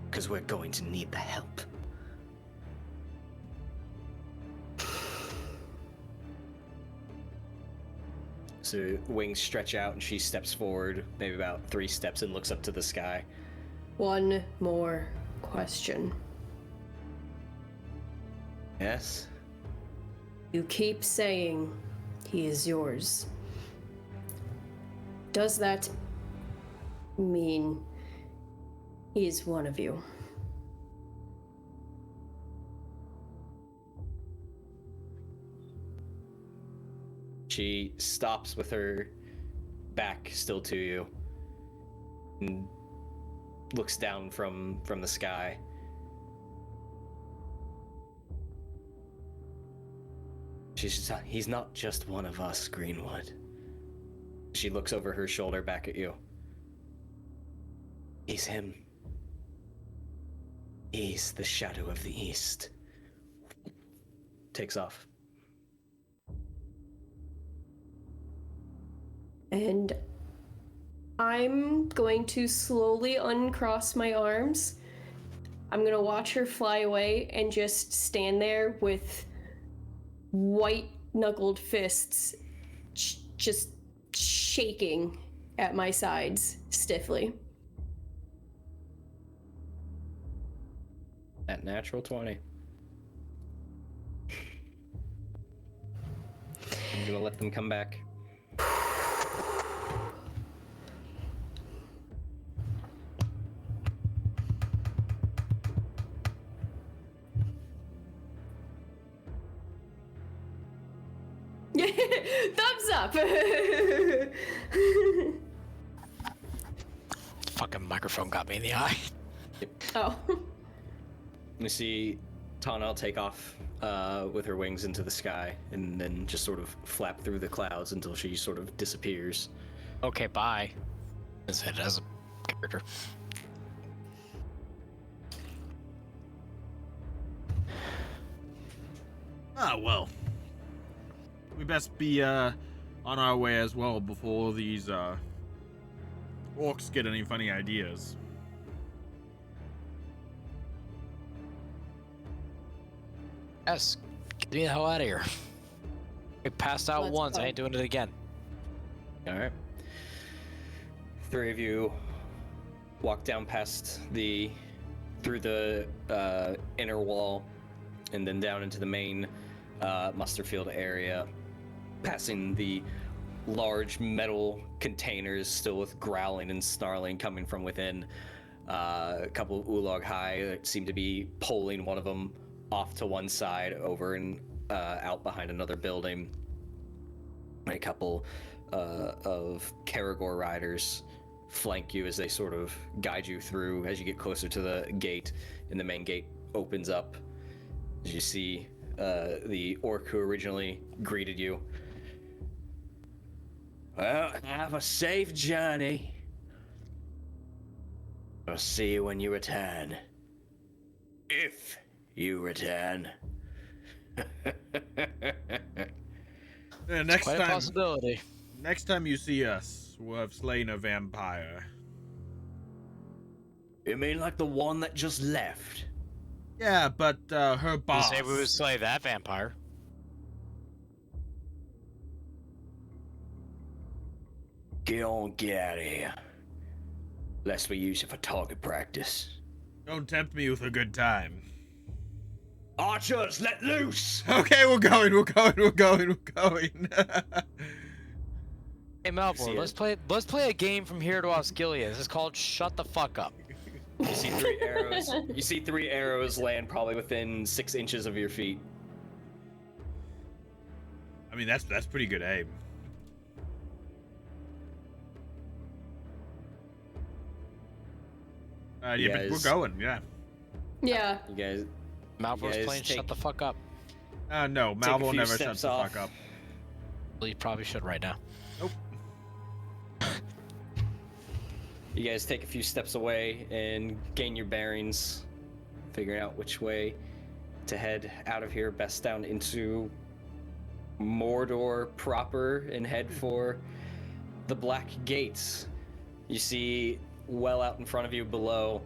because we're going to need the help. So wings stretch out and she steps forward, maybe about 3 steps, and looks up to the sky. One more question. Yes? You keep saying he is yours. Does that mean he is one of you? She stops with her back still to you and looks down from the sky. He's not just one of us, Greenwood. She looks over her shoulder back at you. He's him. He's the Shadow of the East. Takes off. And I'm going to slowly uncross my arms. I'm gonna watch her fly away and just stand there with white-knuckled fists just shaking at my sides stiffly. At natural 20. I'm gonna let them come back. Thumbs up! Fucking microphone got me in the eye. Oh. We see Tana take off with her wings into the sky and then just sort of flap through the clouds until she sort of disappears. Okay, bye. As a character. Ah, well. We best be on our way as well before these orcs get any funny ideas. Yes, get me the hell out of here. I passed out Let's once, go. I ain't doing it again. Alright. 3 of you walk down past through the inner wall and then down into the main muster field area, passing the large metal containers still with growling and snarling coming from within. A couple of Ulog high that seem to be pulling one of them off to one side over and out behind another building. A couple of Karagor riders flank you as they sort of guide you through as you get closer to the gate, and the main gate opens up as you see the orc who originally greeted you. Well, have a safe journey. I'll see you when you return. If you return. Yeah, next Quite time, a possibility. next time you see us, we'll have slain a vampire. You mean like the one that just left? Yeah, but her You boss. say we would slay that vampire. Get on, get out of here. Lest we use it for target practice. Don't tempt me with a good time. Archers, let loose! Okay, we're going. Hey Malvhor, let's play a game from here to Osgiliath. This is called Shut the Fuck Up. You see 3 arrows. You see 3 arrows land probably within 6 inches of your feet. I mean, that's pretty good aim. Yeah, but we're going. Yeah. Yeah. You guys. Malvor's playing Shut the Fuck Up. No, Malvhor never shuts the fuck up. Well, you probably should right now. Nope. You guys take a few steps away and gain your bearings, figuring out which way to head out of here. Best down into Mordor proper and head for the Black Gates. You see well out in front of you below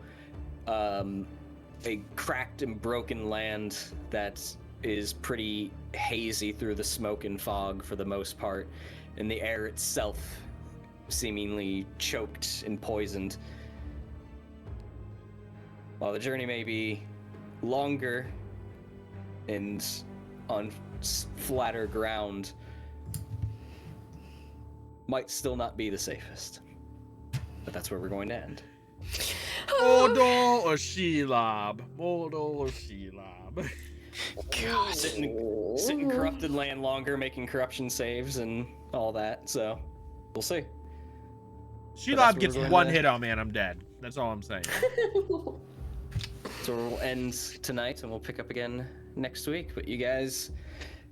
a cracked and broken land that is pretty hazy through the smoke and fog for the most part, and the air itself seemingly choked and poisoned. While the journey may be longer and on flatter ground, might still not be the safest. But that's where we're going to end. Mordor or Shelob? Mordor or Shelob? God, sitting corrupted land longer, making corruption saves and all that. So we'll see. Shelob gets one hit on me and I'm dead. That's all I'm saying. So we'll end tonight and we'll pick up again next week. But you guys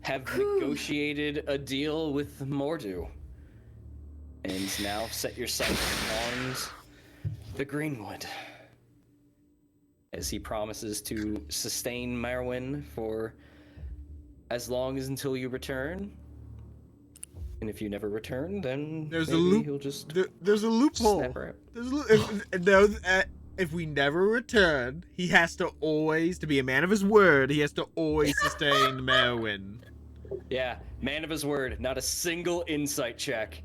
have negotiated a deal with Mordu. And now set your sights on the Greenwood. As he promises to sustain Maerwyn for as long as until you return. And if you never return, then there's maybe he'll just there's a loophole. If we never return, he has to always, to be a man of his word, he has to always sustain Maerwyn. Yeah, man of his word. Not a single insight check.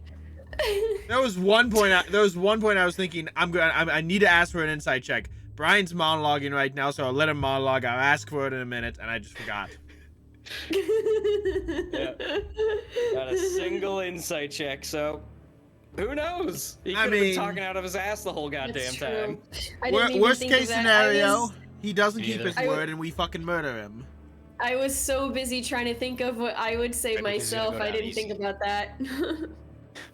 There was one point I was thinking I need to ask for an insight check. Brian's monologuing right now, so I'll let him monologue. I'll ask for it in a minute, and I just forgot. Yeah. Not a single insight check, so who knows? He could have been talking out of his ass the whole goddamn time. Worst case scenario, he doesn't keep his word and we fucking murder him. I was so busy trying to think of what I would say myself, I didn't think about that.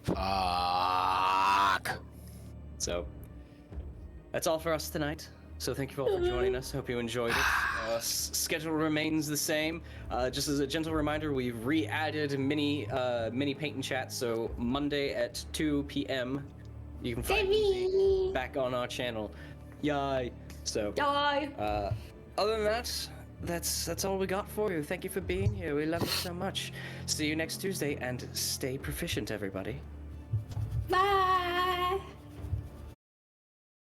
Fuck. So, that's all for us tonight. So thank you all for joining us. Hope you enjoyed it. Schedule remains the same. Just as a gentle reminder, we've re-added mini paint and chat. So Monday at 2 p.m. you can find me back on our channel. Yay! So other than that, that's all we got for you. Thank you for being here. We love you so much. See you next Tuesday, and stay proficient, everybody. Bye.